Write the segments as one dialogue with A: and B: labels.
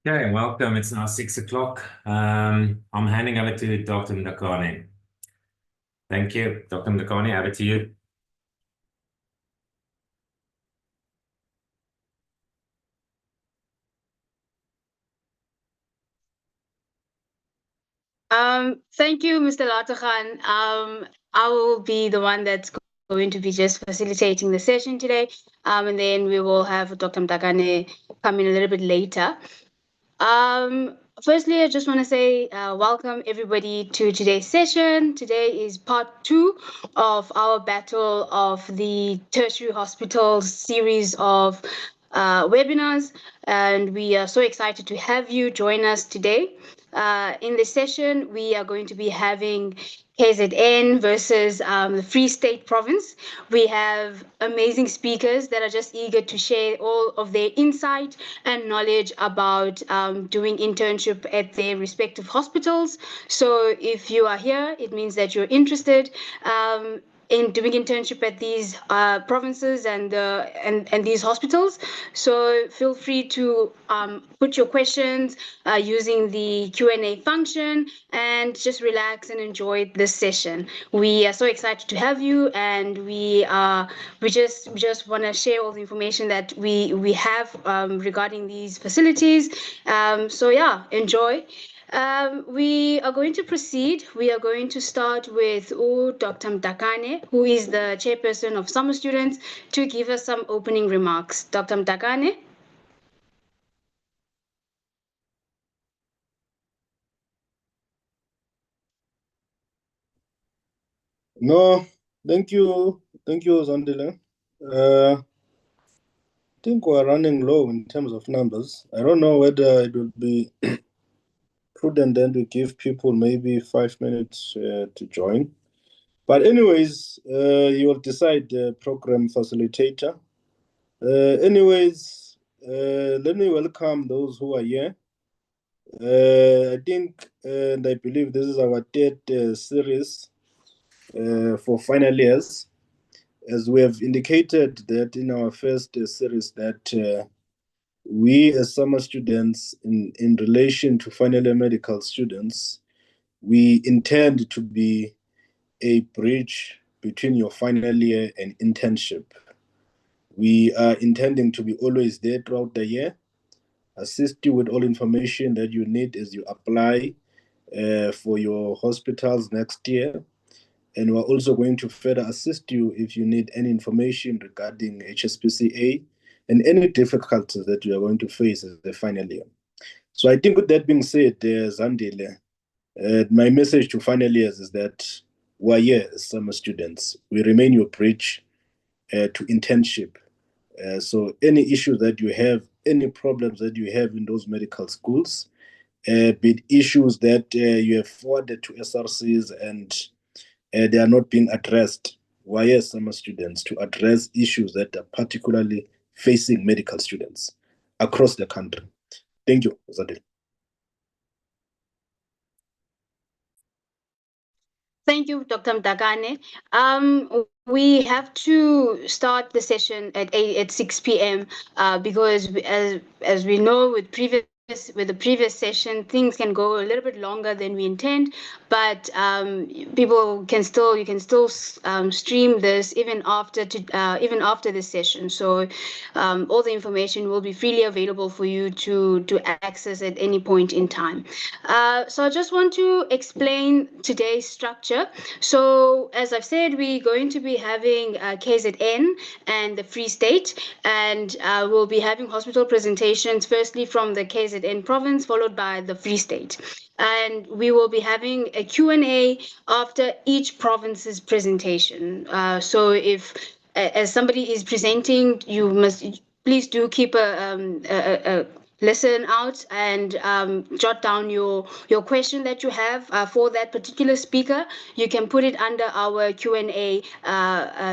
A: Okay, welcome. It's now 6 o'clock. I'm handing over to Dr. Ndakane. Thank you. Dr. Ndakane, over to you.
B: Thank you, Mr. Latakhan. I will be the one that's going to be just facilitating the session today. And then we will have Dr. Mtakane come in a little bit later. Firstly, I just want to say welcome everybody to today's session. Today is part 2 of our Battle of the Tertiary Hospital series of webinars, and we are so excited to have you join us today. In this session, we are going to be having KZN versus the Free State Province. We have amazing speakers that are just eager to share all of their insight and knowledge about doing internship at their respective hospitals. So if you are here, it means that you're interested in doing internship at these provinces and these hospitals. So feel free to put your questions using the Q&A function and just relax and enjoy this session. We are so excited to have you, and we just want to share all the information that we have regarding these facilities. So yeah, enjoy. We are going to proceed. We are going to start with Dr. Mtakane, who is the chairperson of summer students, to give us some opening remarks. Dr. Mtakane?
C: No, thank you. Thank you, Zandile. I think we're running low in terms of numbers. I don't know whether it will be prudent then to give people maybe 5 minutes to join. But anyways, you will decide the program facilitator. Let me welcome those who are here. I think and I believe this is our third series for final years. As we have indicated that in our first series that we as summer students in relation to final year medical students, we intend to be a bridge between your final year and internship. We are intending to be always there throughout the year, assist you with all information that you need as you apply for your hospitals next year. And we're also going to further assist you if you need any information regarding HSPCA and any difficulties that you are going to face as the final year. So I think with that being said, Zandile, my message to final years is that we're here as summer students. We remain your bridge to internship. So any issues that you have, any problems that you have in those medical schools, be it issues that you have forwarded to SRCs and they are not being addressed. Why are summer students to address issues that are particularly facing medical students across the country? Thank you, Zadil.
B: Thank you, Dr. Mtakane. We have to start the session at 6 p.m. Because as we know with the previous session, things can go a little bit longer than we intend, but you can still stream this even after this session. So all the information will be freely available for you to access at any point in time. So I just want to explain today's structure. So as I've said, we're going to be having KZN and the Free State, and we'll be having hospital presentations, firstly from the KZN province, followed by the Free State. And we will be having a Q&A after each province's presentation. So if, as somebody is presenting, you must please do keep a listen out and jot down your question that you have for that particular speaker. You can put it under our Q&A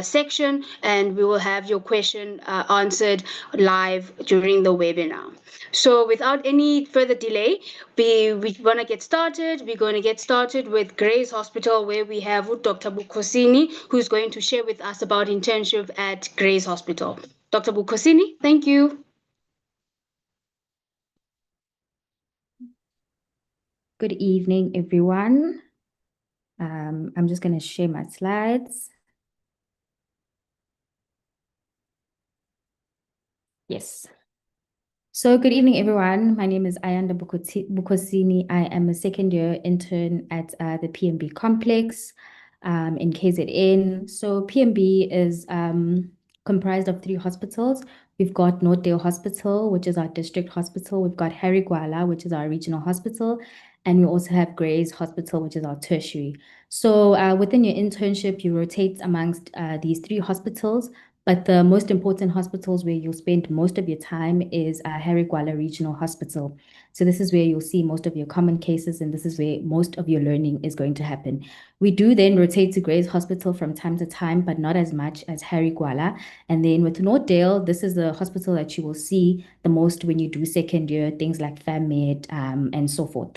B: section, and we will have your question answered live during the webinar. So without any further delay, we want to get started. We're going to get started with Gray's Hospital, where we have Dr. Bukhosini, who's going to share with us about internship at Gray's Hospital. Dr. Bukhosini, thank you.
D: Good evening, everyone. I'm just going to share my slides. Yes. So good evening, everyone. My name is Ayanda Bukosini. I am a second year intern at the PMB complex in KZN. So PMB is comprised of 3 hospitals. We've got Northdale Hospital, which is our district hospital. We've got Harry Gwala, which is our regional hospital. And we also have Gray's Hospital, which is our tertiary. So within your internship, you rotate amongst these 3 hospitals. But the most important hospitals where you'll spend most of your time is Harry Gwala Regional Hospital. So this is where you'll see most of your common cases, and this is where most of your learning is going to happen. We do then rotate to Gray's Hospital from time to time, but not as much as Harry Gwala. And then with Northdale, this is the hospital that you will see the most when you do second year, things like FAMED and so forth.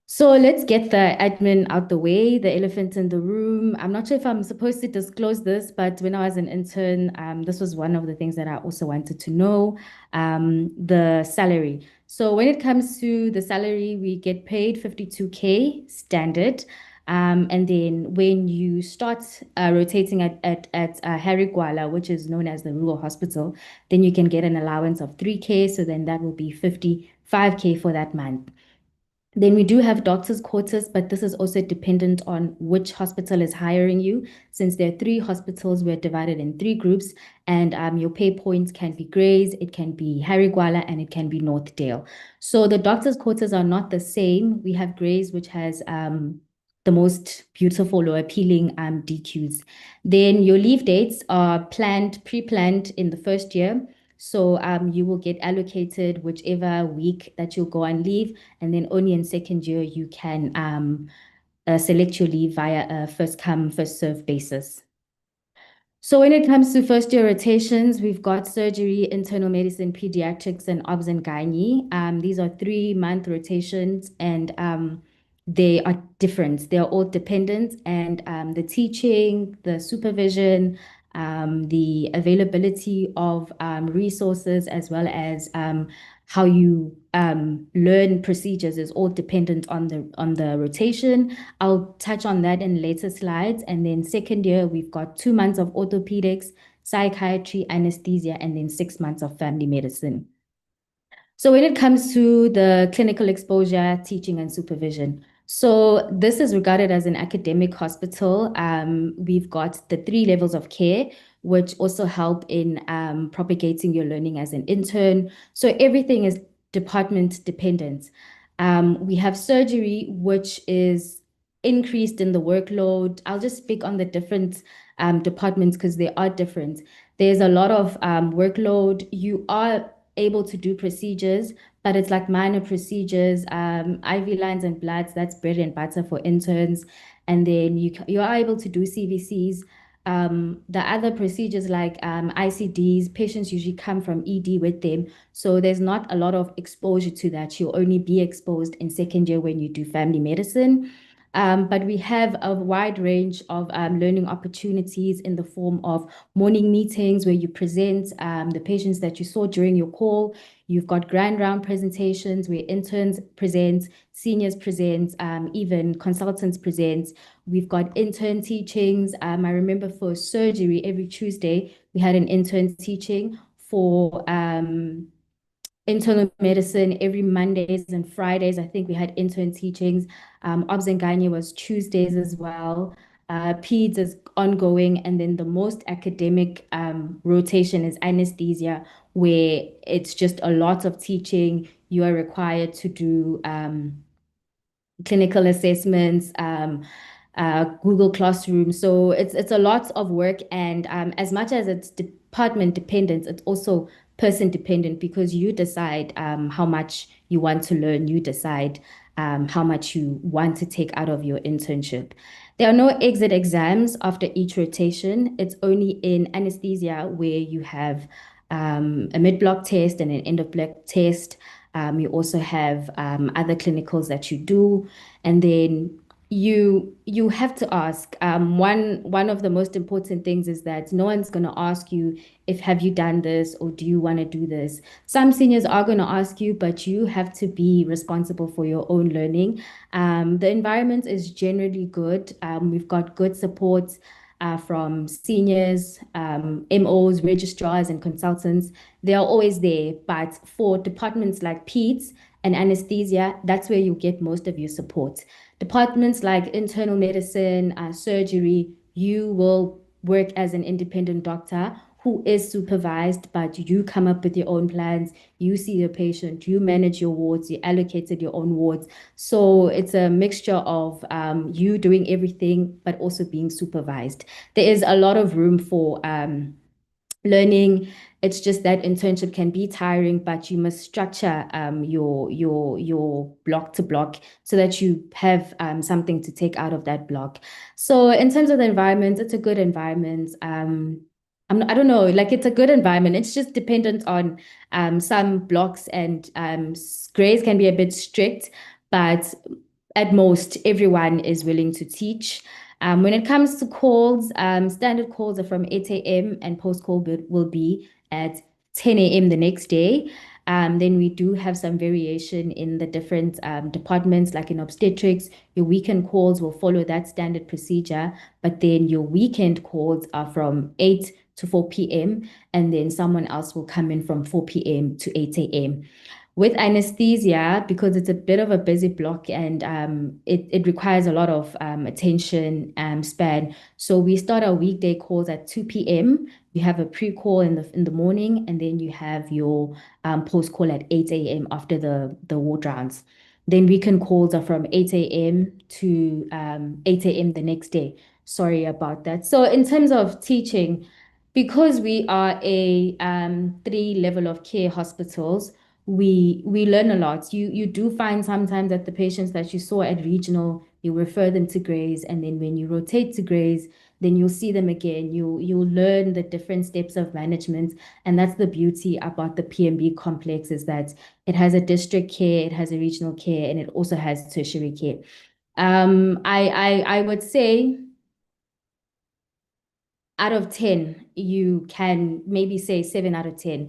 D: So let's get the admin out the way, the elephant in the room. I'm not sure if I'm supposed to disclose this, but when I was an intern, this was one of the things that I also wanted to know, the salary. So when it comes to the salary, we get paid 52K standard. And then when you start rotating at Harry Gwala, which is known as the rural hospital, then you can get an allowance of 3K. So then that will be 55K for that month. Then we do have doctor's quotas, but this is also dependent on which hospital is hiring you. Since there are 3 hospitals, we're divided in 3 groups, and your pay points can be Gray's, it can be Harry Gwala, and it can be Northdale. So the doctor's quotas are not the same. We have Gray's, which has the most beautiful or appealing DQs. Then your leave dates are pre-planned in the first year. So you will get allocated whichever week that you'll go on leave, and then only in second year you can select your leave via a first come, first serve basis. So when it comes to first year rotations, we've got surgery, internal medicine, pediatrics, and obs and gynae. These are 3-month rotations, and they are different. They're all dependent, and the teaching, the supervision, the availability of resources, as well as how you learn procedures is all dependent on the rotation. I'll touch on that in later slides. And then second year, we've got 2 months of orthopedics, psychiatry, anesthesia, and then 6 months of family medicine. So when it comes to the clinical exposure, teaching, and supervision, so this is regarded as an academic hospital. We've got the 3 levels of care, which also help in propagating your learning as an intern. So everything is department dependent. We have surgery, which is increased in the workload. I'll just speak on the different departments because they are different. There's a lot of workload. You are able to do procedures, but it's like minor procedures, IV lines and bloods, that's bread and butter for interns. And then you are able to do CVCs. The other procedures like ICDs, patients usually come from ED with them. So there's not a lot of exposure to that. You'll only be exposed in second year when you do family medicine. But we have a wide range of learning opportunities in the form of morning meetings where you present the patients that you saw during your call. You've got grand round presentations where interns present, seniors present, even consultants present. We've got intern teachings. I remember for surgery, every Tuesday, we had an intern teaching. For internal medicine, every Mondays and Fridays, I think we had intern teachings. Obs and gynae was Tuesdays as well. Peds is ongoing, and then the most academic rotation is anesthesia, where it's just a lot of teaching. You are required to do clinical assessments, Google Classroom. So it's a lot of work, and as much as it's department dependent, it's also person dependent because you decide how much you want to learn. You decide how much you want to take out of your internship. There are no exit exams after each rotation. It's only in anesthesia where you have a mid-block test and an end-of-block test. You also have other clinicals that you do. And then you have to ask. One of the most important things is that no one's going to ask you if have you done this or do you want to do this. Some seniors are going to ask you, but you have to be responsible for your own learning. The environment is generally good. We've got good support from seniors, MOs, registrars, and consultants. They are always there. But for departments like peds and anesthesia, that's where you get most of your support. Departments like internal medicine, surgery, you will work as an independent doctor who is supervised, but you come up with your own plans. You see your patient, you manage your wards, you allocated your own wards. So it's a mixture of you doing everything, but also being supervised. There is a lot of room for learning. It's just that internship can be tiring, but you must structure your block to block so that you have something to take out of that block. So in terms of the environment, it's a good environment. I don't know, like it's a good environment. It's just dependent on some blocks and grades can be a bit strict, but at most everyone is willing to teach. When it comes to calls, standard calls are from 8 a.m. and post call will be at 10 a.m. the next day. Then we do have some variation in the different departments, like in obstetrics. Your weekend calls will follow that standard procedure, but then your weekend calls are from 8 to 4 p.m. and then someone else will come in from 4 p.m. to 8 a.m. With anesthesia, because it's a bit of a busy block and it requires a lot of attention span. So we start our weekday calls at 2 p.m. You have a pre-call in the morning, and then you have your post-call at 8 a.m. after the ward rounds. Then weekend calls are from 8 a.m. to 8 a.m. the next day. Sorry about that. So in terms of teaching, because we are a 3 level of care hospitals, we learn a lot. You do find sometimes that the patients that you saw at regional, you refer them to Grays, and then when you rotate to Grays, then you'll see them again. You'll learn the different steps of management, and that's the beauty about the PMB complex is that it has a district care, it has a regional care, and it also has tertiary care. I would say out of 10, you can maybe say 7 out of 10.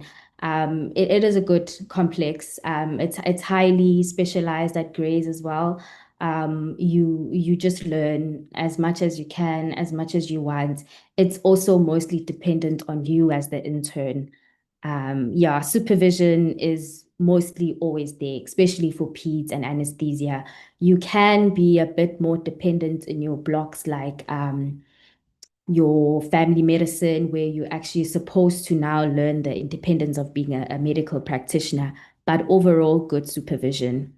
D: It is a good complex. It's highly specialized at Grays as well. You just learn as much as you can, as much as you want. It's also mostly dependent on you as the intern. Yeah, supervision is mostly always there, especially for peds and anesthesia. You can be a bit more dependent in your blocks like your family medicine, where you're actually supposed to now learn the independence of being a medical practitioner, but overall good supervision.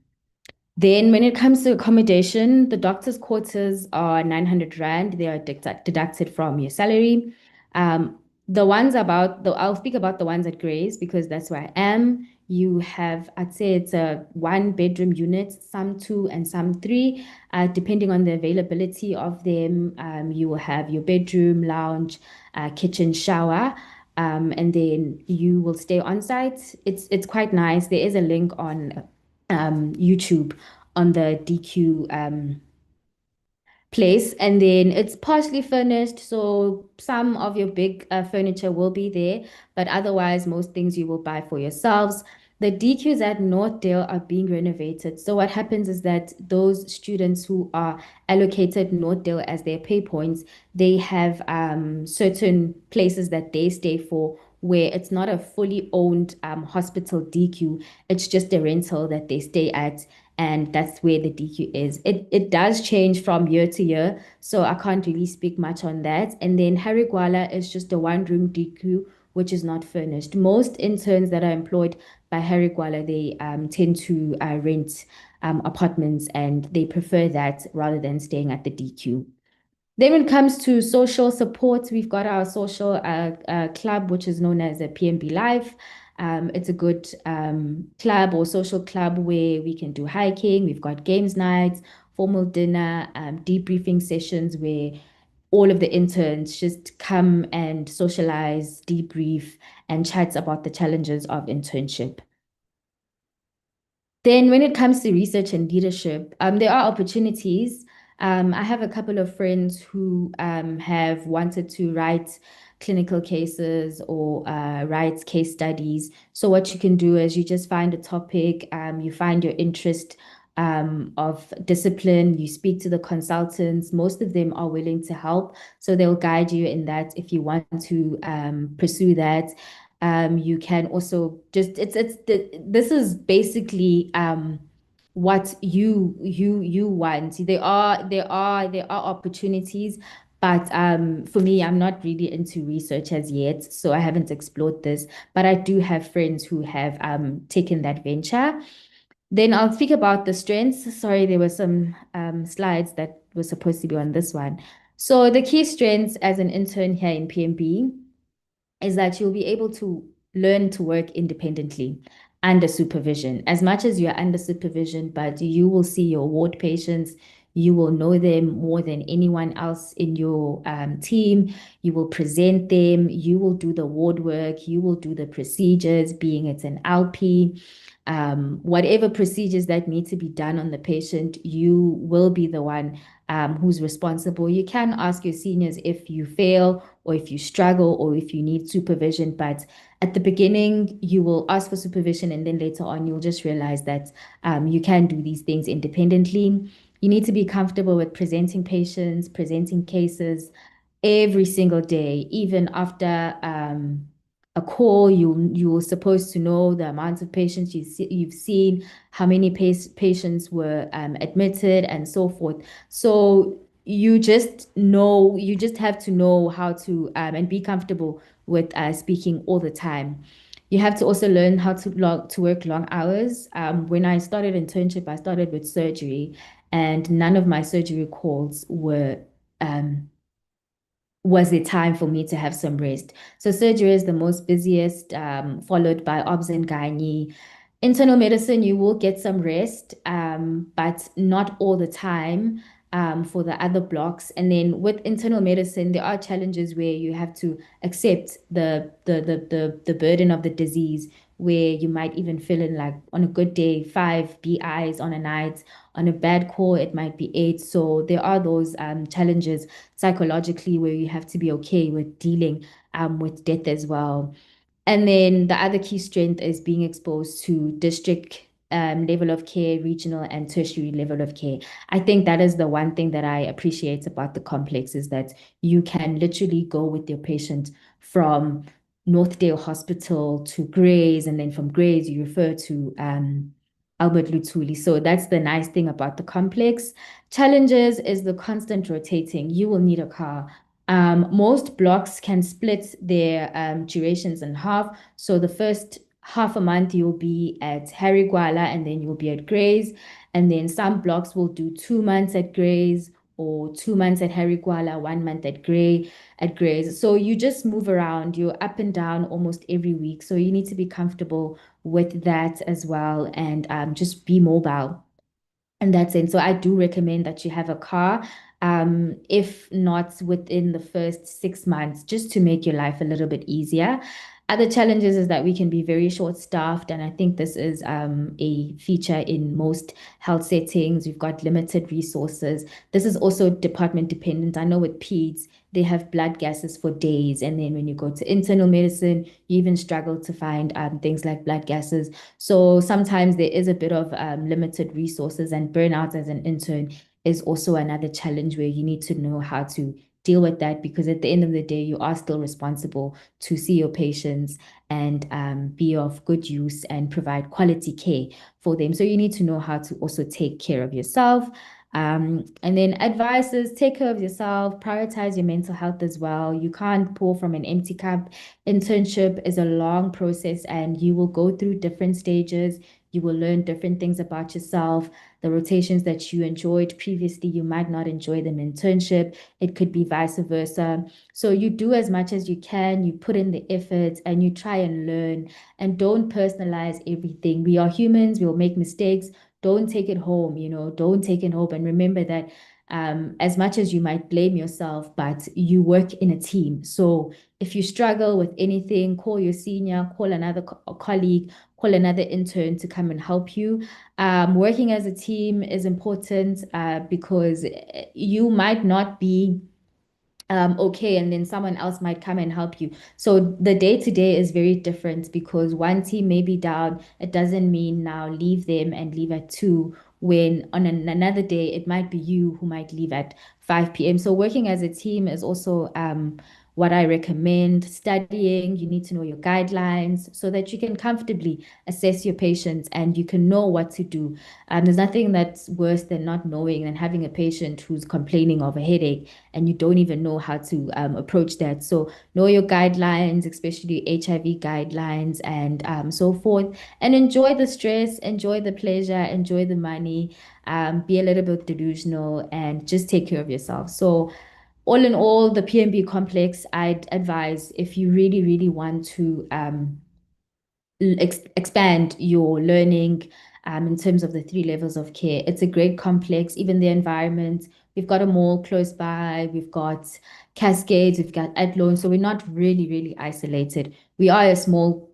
D: Then when it comes to accommodation, the doctor's quarters are 900 Rand. They are deducted from your salary. I'll speak about the ones at Grays because that's where I am. You have, I'd say it's a 1 bedroom unit, some 2 and some 3, depending on the availability of them. You will have your bedroom, lounge, kitchen, shower, and then you will stay on site. It's quite nice. There is a link on YouTube on the DQ place, and then it's partially furnished, so some of your big furniture will be there, but otherwise most things you will buy for yourselves. The DQs at Northdale are being renovated. So what happens is that those students who are allocated Northdale as their pay points, they have certain places that they stay for where it's not a fully owned hospital DQ. It's just a rental that they stay at, and that's where the DQ is. It does change from year to year, so I can't really speak much on that. And then Harigwala is just a 1 room DQ, which is not furnished. Most interns that are employed by Harigwala, they tend to rent apartments, and they prefer that rather than staying at the DQ. Then when it comes to social support, we've got our social club, which is known as a PMB Life. It's a good club or social club where we can do hiking. We've got games nights, formal dinner, debriefing sessions where all of the interns just come and socialize, debrief, and chat about the challenges of internship. Then when it comes to research and leadership, there are opportunities. I have a couple of friends who have wanted to write clinical cases or write case studies. So what you can do is you just find a topic, you find your interest of discipline, you speak to the consultants. Most of them are willing to help, so they'll guide you in that if you want to pursue that. You can also just this is basically what you want. There are opportunities, but for me, I'm not really into research as yet, so I haven't explored this. But I do have friends who have taken that venture. Then I'll speak about the strengths. Sorry, there were some slides that were supposed to be on this one. So the key strengths as an intern here in PMB is that you'll be able to learn to work independently under supervision. As much as you're under supervision, but you will see your ward patients, you will know them more than anyone else in your team. You will present them, you will do the ward work, you will do the procedures, being it's an LP. Whatever procedures that need to be done on the patient, you will be the one who's responsible. You can ask your seniors if you fail or if you struggle or if you need supervision, but at the beginning, you will ask for supervision, and then later on, you'll just realize that you can do these things independently. You need to be comfortable with presenting patients, presenting cases every single day, even after a call. You're supposed to know the amount of patients you've seen, how many patients were admitted, and so forth. So you just have to know how to and be comfortable with speaking all the time. You have to also learn how to work long hours. When I started internship, I started with surgery, and none of my surgery calls um, was the time for me to have some rest. So surgery is the most busiest, followed by obs and gynae. Internal medicine, you will get some rest, but not all the time for the other blocks. And then with internal medicine, there are challenges where you have to accept the burden of the disease, where you might even fill in, like, on a good day, 5 BIs on a night. On a bad call, it might be 8. So there are those challenges psychologically where you have to be okay with dealing with death as well. And then the other key strength is being exposed to district level of care, regional and tertiary level of care. I think that is the one thing that I appreciate about the complex, is that you can literally go with your patient from Northdale Hospital to Grays, and then from Grays you refer to Albert Lutuli. So that's the nice thing about the complex. Challenges is the constant rotating. You will need a car. Most blocks can split their durations in half. So the first half a month you'll be at Harry Gwala, and then you'll be at Grays. And then some blocks will do 2 months at Grays, or 2 months at Harry Gwala, 1 month at Grays. So you just move around. You're up and down almost every week. So you need to be comfortable with that as well, and just be mobile in that sense. So I do recommend that you have a car, if not within the first 6 months, just to make your life a little bit easier. Other challenges is that we can be very short-staffed, and I think this is a feature in most health settings. We've got limited resources. This is also department dependent. I know with peds, they have blood gases for days, and then when you go to internal medicine, you even struggle to find things like blood gases. So sometimes there is a bit of limited resources, and burnout as an intern is also another challenge where you need to know how to deal with that, because at the end of the day, you are still responsible to see your patients and be of good use and provide quality care for them. So you need to know how to also take care of yourself. And then advice is take care of yourself, prioritize your mental health as well. You can't pour from an empty cup. Internship is a long process, and you will go through different stages. You will learn different things about yourself. The rotations that you enjoyed previously, you might not enjoy them in internship. It could be vice versa. So you do as much as you can, you put in the effort, and you try and learn, and don't personalize everything. We are humans, we'll make mistakes. Don't take it home, don't take it home. And remember that as much as you might blame yourself, but you work in a team. So if you struggle with anything, call your senior, call another colleague, call another intern to come and help you. Working as a team is important because you might not be okay, and then someone else might come and help you. So the day to day is very different because one team may be down. It doesn't mean now leave them and leave at 2, when on another day it might be you who might leave at 5 p.m. So working as a team is also what I recommend. Studying, you need to know your guidelines so that you can comfortably assess your patients and you can know what to do. There's nothing that's worse than not knowing and having a patient who's complaining of a headache and you don't even know how to approach that. So know your guidelines, especially HIV guidelines and so forth, and enjoy the stress, enjoy the pleasure, enjoy the money, be a little bit delusional and just take care of yourself. So all in all, the PMB complex, I'd advise if you really, really want to expand your learning in terms of the 3 levels of care. It's a great complex, even the environment. We've got a mall close by, we've got Cascades, we've got Athlone, so we're not really, really isolated. We are a small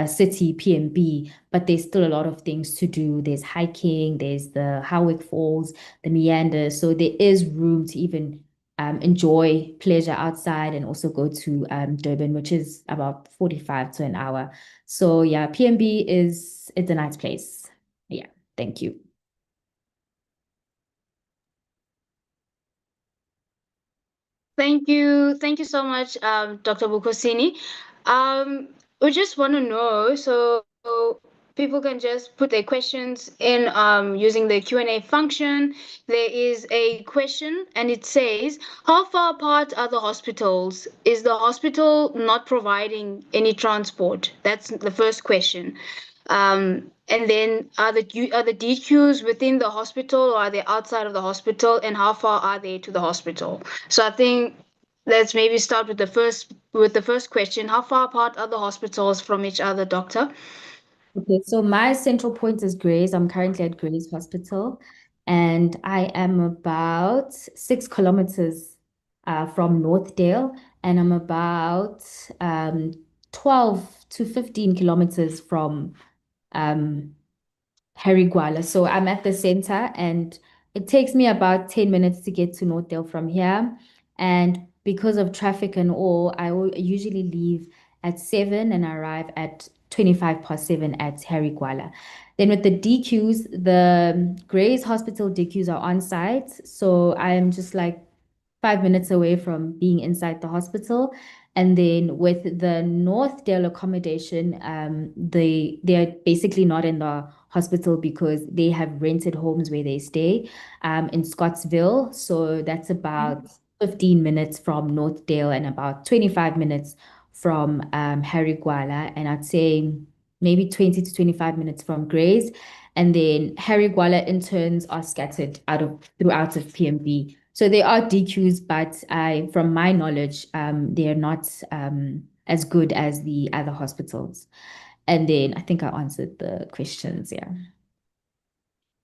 D: city, PMB, but there's still a lot of things to do. There's hiking, there's the Howick Falls, the meanders, so there is room to even enjoy pleasure outside and also go to Durban, which is about 45 to an hour. So yeah, PMB it's a nice place. Yeah, thank you.
B: Thank you. Thank you so much, Dr. Bukosini. We just want to know, so people can just put their questions in using the Q&A function. There is a question and it says, how far apart are the hospitals? Is the hospital not providing any transport? That's the first question. And then are the DQs within the hospital or are they outside of the hospital, and how far are they to the hospital? So I think let's maybe start with the first question. How far apart are the hospitals from each other, doctor?
D: Okay, so my central point is Grays. I'm currently at Grays Hospital, and I am about 6 kilometers from Northdale, and I'm about 12 to 15 kilometers from Harry Gwala. So I'm at the center and it takes me about 10 minutes to get to Northdale from here. And because of traffic and all, I will usually leave at 7 and arrive at 25 past 7 at Harry Gwala. Then with the DQs, the Grays Hospital DQs are on site. So I'm just like 5 minutes away from being inside the hospital. And then with the Northdale accommodation, they're basically not in the hospital because they have rented homes where they stay in Scottsville. So that's about 15 minutes from Northdale and about 25 minutes from Harry Gwala. And I'd say maybe 20 to 25 minutes from Grays. And then Harry Gwala interns are scattered throughout of PMB. So they are DQs, but from my knowledge, they are not as good as the other hospitals. And then I think I answered the questions, yeah.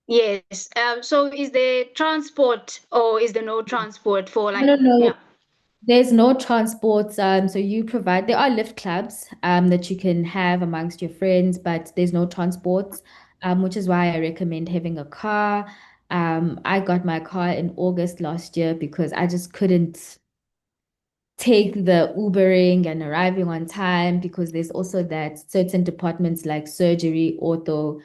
B: Yes. So is there transport or is there no transport for like,
D: No.
B: yeah.
D: There's no transport. So there are lift clubs that you can have amongst your friends, but there's no transport, which is why I recommend having a car. I got my car in August last year because I just couldn't take the Ubering and arriving on time, because there's also that certain departments like surgery, ortho,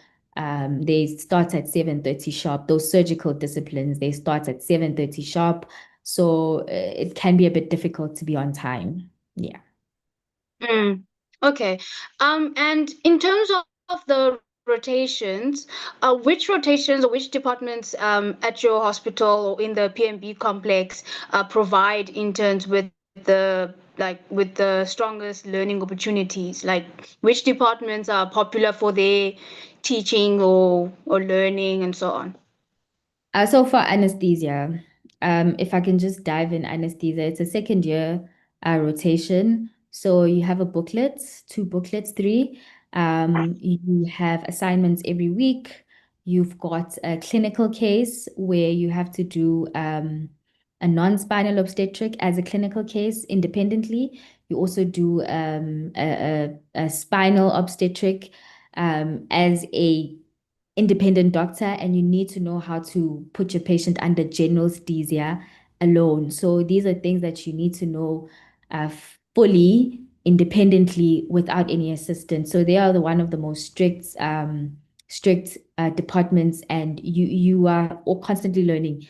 D: they start at 7:30 sharp. Those surgical disciplines, they start at 7:30 sharp. So it can be a bit difficult to be on time. Yeah.
B: Okay. And in terms of the rotations, which rotations or which departments at your hospital or in the PMB complex provide interns with the strongest learning opportunities? Like which departments are popular for their teaching or learning and so on?
D: So for anesthesia, if I can just dive in anesthesia, it's a second year rotation. So you have a booklet, 2 booklets, 3. You have assignments every week. You've got a clinical case where you have to do a non-spinal obstetric as a clinical case independently. You also do a spinal obstetric as a independent doctor, and you need to know how to put your patient under general anesthesia alone. So these are things that you need to know fully independently without any assistance. So they are one of the most strict departments, and you are all constantly learning.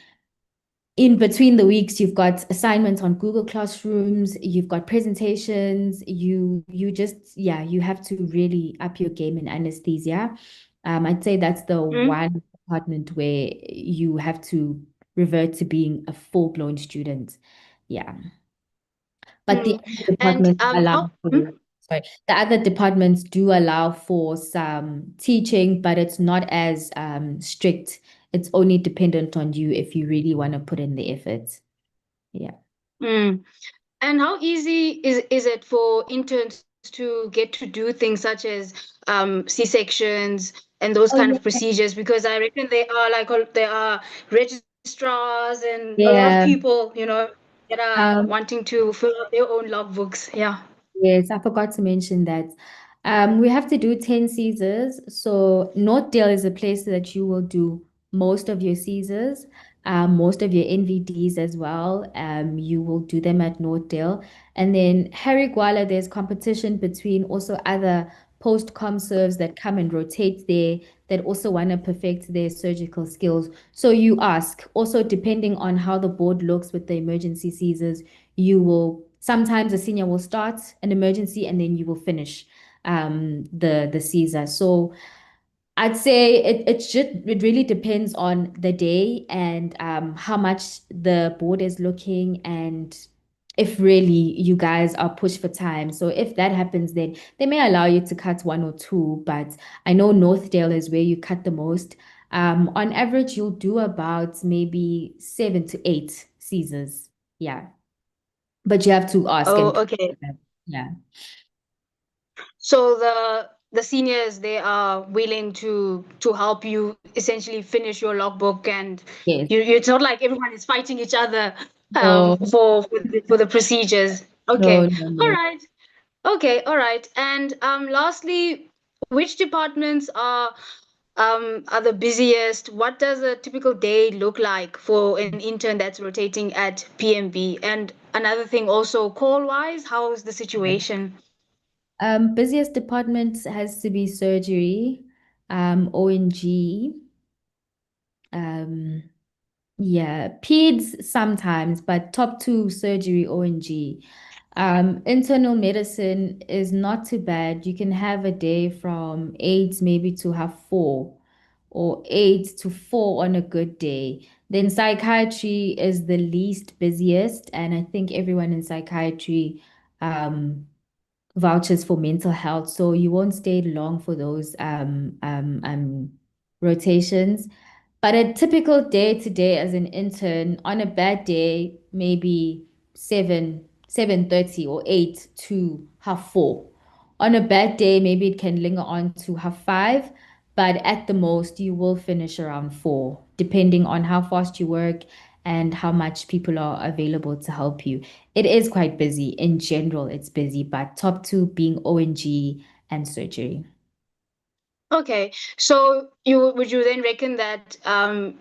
D: In between the weeks, you've got assignments on Google Classrooms, you've got presentations, you just, yeah, you have to really up your game in anesthesia. I'd say that's the one department where you have to revert to being a full-blown student. Yeah. But the other departments allow for, sorry, the other departments do allow for some teaching, but it's not as strict. It's only dependent on you if you really want to put in the effort. Yeah.
B: And how easy is it for interns to get to do things such as C-sections and those kind of procedures? Because I reckon there are registrars and a lot of people, that are wanting to fill out their own logbooks. Yeah.
D: Yes, I forgot to mention that. We have to do 10 Caesars. So Northdale is a place that you will do most of your Caesars, most of your NVDs as well. You will do them at Northdale. And then Harry Gwala, there's competition between also other post-com serves that come and rotate there that also want to perfect their surgical skills. So you ask, also depending on how the board looks with the emergency Caesars, you will sometimes a senior will start an emergency and then you will finish the Caesar. So I'd say it really depends on the day and how much the board is looking and if really you guys are pushed for time. So if that happens, then they may allow you to cut one or two, but I know Northdale is where you cut the most. On average, you'll do about maybe 7 to 8 Caesars. Yeah. But you have to ask.
B: Oh, okay.
D: Yeah.
B: So the seniors, they are willing to help you essentially finish your logbook, and
D: Yes.
B: it's not like everyone is fighting each other
D: No.
B: for the procedures. Okay.
D: No.
B: All right. Okay. All right. And lastly, which departments are the busiest? What does a typical day look like for an intern that's rotating at PMB? And another thing also, call-wise, how is the situation?
D: Busiest department has to be surgery, ONG. Yeah, peds sometimes, but top two surgery, ONG. Internal medicine is not too bad. You can have a day from 8 maybe to have 4, or 8 to 4 on a good day. Then psychiatry is the least busiest, and I think everyone in psychiatry vouchers for mental health, so you won't stay long for those rotations. But a typical day to day as an intern, on a bad day, maybe 7:30 or 8 to half 4. On a bad day, maybe it can linger on to half 5, but at the most, you will finish around 4, depending on how fast you work and how much people are available to help you. It is quite busy. In general, it's busy, but top two being ONG and surgery.
B: Okay, so would you then reckon that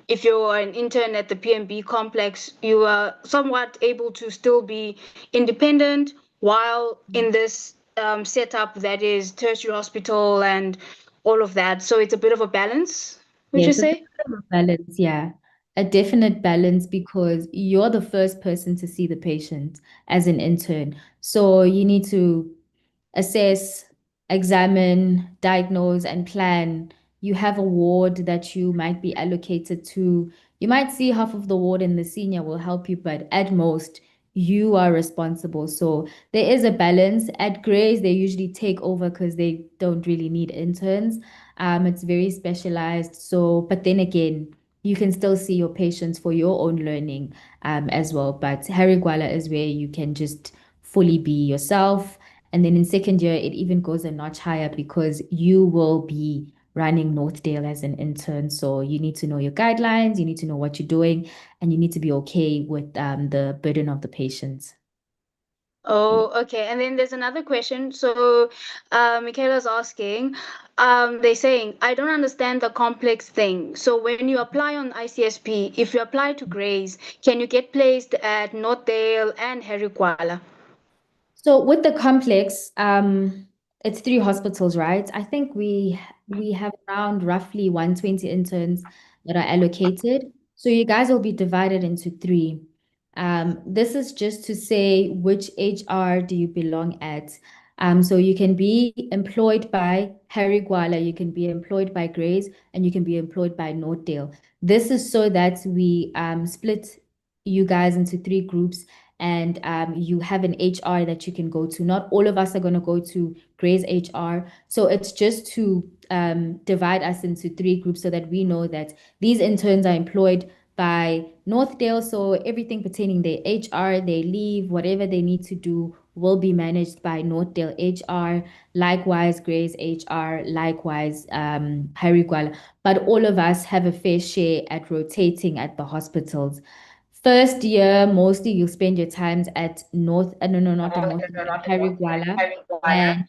B: if you're an intern at the PMB complex, you are somewhat able to still be independent while in this setup that is Tertiary Hospital and all of that? So it's a bit of a balance, would you
D: Yes, it's a
B: say?
D: bit of a balance, yeah. A definite balance because you're the first person to see the patient as an intern. So you need to assess, examine, diagnose, and plan. You have a ward that you might be allocated to. You might see half of the ward and the senior will help you, but at most, you are responsible. So there is a balance. At Grays, they usually take over because they don't really need interns. It's very specialized. So, but then again, you can still see your patients for your own learning as well. But Harry Gwala is where you can just fully be yourself. And then in second year, it even goes a notch higher because you will be running Northdale as an intern. So you need to know your guidelines, you need to know what you're doing, and you need to be okay with the burden of the patients.
B: Oh, okay. And then there's another question. So, Michaela's asking, they're saying, I don't understand the complex thing. So when you apply on ICSP, if you apply to Grays, can you get placed at Northdale and Harry Gwala?
D: So with the complex, it's 3 hospitals, right? I think we have around roughly 120 interns that are allocated. So you guys will be divided into 3. This is just to say which HR do you belong at. So you can be employed by Harry Gwala, you can be employed by Grays, and you can be employed by Northdale. This is so that we split you guys into 3 groups, and you have an HR that you can go to. Not all of us are going to go to Gray's HR. So it's just to divide us into 3 groups so that we know that these interns are employed by Northdale. So everything pertaining their HR, their leave, whatever they need to do will be managed by Northdale HR. Likewise, Gray's HR, likewise, Harry Gwala. But all of us have a fair share at rotating at the hospitals. First year, mostly you'll spend your times at North, no, not in North, Harry Gwala, and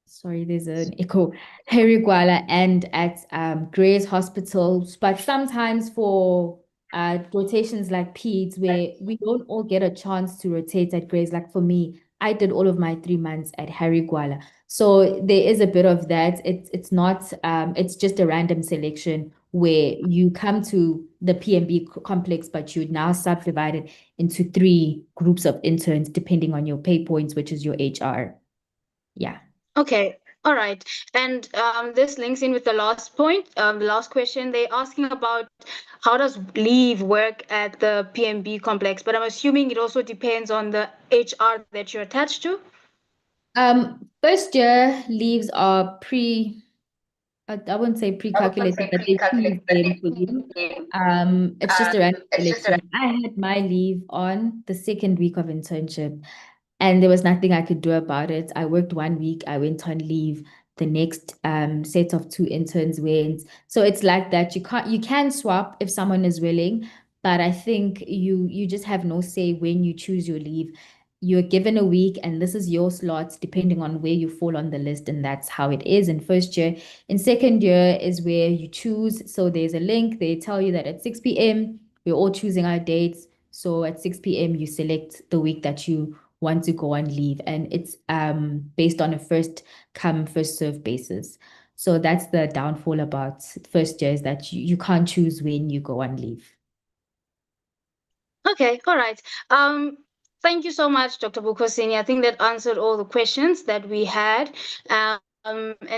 D: sorry, there's an echo. Harry Gwala and at Gray's Hospital. But sometimes for rotations like peds, where we don't all get a chance to rotate at Gray's, like for me, I did all of my 3 months at Harry Gwala. So there is a bit of that. It's not it's just a random selection where you come to the PMB complex, but you're now subdivided into 3 groups of interns depending on your pay points, which is your HR. Yeah.
B: Okay. All right. And this links in with the last point, the last question. They're asking about how does leave work at the PMB complex, but I'm assuming it also depends on the HR that you're attached to.
D: First year leaves are I wouldn't say pre-calculated, but they choose them for you. It's just a random selection. I had my leave on the 2nd week of internship, and there was nothing I could do about it. I worked 1 week, I went on leave. The next set of 2 interns went. So it's like that. You can swap if someone is willing, but I think you just have no say when you choose your leave. You're given a week, and this is your slots depending on where you fall on the list, and that's how it is in first year. In second year is where you choose. So there's a link. They tell you that at 6 p.m. we're all choosing our dates. So at 6 p.m. you select the week that you want to go on leave, and it's based on a first come first serve basis. So that's the downfall about first year, is that you can't choose when you go on leave.
B: Okay, all right. Thank you so much, Dr. Bukosini. I think that answered all the questions that we had. And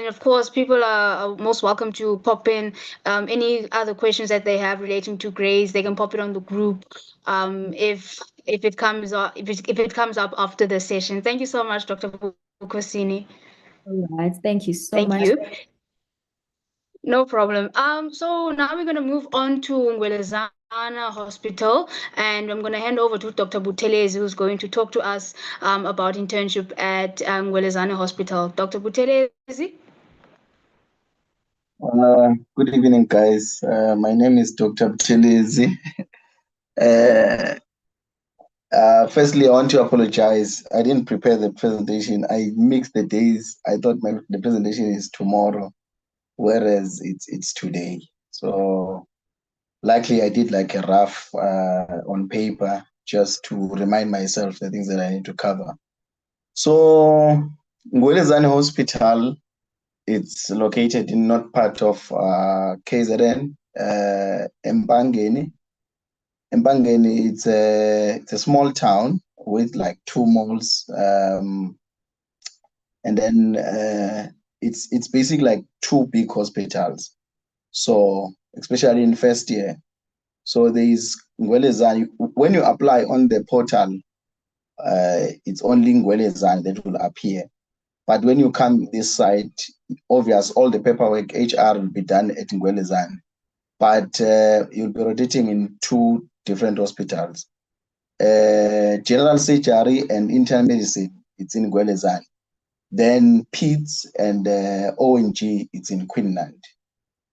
B: of course, people are most welcome to pop in any other questions that they have relating to Grays. They can pop it on the group if it comes up if it comes up after the session. Thank you so much, Dr. Bukosini.
D: All right, thank you so
B: Thank
D: much.
B: you. No problem. So now we're going to move on to Ngwelezana Hospital, and I'm going to hand over to Dr. Buthelezi, who's going to talk to us about internship at Ngwelezana Hospital. Dr. Buthelezi?
E: Good evening, guys. My name is Dr. Buthelezi. Firstly, I want to apologize. I didn't prepare the presentation. I mixed the days. I thought the presentation is tomorrow, whereas it's today. So likely I did like a rough on paper just to remind myself the things that I need to cover. So Ngwelezana Hospital, it's located in north part of KZN, Mxenge. Mxenge, it's a small town with like 2 malls, and then it's basically like 2 big hospitals. So especially in first year, so there is Ngwelezana. When you apply on the portal, it's only Ngwelezana that will appear. But when you come this side, obvious all the paperwork, HR will be done at Ngwelezana. But you'll be rotating in 2 different hospitals. General surgery and internal medicine, it's in Ngwelezana. Then PEDS and ONG, it's in Queenland.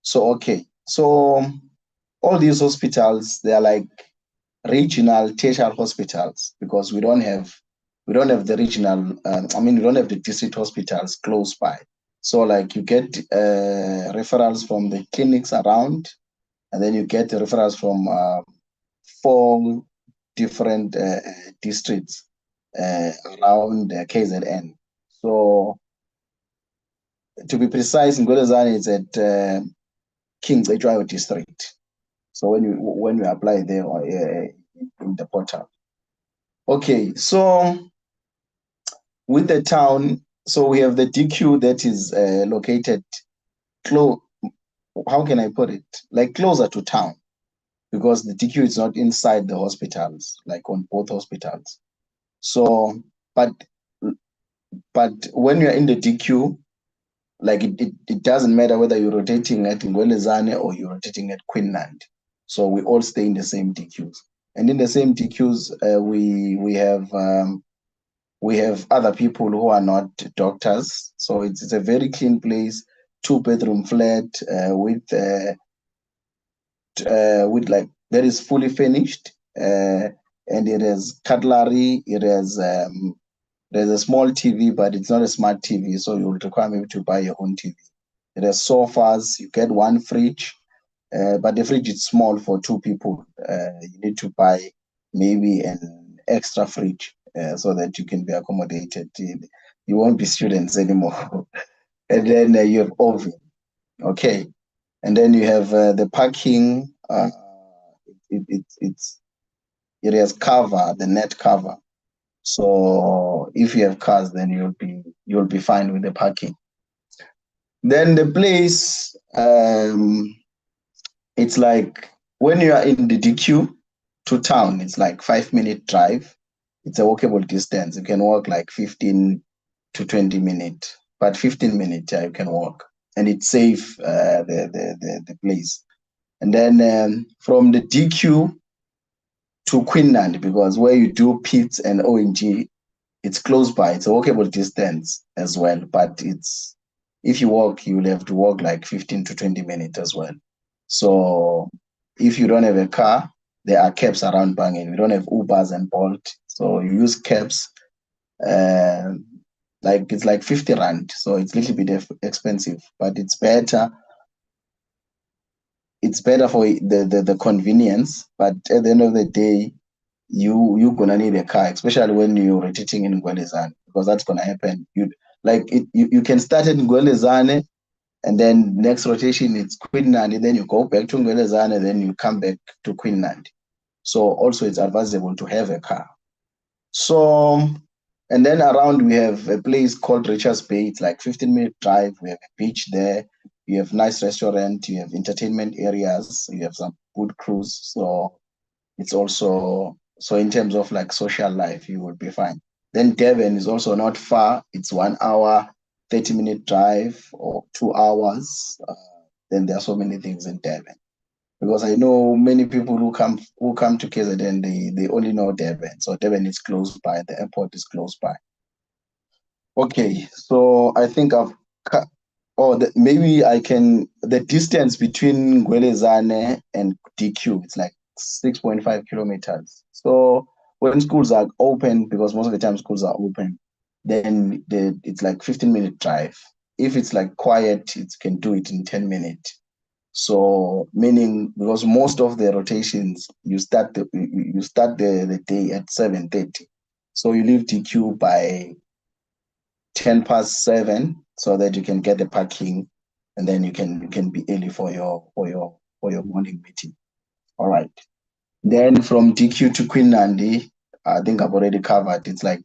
E: So, okay. So all these hospitals, they are like regional tertiary hospitals because we don't have the regional, we don't have the district hospitals close by. So like you get referrals from the clinics around, and then you get referrals from 4 different districts around KZN. So to be precise, Ngwelezana is at King's HYO district. So when you apply there in the portal. Okay, so with the town, so we have the DQ that is located close. How can I put it? Like closer to town, because the DQ is not inside the hospitals, like on both hospitals. So, but when you're in the DQ, like it doesn't matter whether you're rotating at Ngwelezana or you're rotating at Queenland. So we all stay in the same DQs. And in the same DQs, we have other people who are not doctors. So it's a very clean place, 2-bedroom flat with like that is fully finished, and it has cutlery. It has there's a small TV, but it's not a smart TV, so you will require maybe to buy your own TV. It has sofas. You get 1 fridge, but the fridge is small for 2 people. You need to buy maybe an extra fridge so that you can be accommodated. You won't be students anymore. And then you have oven. Okay. And then you have the parking. It has cover, the net cover. So if you have cars, then you'll be fine with the parking. Then the place, it's like when you are in the DQ to town, it's like 5-minute drive. It's a walkable distance. You can walk like 15 to 20 minutes, but 15 minutes you can walk, and it's safe. The place, and then from the DQ to Queenland, because where you do PEDS and ONG, it's close by. It's a walkable distance as well, but if you walk, you'll have to walk like 15 to 20 minutes as well. So if you don't have a car, there are cabs around Bangin. We don't have Ubers and Bolt, so you use cabs. Like it's like 50 rand, so it's a little bit expensive, but it's better. It's better for the convenience, but at the end of the day, you're gonna need a car, especially when you're rotating in Ngwelezana, because that's gonna happen. You can start in Ngwelezana, and then next rotation it's Queenland, and then you go back to Ngwelezana, and then you come back to Queenland. So also it's advisable to have a car. So, and then around we have a place called Richards Bay. It's like 15-minute drive. We have a beach there. You have nice restaurant. You have entertainment areas. You have some good cruise. So it's also, so in terms of like social life, you will be fine. Then Devon is also not far. It's 1 hour, 30-minute drive or 2 hours. Then there are so many things in Devon. Because I know many people who come to KZN, they only know Devon. So Devon is close by. The airport is close by. Okay, so I think maybe I can, the distance between Ngwelezana and DQ, it's like 6.5 kilometers. So when schools are open, because most of the time schools are open, then it's like 15-minute drive. If it's like quiet, it can do it in 10 minutes. So meaning, because most of the rotations, you start the day at 7:30. So you leave DQ by 7:10, so that you can get the parking, and then you can be early for your morning meeting. All right. Then from DQ to Queenland, I think I've already covered. It's like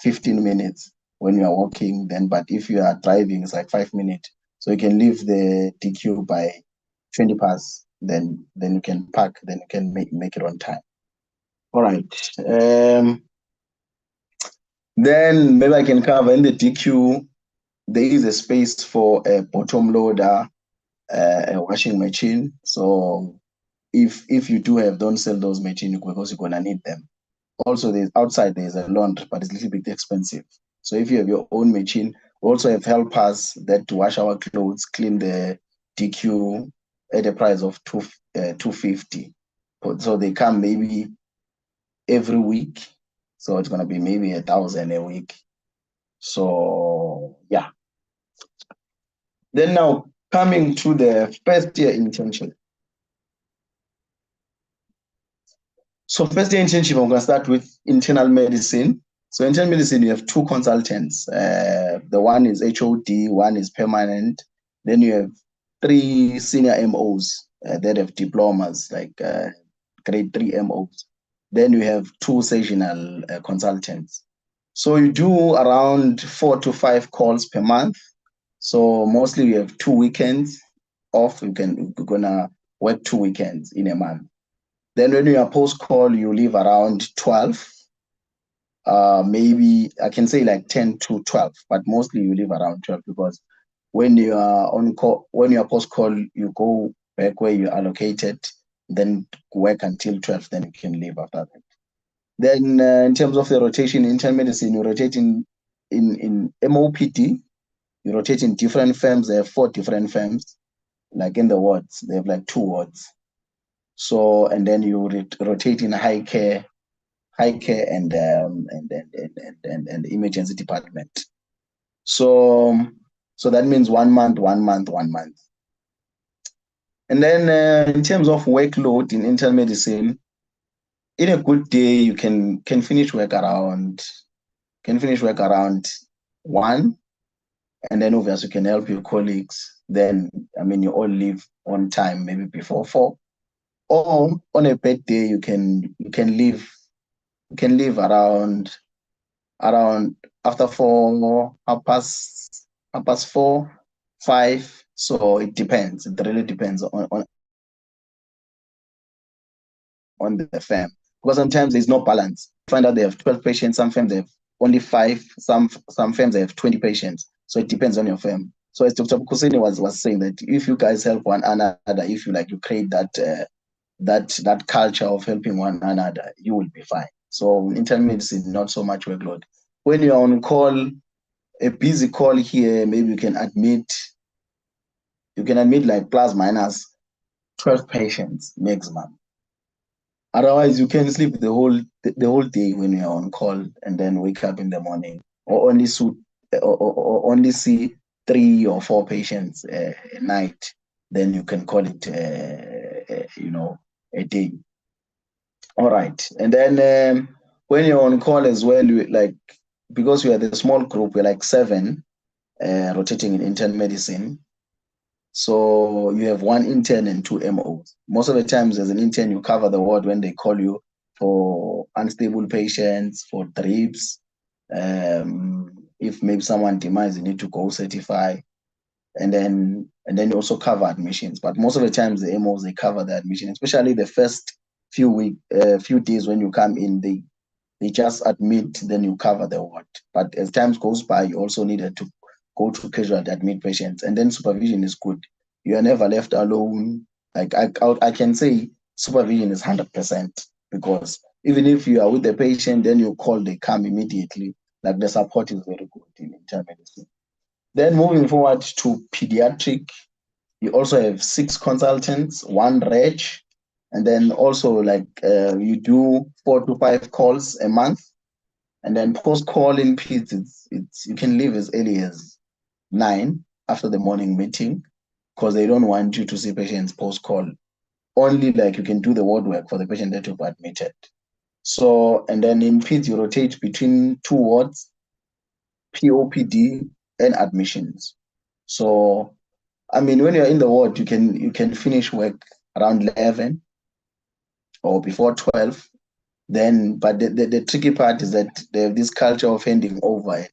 E: 15 minutes when you are walking. Then, but if you are driving, it's like 5 minutes. So you can leave the DQ by 20 past. Then you can park. Then you can make it on time. All right. Then maybe I can cover in the DQ. There is a space for a bottom loader, a washing machine. So if you do have, don't sell those machines because you're gonna need them. Also, outside there's a laundry, but it's a little bit expensive. So if you have your own machine, we also have helpers that wash our clothes, clean the DQ at a price of 250. So they come maybe every week. So it's gonna be maybe 1,000 a week. So yeah. Then now coming to the first year internship. So first year internship, I'm gonna start with internal medicine. So internal medicine, you have two consultants. The one is HOD, one is permanent. Then you have 3 senior MOs that have diplomas, like grade 3 MOs. Then you have 2 sessional consultants. So you do around 4 to 5 calls per month. So mostly we have 2 weekends off. We're gonna work 2 weekends in a month. Then when you are post call, you leave around 12. Maybe I can say like 10 to 12, but mostly you leave around 12 because when you are on call, when you are post call, you go back where you're allocated, then work until 12, then you can leave after that. Then in terms of the rotation in internal medicine, you rotate in MOPD, you rotate in different firms. They have 4 different firms, like in the wards, they have like 2 wards. So, and then you rotate in high care and emergency department. So that means 1 month, 1 month, 1 month. And then in terms of workload in internal medicine, in a good day, you can finish work around 1, and then obviously you can help your colleagues. Then I mean you all leave on time, maybe before 4. Or on a bad day, you can leave around after 4, half past 4, 5. So it depends. It really depends on the firm, because sometimes there's no balance. Find out they have 12 patients, some firms they have only 5, some firms they have 20 patients. So it depends on your firm. So as Dr. Kusini was saying, that if you guys help one another, if you create that culture of helping one another, you will be fine. So in internal medicine, not so much workload. When you're on call, a busy call here, maybe you can admit like plus minus 12 patients maximum. Otherwise, you can sleep the whole day when you're on call, and then wake up in the morning, or only see 3 or 4 patients a night. Then you can call it a day. All right. And then when you're on call as well, because we are the small group, we're like 7 rotating in internal medicine. So you have 1 intern and 2 MOs. Most of the times as an intern, you cover the ward when they call you for unstable patients, for drips. If maybe someone demise, you need to go certify. And then you also cover admissions. But most of the times the MOs, they cover the admission, especially the first few days when you come in, they just admit, then you cover the ward. But as time goes by, you also needed to go to casualty, admit patients, and then supervision is good. You are never left alone. Like I can say supervision is 100%, because even if you are with the patient, then you call, they come immediately. Like the support is very good in internal medicine. Then moving forward to pediatric, you also have 6 consultants, 1 reg, and then also you do 4 to 5 calls a month. And then post call in peds, you can leave as early as 9 after the morning meeting, because they don't want you to see patients post call. Only you can do the ward work for the patient that you've admitted. So, and then in peds, you rotate between 2 wards, POPD and admissions. So, I mean, when you're in the ward, you can finish work around 11 or before 12. Then, but the tricky part is that they have this culture of handing over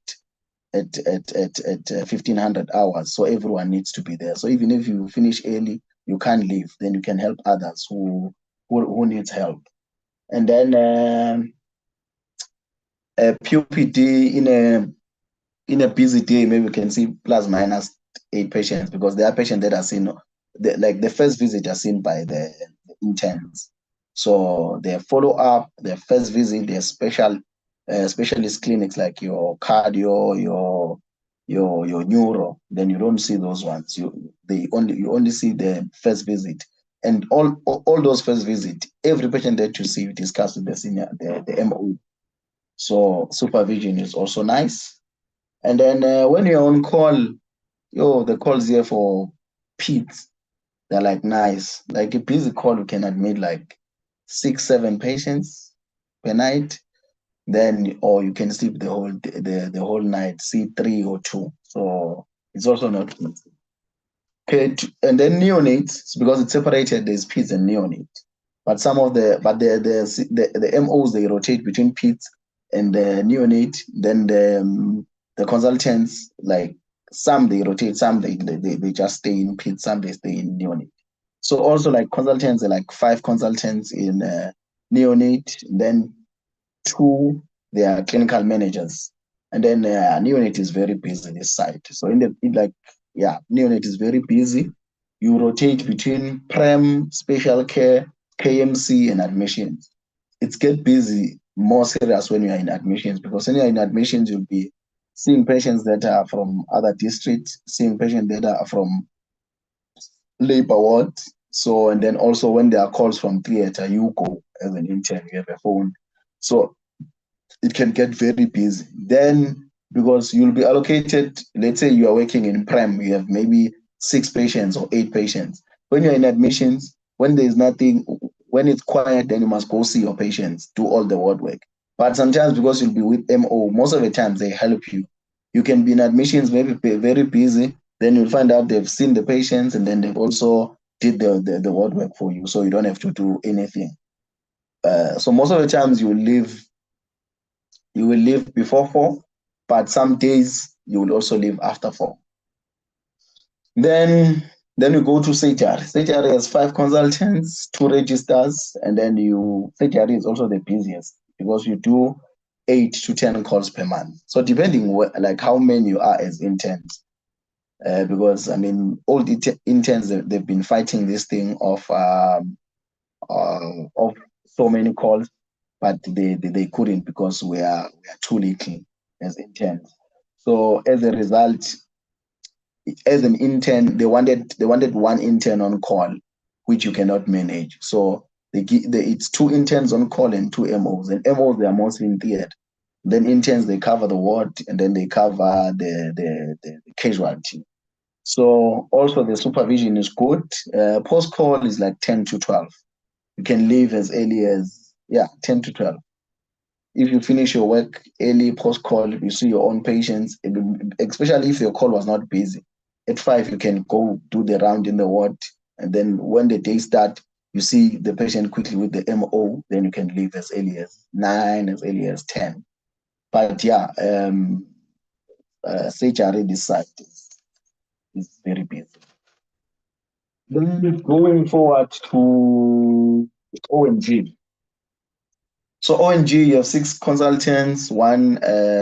E: at 1500 hours. So everyone needs to be there. So even if you finish early, you can't leave. Then you can help others who needs help. And then POPD in a busy day, maybe you can see plus minus 8 patients, because there are patients that are seen, the first visit are seen by the interns. So their follow-up, their first visit, their special specialist clinics like your cardio, your neuro, then you don't see those ones. You only see the first visit. And all those first visit, every patient that you see, you discuss with the senior, the MO. So supervision is also nice. And then when you're on call, the calls here for peds, they're like nice. Like a busy call, you can admit like 6, 7 patients per night. Then, or you can sleep the whole night, see 3 or 2. So it's also not easy. Okay, and then neonates, because it's separated, there's peds and neonate. But the MOs, they rotate between peds and the neonate. Then the consultants, like some they rotate, some they just stay in peds, some they stay in neonate. So also like consultants are like 5 consultants in neonate, then 2 they are clinical managers, and then neonate is very busy this side. So neonate is very busy. You rotate between prem, special care, KMC, and admissions. It's get busy, more serious when you are in admissions, because when you are in admissions, you'll be seeing patients that are from other districts, seeing patients that are from labor ward. So, and then also when there are calls from theater, you go as an intern, you have a phone. So it can get very busy. Then, because you'll be allocated, let's say you are working in prem, you have maybe 6 patients or 8 patients. When you're in admissions, when there's nothing, when it's quiet, then you must go see your patients, do all the ward work. But sometimes, because you'll be with MO, most of the times they help you. You can be in admissions, maybe very busy, then you'll find out they've seen the patients, and then they've also did the ward work for you, so you don't have to do anything. So most of the times you will leave before 4, but some days you will also leave after 4. Then you go to Tertiary. Tertiary has 5 consultants, 2 registers, and then Tertiary is also the busiest, because you do 8 to 10 calls per month. So depending like how many you are as interns, because I mean all the interns, they've been fighting this thing of so many calls, but they couldn't, because we are too little as interns. So as a result, as an intern, they wanted 1 intern on call, which you cannot manage. So it's 2 interns on call and 2 MOs. And MOs, they are mostly in theater. Then interns, they cover the ward, and then they cover the casualty. So also the supervision is good. Post call is like 10 to 12. You can leave as early as 10 to 12. If you finish your work early, post call, you see your own patients, especially if your call was not busy. At 5, you can go do the round in the ward, and then when the day starts, you see the patient quickly with the MO, then you can leave as early as 9, as early as 10. But surgery this side is very busy. Then going forward to ONG. So ONG, you have 6 consultants, 1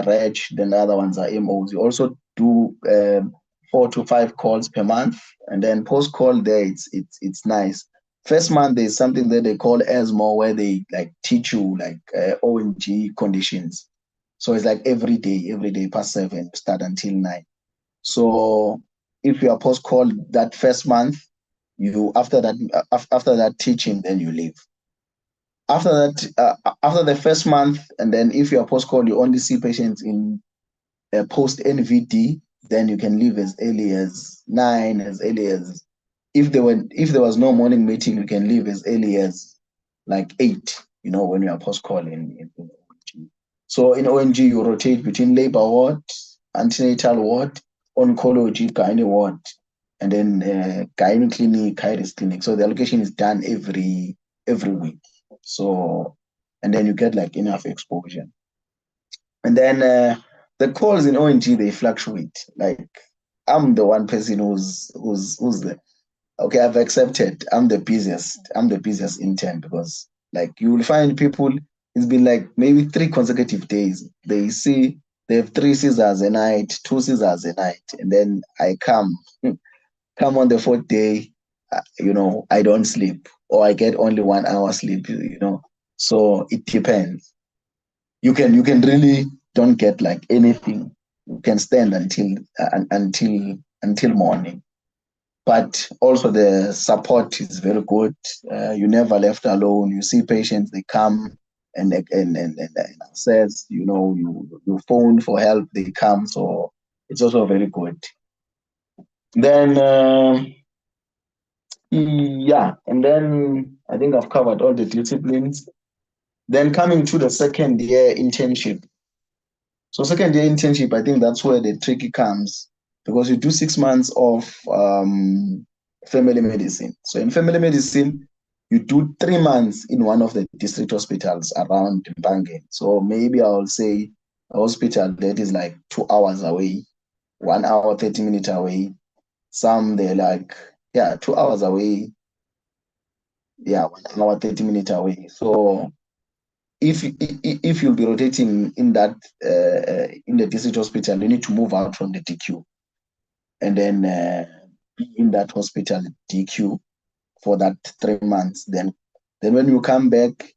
E: reg, then the other ones are MOs. You also do 4 to 5 calls per month, and then post call there, it's nice. First month, there's something that they call ESMO, where they like teach you like ONG conditions. So it's like every day past 7, start until 9. So if you are post call that first month, after that teaching, then you leave. After that, after the first month, and then if you are post call, you only see patients in post NVD, then you can leave as early as 9, as early as if there was no morning meeting, you can leave as early as like 8. When you are post call in ONG. So in ONG, you rotate between labor ward, antenatal ward, oncology, gynae ward, and then gynae clinic, high-risk clinic. So the allocation is done every week. So, and then you get like enough exposure. And then the calls in ONG, they fluctuate. Like I'm the one person who's okay, I've accepted. I'm the busiest intern, because like you will find people, it's been like maybe 3 consecutive days. They have 3 scissors a night, 2 scissors a night, and then I come on the 4th day, I don't sleep, or I get only 1 hour sleep, So it depends. you can really don't get like anything. You can stand until morning. But also the support is very good. You never left alone. You see patients, they come and access, you phone for help, they come. So it's also very good. Then and then I think I've covered all the disciplines. Then coming to the second year internship. So second year internship, I think that's where the tricky comes, because you do 6 months of family medicine. So in family medicine, you do 3 months in one of the district hospitals around Mxenge. So maybe I'll say a hospital that is like 2 hours away, 1 hour, 30 minutes away. Some they're like, 2 hours away. 1 hour, 30 minutes away. So if you'll be rotating in that in the district hospital, you need to move out from the DQ and then be in that hospital DQ for that 3 months. Then when you come back,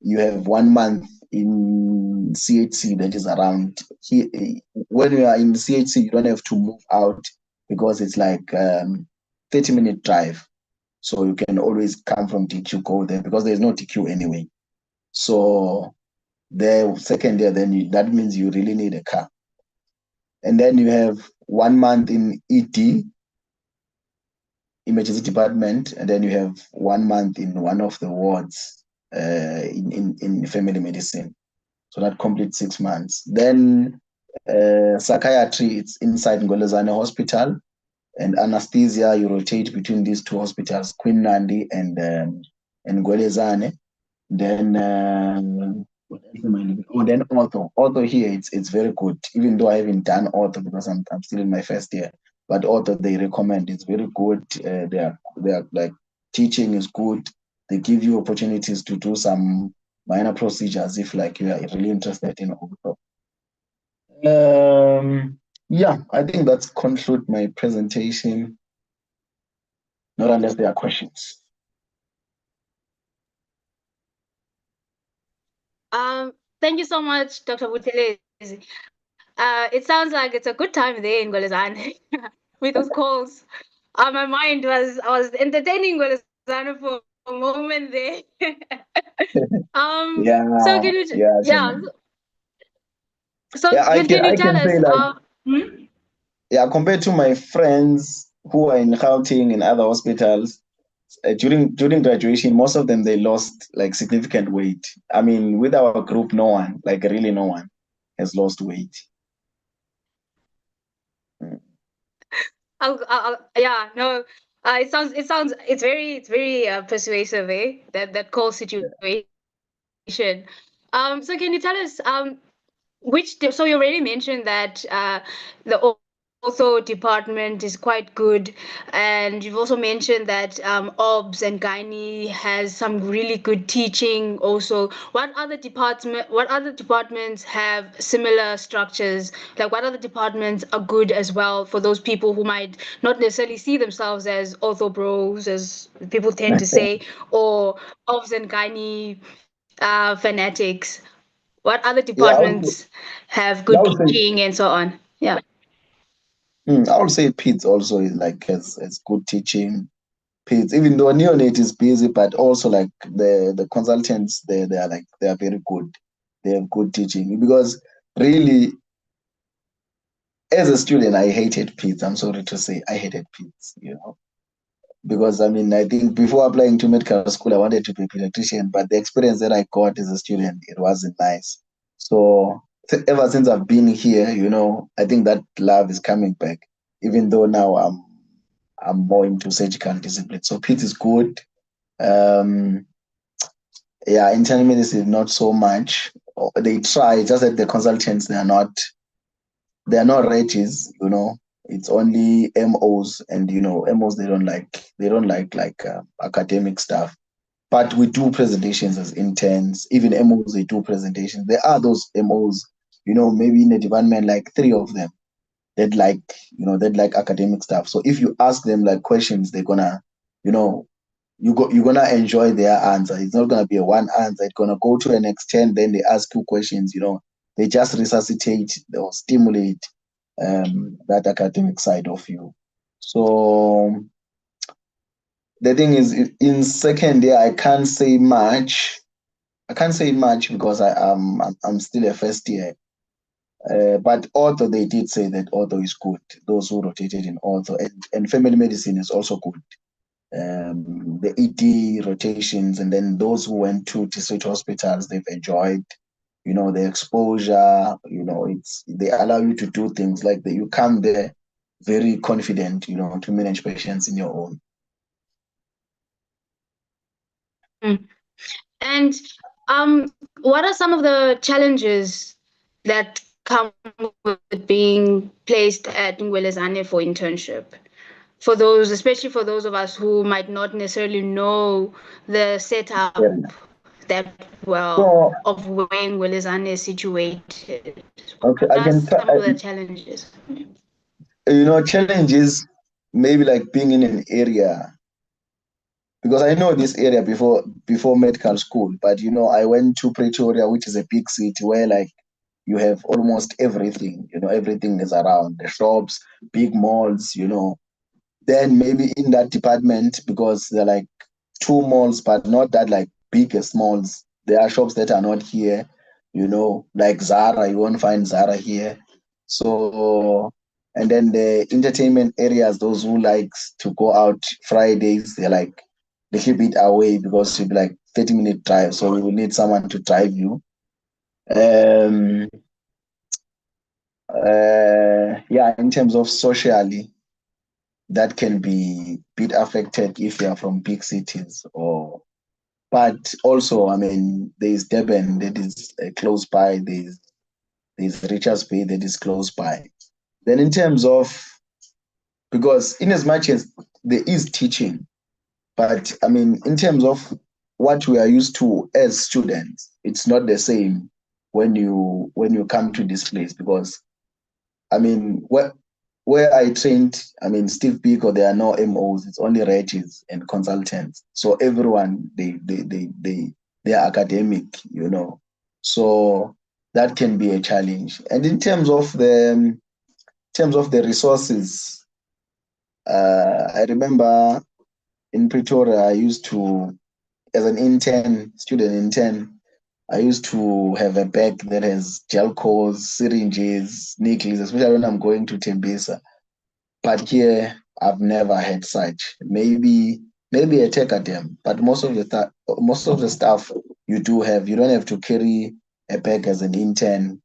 E: you have 1 month in CHC that is around here. When you are in CHC, you don't have to move out because it's like 30-minute drive. So you can always come from DQ, go there, because there's no DQ anyway. So the second year, then that means you really need a car. And then you have 1 month in ED, emergency department, and then you have 1 month in one of the wards in family medicine. So that completes 6 months. Then psychiatry, it's inside Ngwelezana Hospital, and anesthesia, you rotate between these two hospitals, Queen Nandi and Ngwelezana. Then then ortho here, it's very good, even though I haven't done ortho because I'm still in my first year. But ortho, they recommend, it's very good. They are like, teaching is good. They give you opportunities to do some minor procedures if like you are really interested in ortho. I think that's conclude my presentation. Not unless there are questions.
B: Thank you so much, Dr. Buthelezi. It sounds like it's a good time there in Ngwelezana with those calls. My mind I was entertaining Ngwelezana for a moment there. So can you can you tell us
E: compared to my friends who are in Gauteng and other hospitals, during graduation, most of them, they lost like significant weight. I mean, with our group, no one has lost weight.
B: It's very persuasive, that call situation. So can you tell us so you already mentioned that the ortho department is quite good, and you've also mentioned that OBS and Gynae has some really good teaching also. What other departments have similar structures? Like, what other departments are good as well for those people who might not necessarily see themselves as ortho bros, as people tend to say, or OBS and Gynae fanatics? What other departments have good teaching and so on? Yeah.
E: I would say PEDS also is like has good teaching. PEDS, even though neonate is busy, but also like the consultants, they are very good. They have good teaching, because really, as a student, I hated PEDS. I'm sorry to say, I hated PEDS, because I mean, I think before applying to medical school, I wanted to be a pediatrician, but the experience that I got as a student, it wasn't nice. So ever since I've been here, I think that love is coming back, even though now I'm more into surgical discipline. So PEDS is good. Internal medicine, not so much. They try, just that the consultants, they are not readies, It's only MOs, and MOs, they don't like academic stuff. But we do presentations as interns. Even MOs, they do presentations. There are those MOs, maybe in a department, like 3 of them, they'd like academic stuff. So if you ask them like questions, they're gonna, you're gonna enjoy their answer. It's not gonna be a one answer. It's gonna go to an extent. Then they ask you questions. They just resuscitate or stimulate that academic side of you. So the thing is, in second year, I can't say much. I can't say much because I'm still a first year. But ortho, they did say that ortho is good. Those who rotated in ortho and family medicine is also good. The ED rotations, and then those who went to district hospitals, they've enjoyed, the exposure. They allow you to do things like that. You come there very confident, to manage patients in your own.
B: And what are some of the challenges that come with being placed at Ngwelezana for internship? For those, especially for those of us who might not necessarily know the setup that well of where Ngwelezana is situated.
E: Okay,
B: What are some of the challenges?
E: Challenges maybe like being in an area, because I know this area before medical school, but I went to Pretoria, which is a big city where like you have almost everything. Everything is around, the shops, big malls. Then maybe in that department, because they're like two malls, but not that like biggest malls. There are shops that are not here, like Zara. You won't find Zara here. So, and then the entertainment areas, those who likes to go out Fridays, they're like a little bit away because it'll be like 30-minute drive. So we will need someone to drive you. Yeah, in terms of socially, that can be a bit affected if you are from big cities, but also, I mean, there's Durban that is close by, there's Richards Bay that is close by. Then in terms of, because in as much as there is teaching, but I mean, in terms of what we are used to as students, it's not the same when you come to this place, because I mean, where I trained, I mean, Steve Biko, there are no MOs, it's only Regis and consultants. So everyone, they are academic, So that can be a challenge. And in terms of the resources, I remember in Pretoria, I used to, as an student intern, I used to have a bag that has gel cores, syringes, needles, especially when I'm going to Tembisa. But here, I've never had such. Maybe a tech academ, but most of the stuff you don't have to carry a bag as an intern.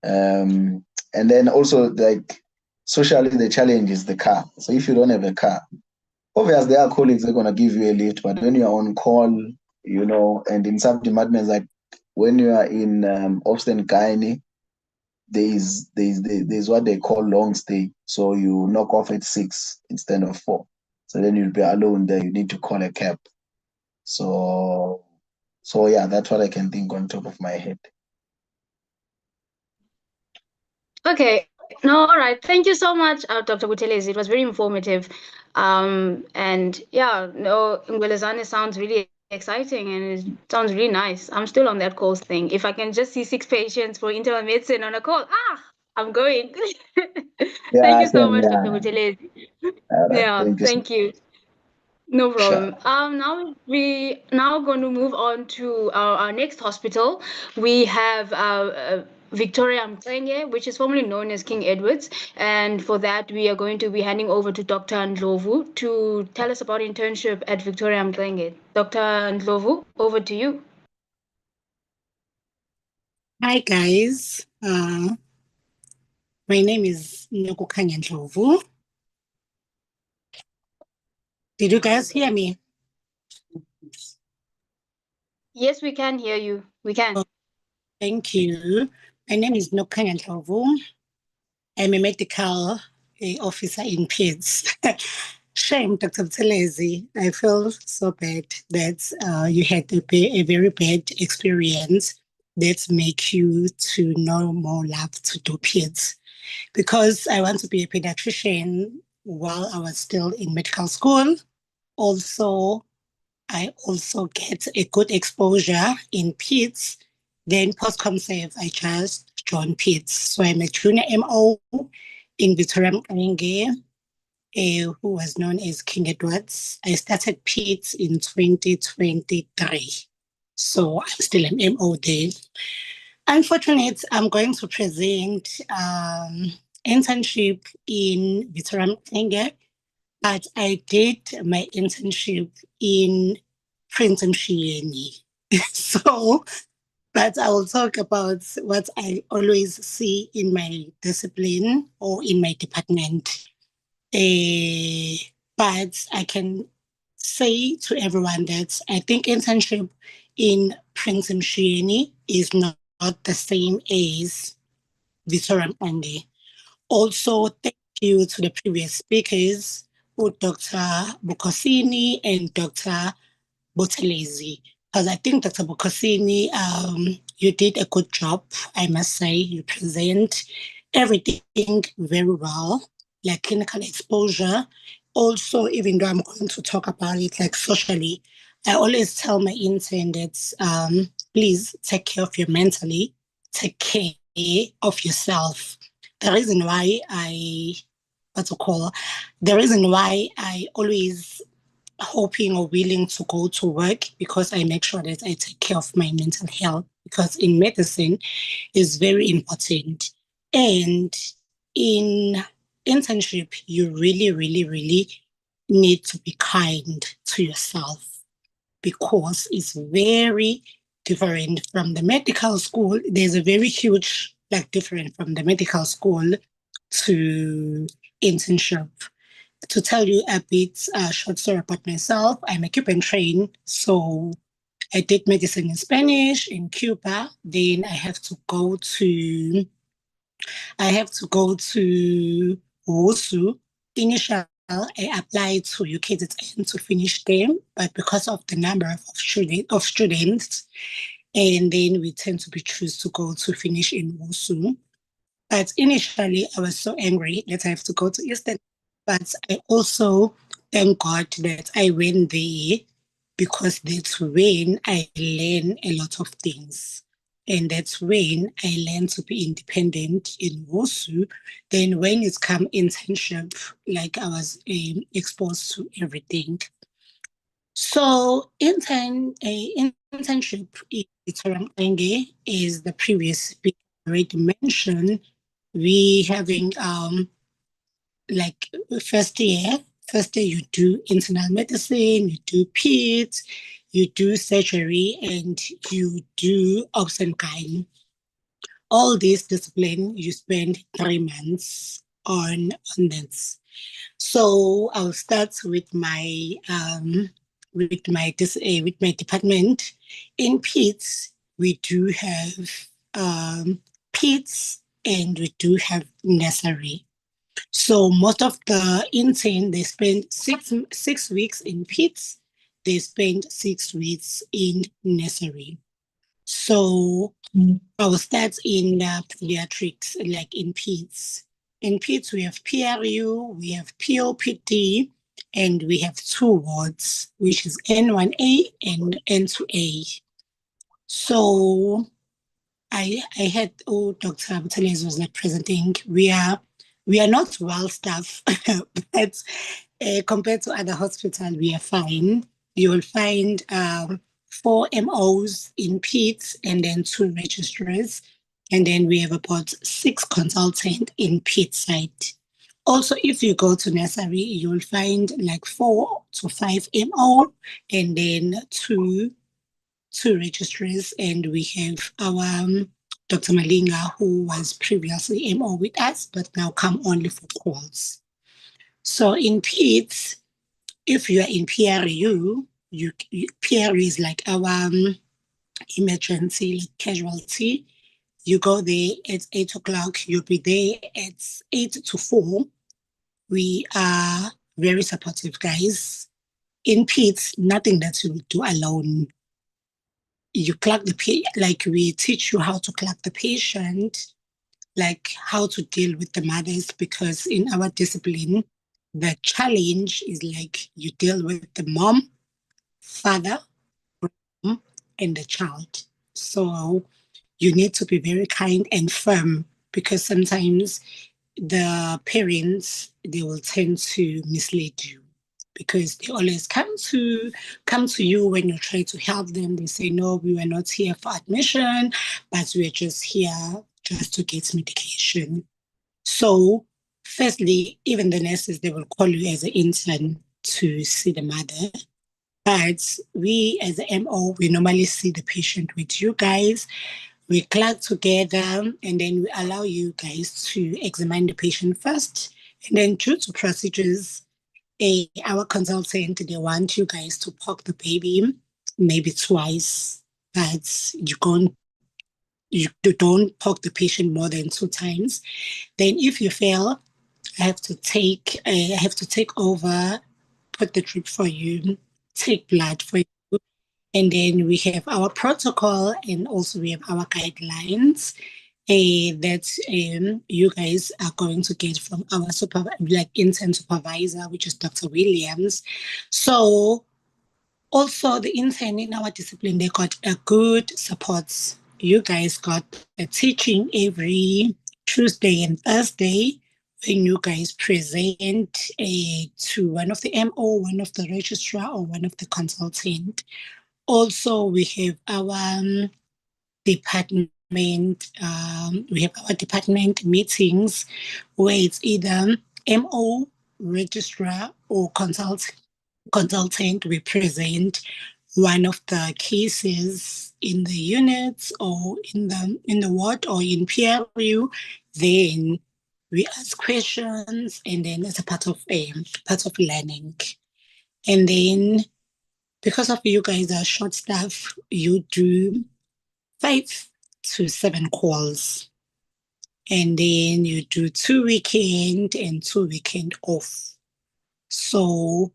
E: And then also like socially, the challenge is the car. So if you don't have a car, obviously there are colleagues that are gonna give you a lift, but when you're on call, and in some departments like when you are in obs and gynae, there's what they call long stay. So you knock off at 6 instead of 4. So then you'll be alone there. You need to call a cab. So yeah, that's what I can think on top of my head.
B: Okay. No, all right. Thank you so much, Dr. Buthelezi. It was very informative. And yeah, no, Ngwelezana sounds really exciting and it sounds really nice. I'm still on that course thing. If I can just see 6 patients for internal medicine on a call, I'm going. Thank you so much, Dr. Buthelezi. Yeah, thank you. No problem. Now we going to move on to our next hospital. We have Mxenge, which is formerly known as King Edward's, and for that we are going to be handing over to Dr. Ndlovu to tell us about internship at Mxenge. Dr. Ndlovu, over to you.
F: Hi guys. My name is Ndlovu. Did you guys hear me?
B: Yes, we can hear you. We can.
F: Oh, thank you. My name is Ndlovu. I'm a medical officer in PEDS. Shame, Dr. Buthelezi. I feel so bad that you had a very bad experience that make you to no more love to do PEDS. Because I want to be a pediatrician while I was still in medical school. Also, I also get a good exposure in PEDS. Then post-comsave, I just joined PEDS. So I'm a junior MO in Mxenge, who was known as King Edwards. I started PEDS in 2023. So I'm still an MO there. Unfortunately, I'm going to present internship in Mxenge, but I did my internship in Prince Mxenge. So, but I will talk about what I always see in my discipline or in my department. But I can say to everyone that I think internship in Prince Mxenge is not the same as Mxenge. Also, thank you to the previous speakers, Dr. Bukosini and Dr. Buthelezi, because I think Dr. Bukosini, you did a good job, I must say. You present everything very well, like clinical exposure. Also, even though I'm going to talk about it like socially, I always tell my intern that please take care of your mentally, take care of yourself. The reason why the reason why I always hoping or willing to go to work, because I make sure that I take care of my mental health, because in medicine is very important. And in internship, you really, really, really need to be kind to yourself, because it's very different from the medical school. There's a very huge difference from the medical school to internship. To tell you a bit short story about myself, I'm a Cuban trained, so I did medicine in Spanish in Cuba. Then I have to go to WUSU. Initially, I applied to UKZN to finish them, but because of the number of students, and then we tend to be choose to go to finish in WUSU. But initially, I was so angry that I have to go to Eastern. But I also thank God that I went there, because that's when I learn a lot of things. And that's when I learned to be independent in WUSU. Then when it's come internship, I was exposed to everything. So internship in Mxenge, is the previous speaker already mentioned. We having first year you do internal medicine, you do PEDS, you do surgery, and you do obs and gyne. All these disciplines you spend 3 months on this. So I'll start with my department. In PEDS, we do have PEDS and we do have nursery. So most of the intern, they spend six weeks in PEDS, they spend 6 weeks in nursery. So I will start in pediatrics, like in PEDS. In PEDS, we have PRU, we have POPD, and we have 2 wards, which is N1A and N2A. So I had, Dr. Buthelezi was presenting. We are not well staffed, but compared to other hospitals, we are fine. You will find 4 MOs in PEDS and then 2 registrars. And then we have about 6 consultants in PEDS side. Also, if you go to nursery, you will find 4 to 5 MO and then 2 registrars. And we have our Dr. Malinga, who was previously MO with us, but now come only for calls. So in PEDS, if you are in PRU, PRU is our emergency casualty. You go there at 8 o'clock, you'll be there at 8 to 4. We are very supportive guys. In PEDS, nothing that you do alone. You clock the we teach you how to clock the patient, how to deal with the mothers, because in our discipline, the challenge is you deal with the mom, father, and the child. So you need to be very kind and firm, because sometimes the parents, they will tend to mislead you, because they always come to you when you try to help them. They say, no, we were not here for admission, but we're just here just to get medication. So firstly, even the nurses, they will call you as an intern to see the mother. But we as a MO, we normally see the patient with you guys. We clerk together, and then we allow you guys to examine the patient first. And then due to procedures, our consultant, they want you guys to poke the baby maybe twice, but you don't poke the patient more than 2 times. Then if you fail, I have to take over, put the drip for you, take blood for you. And then we have our protocol, and also we have our guidelines that you guys are going to get from our intern supervisor, which is Dr. Williams. So also the intern in our discipline, they got a good support. You guys got a teaching every Tuesday and Thursday, when you guys present to one of the MO, one of the registrar, or one of the consultant. Also, we have our department. We have our department meetings, where it's either MO, registrar, or consultant. We present one of the cases in the units, or in the ward, or in peer review. Then we ask questions, and then it's a part of learning. And then, because of you guys are short staff, you do 5 to 7 calls. And then you do 2 weekend and 2 weekend off. So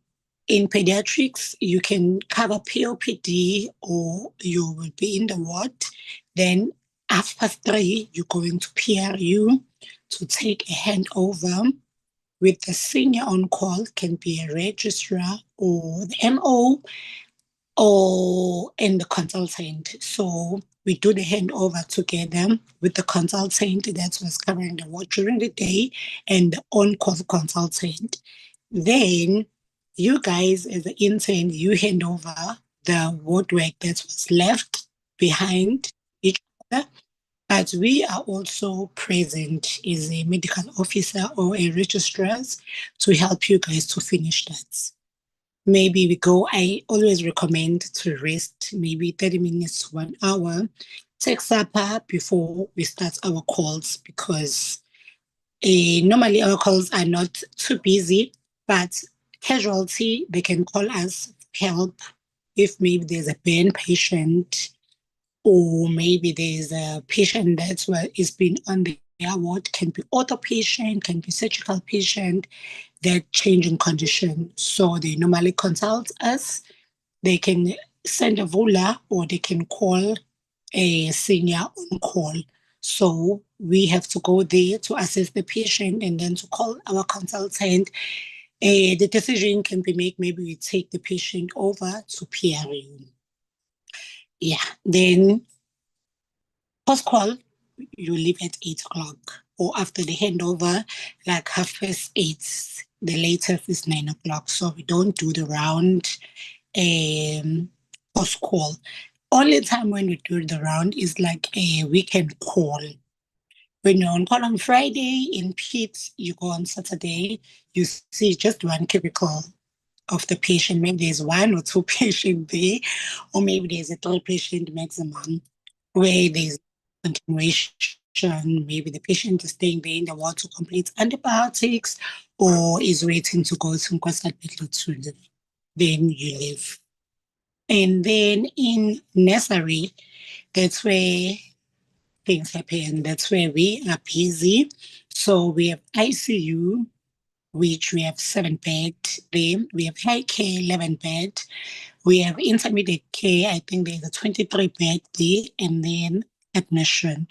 F: in pediatrics, you can cover POPD, or you will be in the ward. Then after 3, you're going to PRU to take a handover with the senior on call, can be a registrar or the MO, and the consultant. So we do the handover together with the consultant that was covering the ward during the day, and the on-call consultant. Then you guys, as an intern, you hand over the ward work that was left behind each other. But we are also present as a medical officer or a registrar to help you guys to finish that. Maybe I always recommend to rest maybe 30 minutes to 1 hour, take supper before we start our calls, because normally our calls are not too busy, but casualty, they can call us help if maybe there's a burn patient, or maybe there's a patient that's is been on the ward, can be ortho patient, can be surgical patient, that changing condition. So they normally consult us. They can send a VULA, or they can call a senior on call. So we have to go there to assess the patient, and then to call our consultant. The decision can be made, maybe we take the patient over to PRU. Yeah, then post-call, you leave at 8 o'clock, or after the handover, like 8:30. The latest is 9 o'clock. So we don't do the round post-call. Only time when we do the round is like a weekend call. When you're on call on Friday in PITS, you go on Saturday, you see just one cubicle of the patient. Maybe there's 1 or 2 patients there, or maybe there's a 3 patient maximum, where there's continuation. Maybe the patient is staying there in the ward to complete antibiotics, or is waiting to go to KwaZulu-Natal. Then you leave. And then in nursery, that's where things happen. That's where we are busy. So we have ICU, which we have 7 bed there. We have high care, 11 bed. We have intermediate care, I think there's a 23 bed there, and then admission.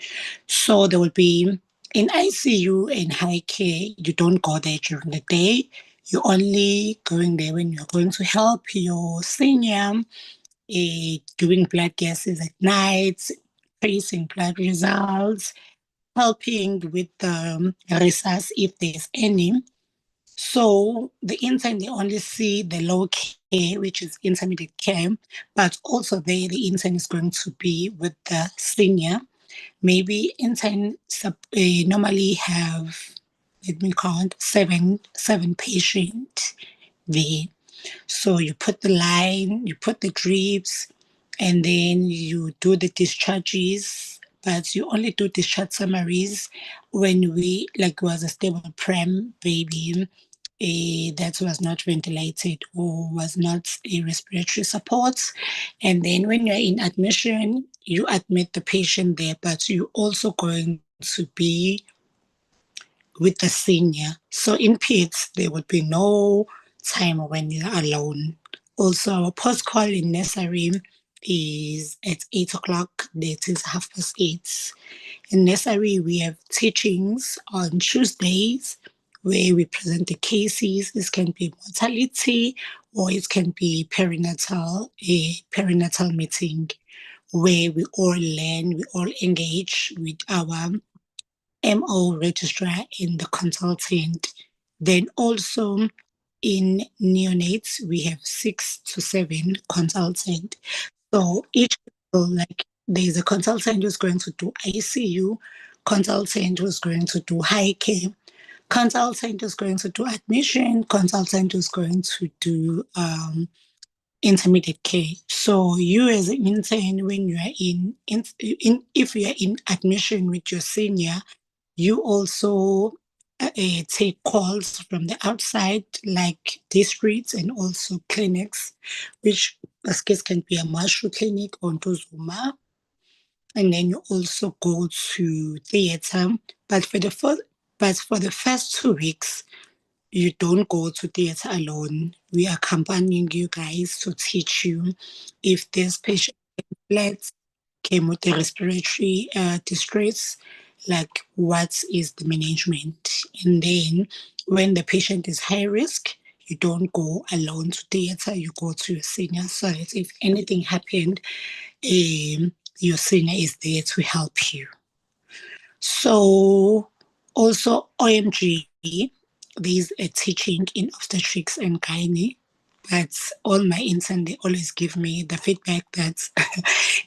F: So there will be in ICU and high care, you don't go there during the day. You're only going there when you're going to help your senior, doing blood gases at night, tracing blood results, helping with the resus if there's any. So the intern, they only see the low care, which is intermediate care, but also there the intern is going to be with the senior. Maybe intern normally have, let me count, seven patients there. So you put the line, you put the drips, and then you do the discharges, but you only do discharge summaries when was a stable prem baby that was not ventilated or was not a respiratory support. And then when you're in admission, you admit the patient there, but you're also going to be with the senior. So in PEDS, there would be no time when you're alone. Also, our post call in nursery is at 8 o'clock. That is 8:30. In nursery, we have teachings on Tuesdays where we present the cases. This can be mortality or it can be perinatal, a perinatal meeting where we all learn, we all engage with our MO registrar and the consultant. Then also in neonates, we have 6 to 7 consultants. So each, there's a consultant who's going to do ICU, consultant who's going to do high care, consultant who's going to do admission, consultant who's going to do intermediate care. So you as an intern, when you are if you are in admission with your senior, you also take calls from the outside, like districts and also clinics, which this case can be a Mashu clinic or Ntuzuma. And then you also go to theater. But for the first 2 weeks, you don't go to theater alone. We are accompanying you guys to teach you if this patient came with the respiratory distress, like what is the management. And then when the patient is high risk, you don't go alone to theater, you go to your senior so that if anything happened, your senior is there to help you. So also OMG, there's a teaching in obstetrics and gynae, but all my interns, they always give me the feedback that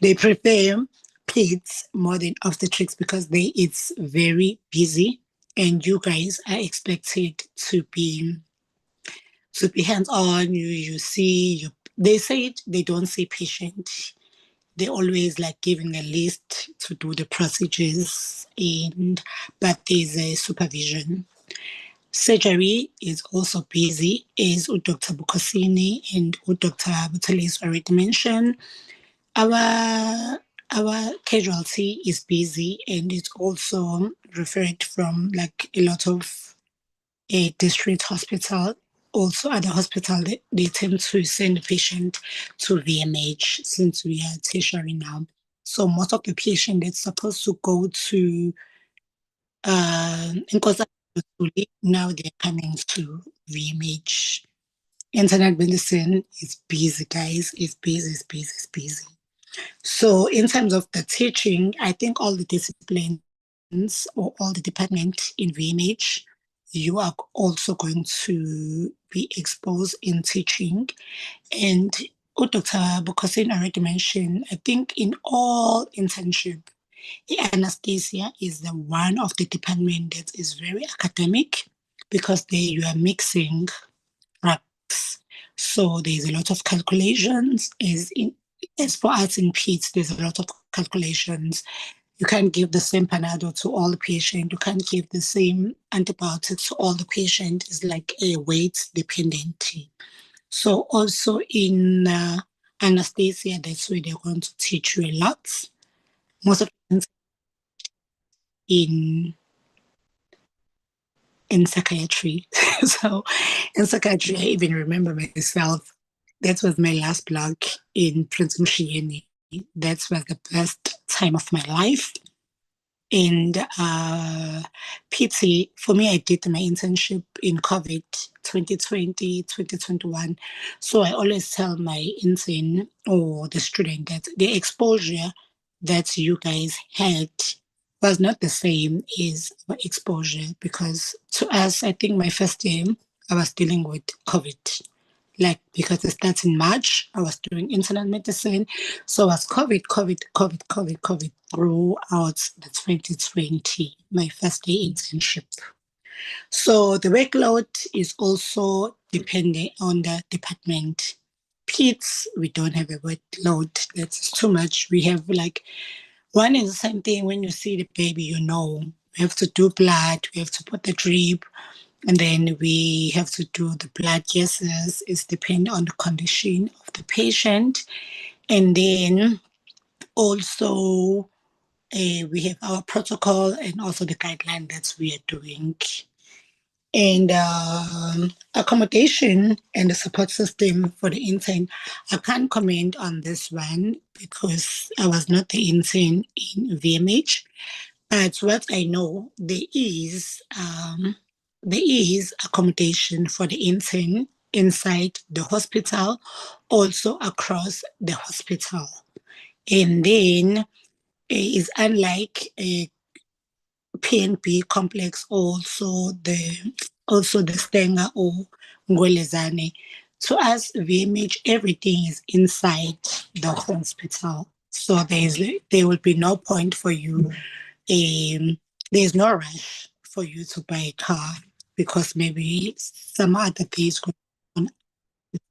F: they prefer peds more than obstetrics because it's very busy and you guys are expected to be hands-on. You see, they say they don't see patient. They always like giving a list to do the procedures, but there's a supervision. Surgery is also busy, as Dr. Bukosini and Dr. Butale's already mentioned. Our casualty is busy and it's also referred from like a lot of a district hospital. Also other hospitals, they tend to send the patient to VMH since we are tertiary now. So most of the patient that's supposed to go to now they're coming to VMH. Internal medicine is busy, guys. It's busy. So in terms of the teaching, I think all the disciplines or all the departments in VMH, you are also going to be exposed in teaching. And Dr. Bukosin already mentioned, I think in all internship, anesthesia is the one of the department that is very academic because there you are mixing drugs. So there's a lot of calculations. As for us in PEDS, there's a lot of calculations. You can't give the same Panado to all the patient. You can't give the same antibiotics to all the patient. It's like a weight dependency. So also in anesthesia, that's where they're going to teach you a lot. Most of the in psychiatry. So in psychiatry, I even remember myself, that was my last block in Prince Mxenge. That was the best time of my life. And PT, for me, I did my internship in COVID 2020, 2021. So I always tell my intern or the student that the exposure that you guys had was not the same as our exposure, because to us, I think my first year, I was dealing with COVID. Like, because it starts in March, I was doing internal medicine. So it was COVID throughout the 2020, my first day internship. So the workload is also depending on the department. Peds, we don't have a workload. That's too much. We have like, one is the same thing when you see the baby, you know, we have to do blood, we have to put the drip, and then we have to do the blood gases. It's depending on the condition of the patient. And then also we have our protocol and also the guideline that we are doing. And accommodation and the support system for the intern, I can't comment on this one because I was not the intern in VMH. But what I know, there is accommodation for the intern inside the hospital, also across the hospital. And then is unlike a PNB complex, also the Stenger or Ngwelezana. To us, VMH, everything is inside the hospital. So there will be no point for you. There's no rush for you to buy a car because maybe some other days going on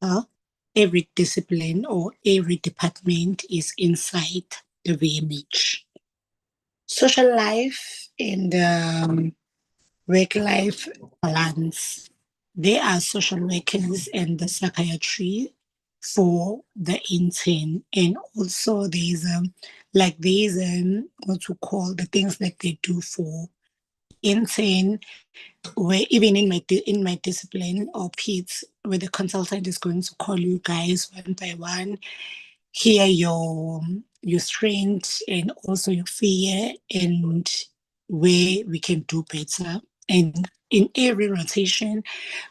F: hospital. Every discipline or every department is inside the VMH. Social life and work-life balance. There are social workers and the psychiatry for the intern, and also there's what you call the things that they do for intern, where even in my discipline or PEDS, where the consultant is going to call you guys one by one, hear your strength and also your fear and where we can do better. And in every rotation,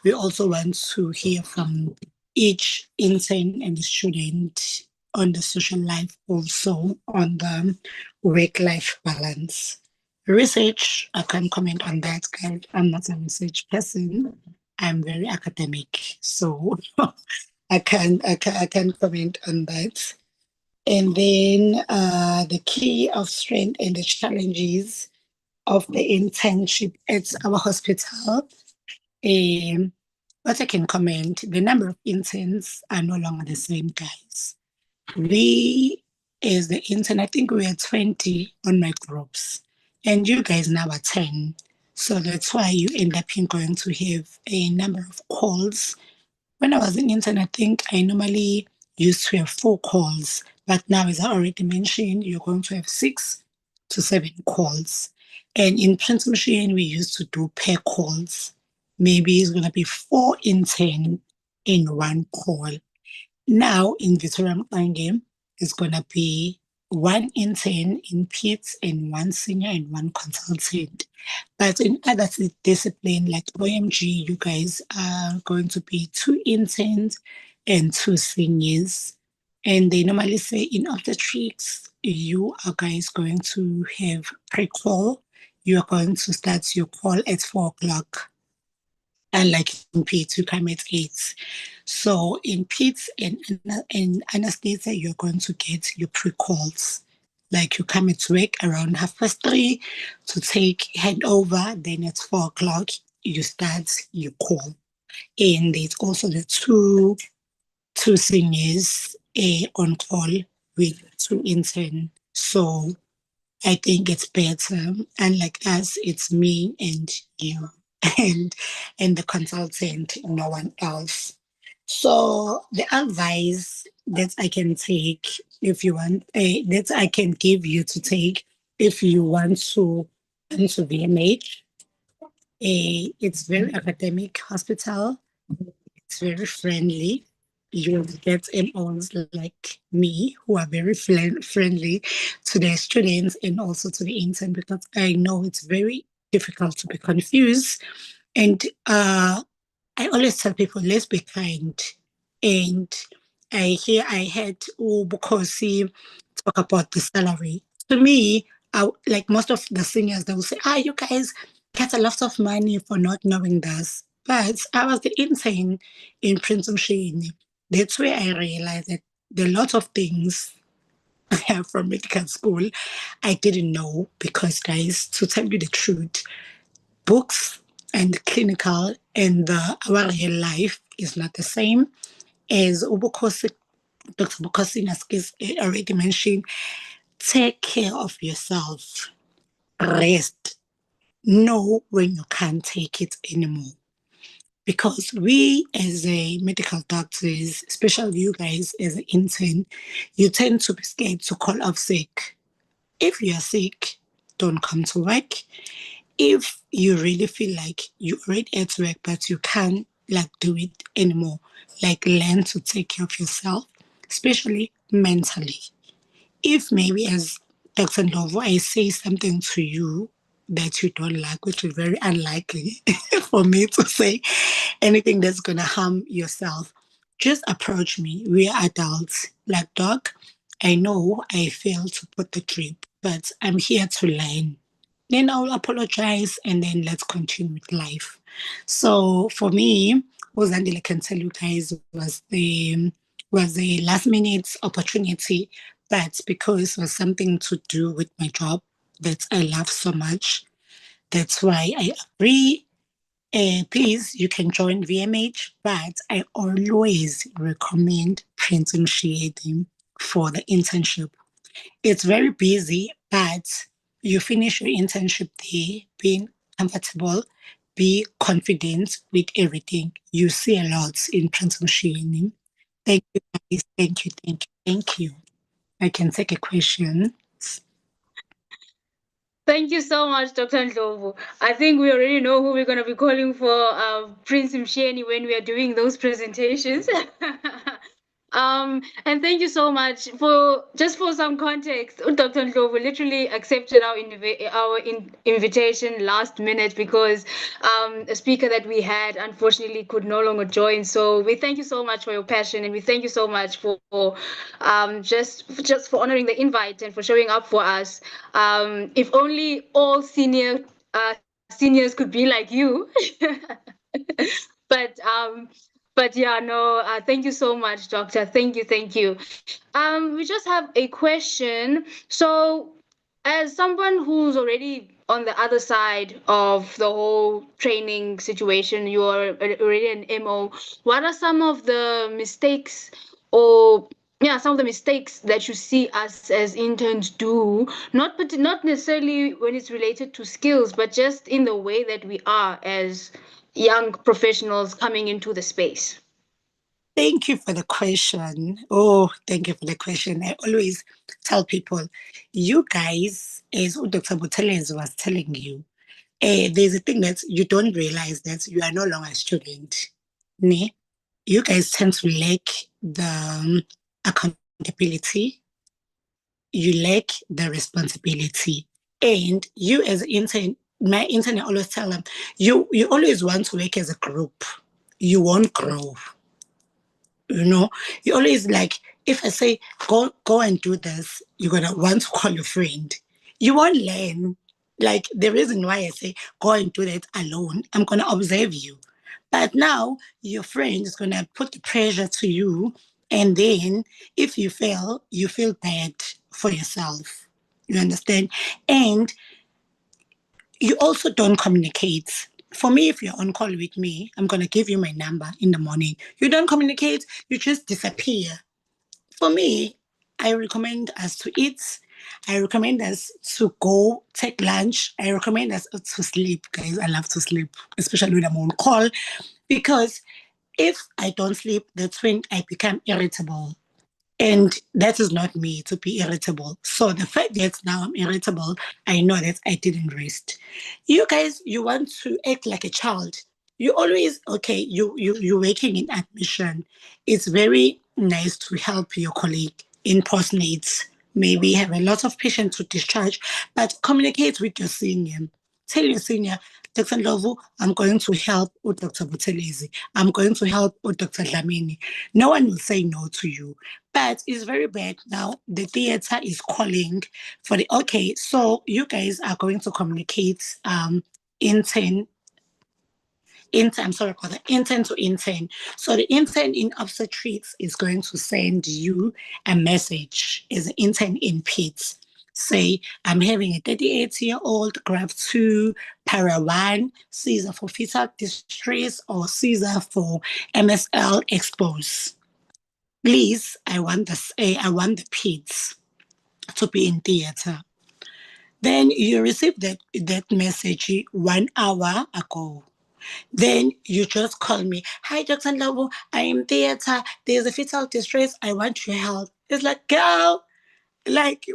F: we also want to hear from each intern and the student on the social life, also on the work-life balance. Research, I can't comment on that, guys. I'm not a research person. I'm very academic, so I can't comment on that. And then the key of strength and the challenges of the internship at our hospital. What I can comment, the number of interns are no longer the same, guys. We, as the intern, I think we are 20 on my groups, and you guys now are 10. So that's why you end up going to have a number of calls. When I was an intern, I think I normally used to have 4 calls, but now, as I already mentioned, you're going to have 6 to 7 calls. And in print machine, we used to do per calls. Maybe it's going to be 4 intern in 1 call. Now in Mxenge, it's going to be 1 intern in PEDS and 1 senior and 1 consultant. But in other discipline like OMG, you guys are going to be 2 interns and 2 seniors. And they normally say in obstetrics, you are guys going to have pre-call. You are going to start your call at 4 o'clock. And like in PEDS, you come at 8. So in PEDS and anesthesia, you're going to get your pre-calls. Like you come at work around 3:30 to take handover, then at 4 o'clock, you start your call. And there's also the two seniors on call with 2 interns. So I think it's better. Unlike us, it's me and you and the consultant, no one else. So the advice that I can take if you want, that I can give you to take if you want to into VMH, it's very academic hospital. It's very friendly. you will get MOs like me who are very friendly to their students and also to the intern, because I know it's very difficult to be confused. And I always tell people, let's be kind. And I heard Bukosi talk about the salary. To me, like most of the seniors, they will say, you guys get a lot of money for not knowing this. But I was the intern in Prince Mxenge. That's where I realized that there are lots of things from medical school I didn't know, because, guys, to tell you the truth, books and clinical and our real life is not the same. As Dr. Bukosi has already mentioned, take care of yourself, rest, know when you can't take it anymore. Because we as a medical doctors, especially you guys as an intern, you tend to be scared to call off sick. If you are sick, don't come to work. If you really feel like you're already at work, but you can't do it anymore, learn to take care of yourself, especially mentally. If maybe as Dr. Ndlovu, I say something to you that you don't like, which is very unlikely for me to say anything that's going to harm yourself, just approach me. We are adults. Like, doc, I know I failed to put the drip, but I'm here to learn. Then I'll apologize, and then let's continue with life. So for me, what Zandile can tell you guys was a last minute opportunity, but because it was something to do with my job that I love so much, that's why I agree. Please, you can join VMH, but I always recommend Prince Mxenge for the internship. It's very busy, but you finish your internship there, being comfortable, be confident with everything. You see a lot in Prince Mxenge. Thank you, guys. Thank you, thank you, thank you. I can take a question.
B: Thank you so much, Dr. Ndlovu. I think we already know who we're going to be calling for Prince Mxenge when we are doing those presentations. And thank you so much for some context. Dr. Ndlovu literally accepted our invitation last minute because a speaker that we had unfortunately could no longer join. So we thank you so much for your passion, and we thank you so much for just for honoring the invite and for showing up for us. If only all seniors could be like you. But yeah, no, thank you so much, Doctor. Thank you. We just have a question. So, as someone who's already on the other side of the whole training situation, you're already an MO. What are some of the mistakes that you see us as interns do? Not necessarily when it's related to skills, but just in the way that we are as young professionals coming into the space.
F: Thank you for the question. Oh, thank you for the question. I always tell people, you guys, as Dr. Butelez was telling you, there's a thing that you don't realize, that you are no longer a student. Ne? You guys tend to lack the accountability. You lack the responsibility. And you as an intern, my intern, I always tell them, you always want to work as a group. You won't grow. You always if I say, go and do this, you're going to want to call your friend. You won't learn. The reason why I say, go and do that alone, I'm going to observe you. But now your friend is going to put the pressure to you. And then if you fail, you feel bad for yourself. You understand? And you also don't communicate. For me, if you're on call with me, I'm going to give you my number in the morning. You don't communicate, you just disappear. For me, I recommend us to eat. I recommend us to go take lunch. I recommend us to sleep, guys. I love to sleep, especially when I'm on call, because if I don't sleep, that's when I become irritable. And that is not me, to be irritable. So the fact that now I'm irritable, I know that I didn't rest. You guys, you want to act like a child. you always, okay, you're working in admission. It's very nice to help your colleague in post-nates. Maybe have a lot of patients to discharge, but communicate with your senior. Tell your senior, Dr. Ndlovu, I'm going to help with Dr. Buthelezi. I'm going to help with Dr. Dlamini. No one will say no to you. But it's very bad now. The theater is calling for the, okay, so you guys are going to communicate I'm sorry about that, intern to intern. So the intern in obstetrics is going to send you a message as an intern in PEDS. Say, I'm having a 38-year-old, graph 2, para 1, Caesar for fetal distress, or Caesar for MSL expose. Please, I want the PEDS to be in theater. Then you receive that message 1 hour ago. Then you just call me. Hi, Dr. Ndlovu, I am theater. There's a fetal distress. I want your help. It's like, girl, like,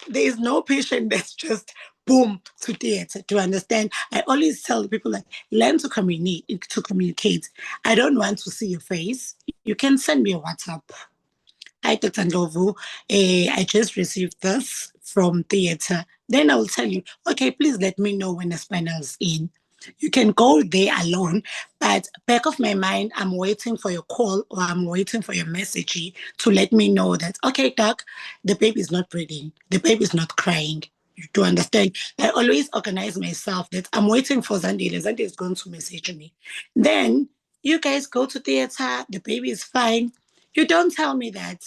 F: there is no patient that's just boom to theater. To understand, I always tell people, like, learn to communicate. I don't want to see your face. You can send me a WhatsApp. Hi, Dr. Ndlovu, I just received this from theater. Then I will tell you, okay, please let me know when the spinal is in. You can go there alone, but back of my mind, I'm waiting for your call or I'm waiting for your message to let me know that, okay, doc, the baby is not breathing, the baby is not crying. To understand, I always organize myself that I'm waiting for Zandile. Zandile is going to message me. Then you guys go to theater, the baby is fine. You don't tell me that.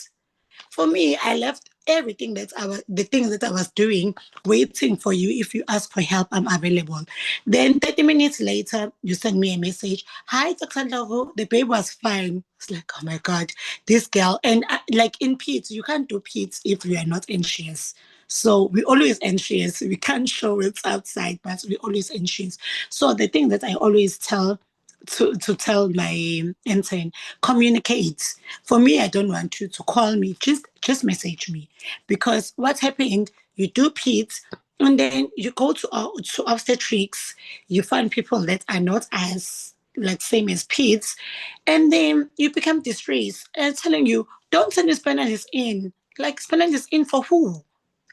F: For me, I left everything the things that I was doing, waiting for you. If you ask for help, I'm available. Then 30 minutes later, you send me a message. Hi, Dr. Ndlovu, the baby was fine. It's like, oh my God, this girl. And like in PEDS, you can't do PEDS if you are not anxious. So we always anxious. We can't show it outside, but we always anxious. So the thing that I always tell to tell my intern, communicate. For me, I don't want you to call me, just message me. Because what happened, you do PEDS, and then you go to obstetrics, you find people that are not as, like, same as PEDS, and then you become distressed and telling you, don't send your spinalist in. Like, spinalist in for who?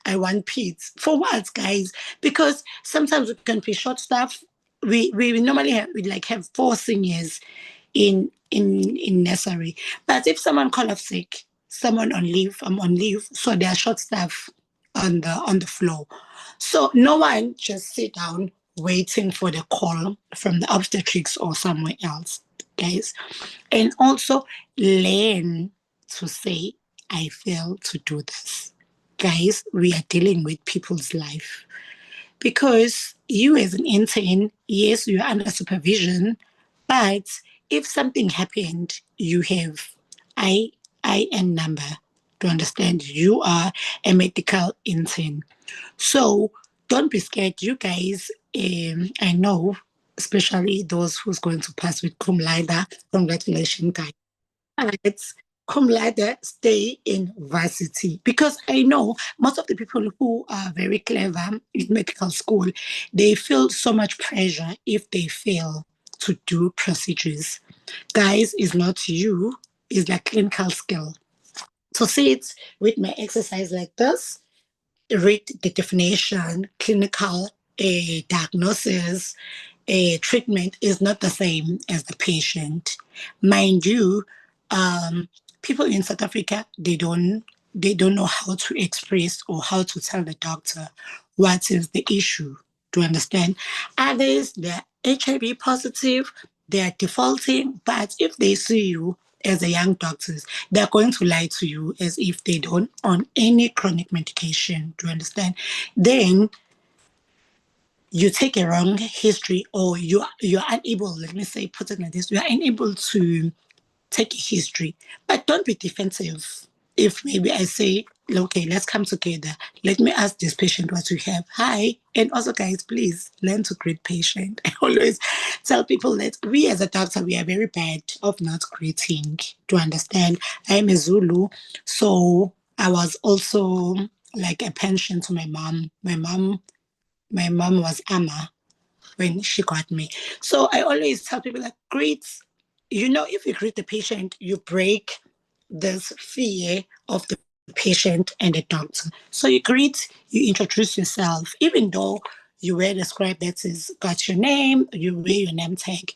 F: I want PEDS. For what, guys? Because sometimes we can be short staff. We normally have 4 seniors in nursery. But if someone call off sick, someone on leave, I'm on leave, so there are short staff on the floor. So no one just sit down waiting for the call from the obstetrics or somewhere else, guys. And also learn to say, I failed to do this. Guys, we are dealing with people's life. Because you as an intern, yes, you're under supervision, but if something happened, you have IN number to understand you are a medical intern. So don't be scared, you guys. I know, especially those who's going to pass with cum laude. Congratulations, guys. But cum laude, stay in varsity, because I know most of the people who are very clever in medical school, they feel so much pressure if they fail to do procedures. Guys, it's not you, it's like clinical skill. So sit with my exercise like this, read the definition, clinical diagnosis, treatment is not the same as the patient. Mind you, people in South Africa, they don't know how to express or how to tell the doctor what is the issue, to understand. Others, they're HIV positive, they're defaulting, but if they see you as a young doctors, they're going to lie to you as if they don't on any chronic medication, to understand. Then you take a wrong history, or you're unable, let me say, put it like this, you are unable to take a history, but don't be defensive. If maybe I say, okay, let's come together, let me ask this patient what you have. Hi. And also, guys, please learn to greet patient. I always tell people that we as a doctor, we are very bad of not greeting, to understand. I'm a Zulu, so I was also like a pension to my mom. My mom was Ama. when she got me. So I always tell people like, if you greet the patient, you break this fear of the patient and the doctor. So you greet, you introduce yourself, even though you wear the scribe that says, got your name, you wear your name tag.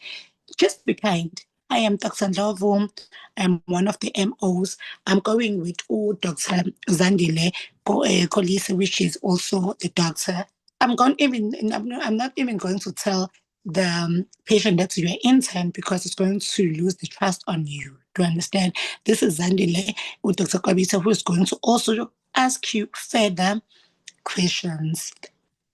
F: Just be kind. I am Dr. Ndlovu. I'm one of the MOs. I'm going with Dr. Zandile Kolisi, which is also the doctor. I'm not even going to tell the patient that you're intern because it's going to lose the trust on you. To understand, this is Zandile with Dr. Kabisa, who is going to also ask you further questions.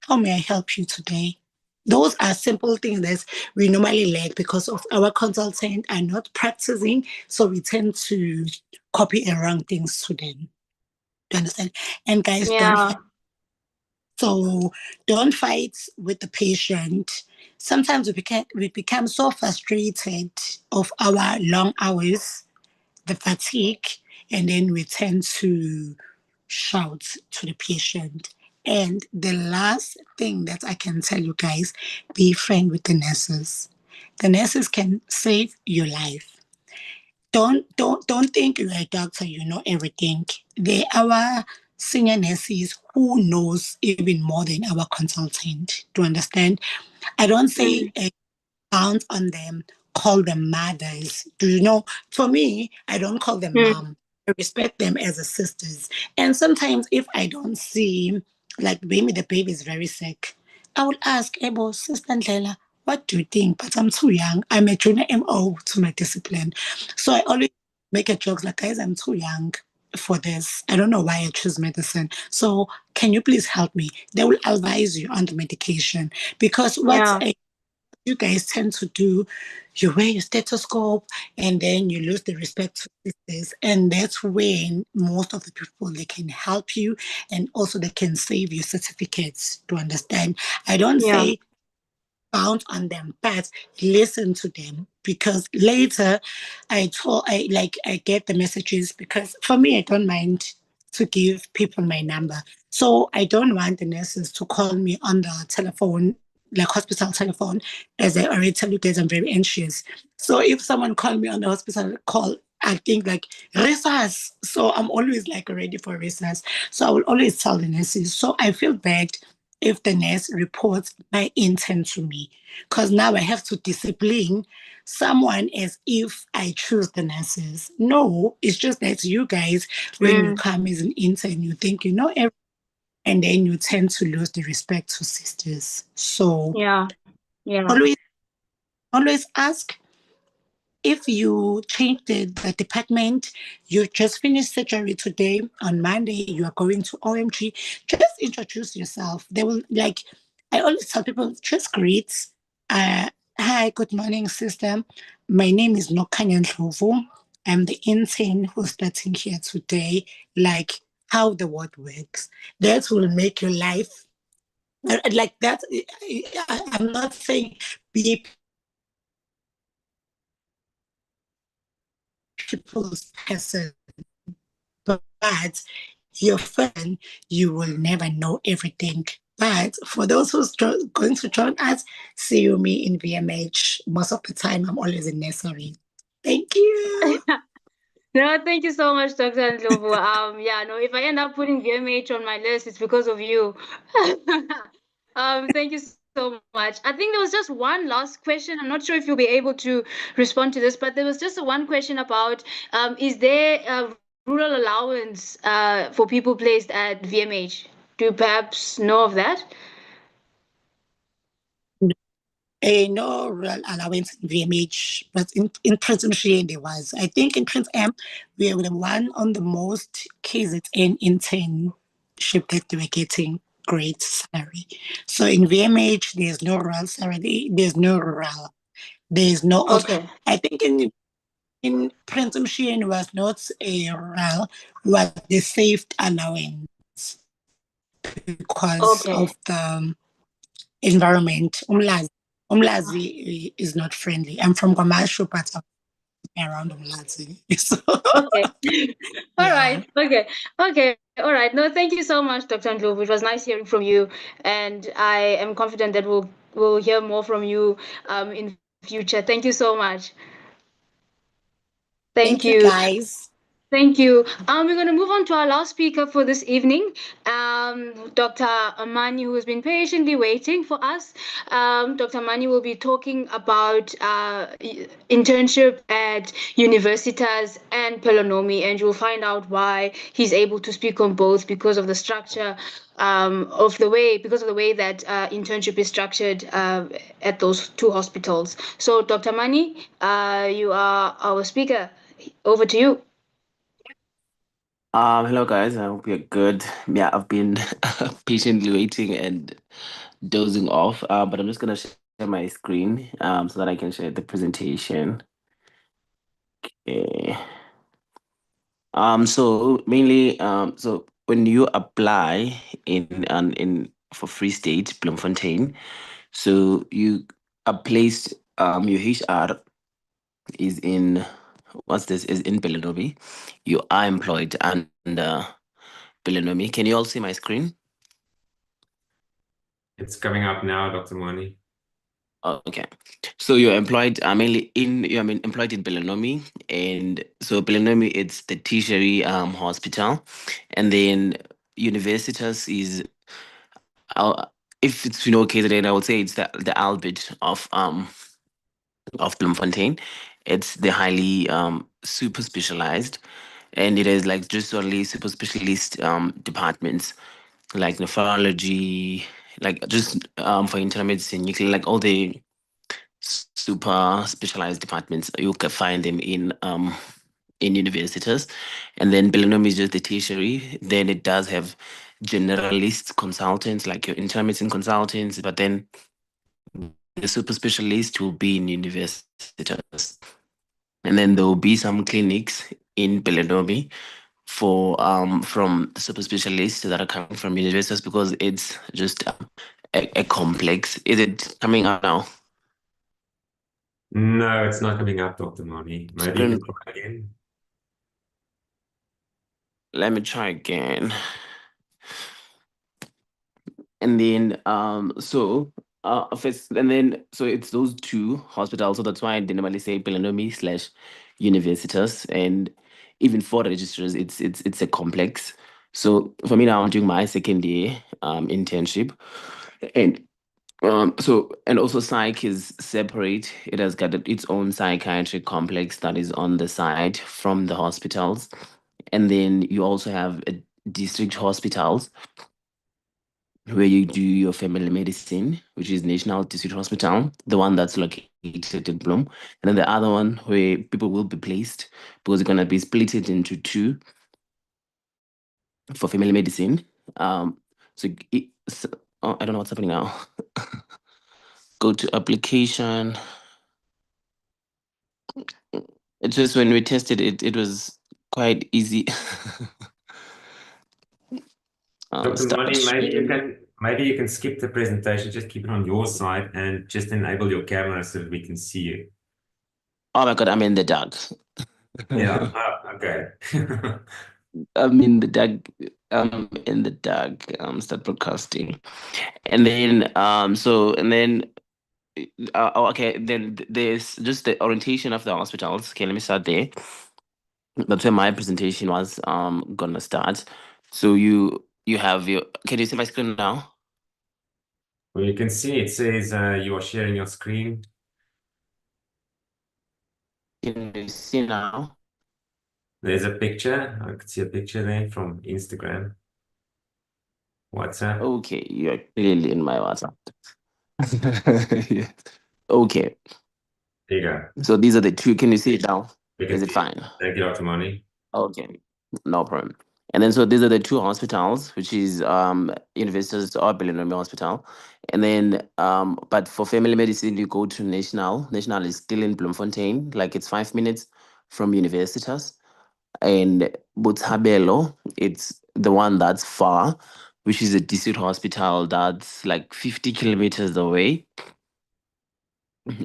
F: How may I help you today? Those are simple things that we normally lack because of our consultant are not practicing, so we tend to copy and wrong things to them. Do you understand? And guys,
B: Yeah.
F: don't fight with the patient. Sometimes we become so frustrated of our long hours, the fatigue, and then we tend to shout to the patient. And the last thing that I can tell you guys, be friend with the nurses. The nurses can save your life. Don't think you're a doctor, you know everything. They are our senior nurses who knows even more than our consultant. To understand, I don't say count on them, call them mothers. Do you know? For me, I don't call them mom. I respect them as a sisters. And sometimes if I don't see, like maybe the baby is very sick, I will ask, Ebo, Sister Ndlela, what do you think? But I'm too young. I'm a junior MO to my discipline. So I always make a joke like, guys, I'm too young for this. I don't know why I choose medicine. So can you please help me? They will advise you on the medication because you guys tend to do, you wear your stethoscope and then you lose the respect to sisters. And that's when most of the people, they can help you and also they can save you certificates. To understand, I don't say bounce on them, but listen to them because later I get the messages because for me, I don't mind to give people my number. So I don't want the nurses to call me on the telephone, like hospital telephone, as I already tell you guys, I'm very anxious. So if someone call me on the hospital call, I think like recess. So I'm always like ready for recess. So I will always tell the nurses. So I feel bad if the nurse reports my intent to me, because now I have to discipline someone as if I choose the nurses. No, it's just that you guys, when you come as an intern, you think you know everything, and then you tend to lose the respect to sisters. So always ask. If you change the department, you just finished surgery today, on Monday, you are going to OMG, just introduce yourself. They will, like, I always tell people, just greet. Hi, good morning, sister. My name is Ngwelezana Hospital. I'm the intern who's starting here today. Like, how the word works. That will make your life, like that. I'm not saying be people's person, but your friend, you will never know everything. But for those who's going to join us, see you me in VMH. Most of the time, I'm always in nursery. Thank you.
B: No, thank you so much, Dr. Ndlovu. If I end up putting VMH on my list, it's because of you. Thank you so much. I think there was just one last question. I'm not sure if you'll be able to respond to this, but there was just one question about, is there a rural allowance for people placed at VMH? Do you perhaps know of that?
F: No rural allowance in VMH, but in Prince Mxenge there was. I think in Prince M, we were the one on the most KZN internship that they were getting great salary. So in VMH, there's no rural salary, there's no rural. There's no,
B: Okay.
F: I think in Prince Mxenge was not a rural, was the saved allowance because of the environment. Umlazi is not friendly. I'm from Kwamashu, but I'm around Umlazi. So,
B: Okay. All right. Okay. Okay. All right. No, thank you so much, Dr. Ndlovu. It was nice hearing from you, and I am confident that we'll hear more from you in future. Thank you so much. Thank
F: you,
B: you.
F: guys.
B: Thank you. We're going to move on to our last speaker for this evening, Dr. Amani, who has been patiently waiting for us. Dr. Amani will be talking about internship at Universitas and Pelonomi, and you'll find out why he's able to speak on both because of the structure because of the way that internship is structured at those two hospitals. So, Dr. Mani, you are our speaker. Over to you.
G: Hello guys, I hope you're good. Yeah, I've been patiently waiting and dozing off, but I'm just gonna share my screen so that I can share the presentation. Okay. So mainly, so when you apply in for Free State, Bloemfontein, so you are placed, your HR is in, is in Pelonomi. You are employed under Pelonomi. Can you all see my screen?
A: It's coming up now, Dr. Mani.
G: Okay, so you're employed mainly employed in Pelonomi, and so Pelonomi it's the tertiary hospital, and then Universitas is if it's KZN, I would say it's the Albert of Bloemfontein. It's the highly super specialized, and it is like just only super specialist departments like nephrology, like just for internal medicine, you can like all the super specialized departments. You can find them in Universitas, and then Pelonomi is just the tertiary. Then it does have generalist consultants like your internal medicine consultants, but then the super specialist will be in Universitas, and then there will be some clinics in Pelonomi for from super specialists that are coming from Universitas because it's just a complex. Is it coming out now?
A: No, it's not coming up, Dr. Mani. Maybe you
G: Screen.
A: can try again.
G: Let me try again. And then first, and then so it's those two hospitals. So that's why they normally say Pelonomi / Universitas, and even for registrars, it's a complex. So for me now, I'm doing my second year internship, and and also psych is separate. It has got its own psychiatric complex that is on the side from the hospitals, and then you also have a district hospitals where you do your family medicine, which is National District Hospital, the one that's located in Bloem, and then the other one where people will be placed because it's gonna be split it into two for family medicine. I don't know what's happening now. Go to application. It's just when we tested it, it was quite easy.
A: Dr. Mani, maybe you can skip the presentation, just keep it on your side and just enable your camera so that we can see you.
G: Oh my God, I'm in the dark.
A: Yeah, okay.
G: I'm in the dark. Start broadcasting. And then okay, then there's just the orientation of the hospitals. Okay, let me start there. That's where my presentation was gonna start. So you have your, can you see my screen now?
A: Well, you can see it says you are sharing your screen.
G: Can you see now?
A: There's a picture. I can see a picture there from Instagram. WhatsApp.
G: Okay, you're clearly in my WhatsApp. Yes. Okay.
A: There you go.
G: So these are the two. Can you see it now?
A: We can
G: Is it
A: see
G: fine?
A: Thank you, Dr. Mani.
G: Okay, no problem. And then so these are the two hospitals, which is Universitas or Pelonomi Hospital. And then but for family medicine, you go to National. National is still in Bloemfontein, like it's 5 minutes from Universitas. And Botshabelo, it's the one that's far, which is a district hospital that's like 50 kilometers away.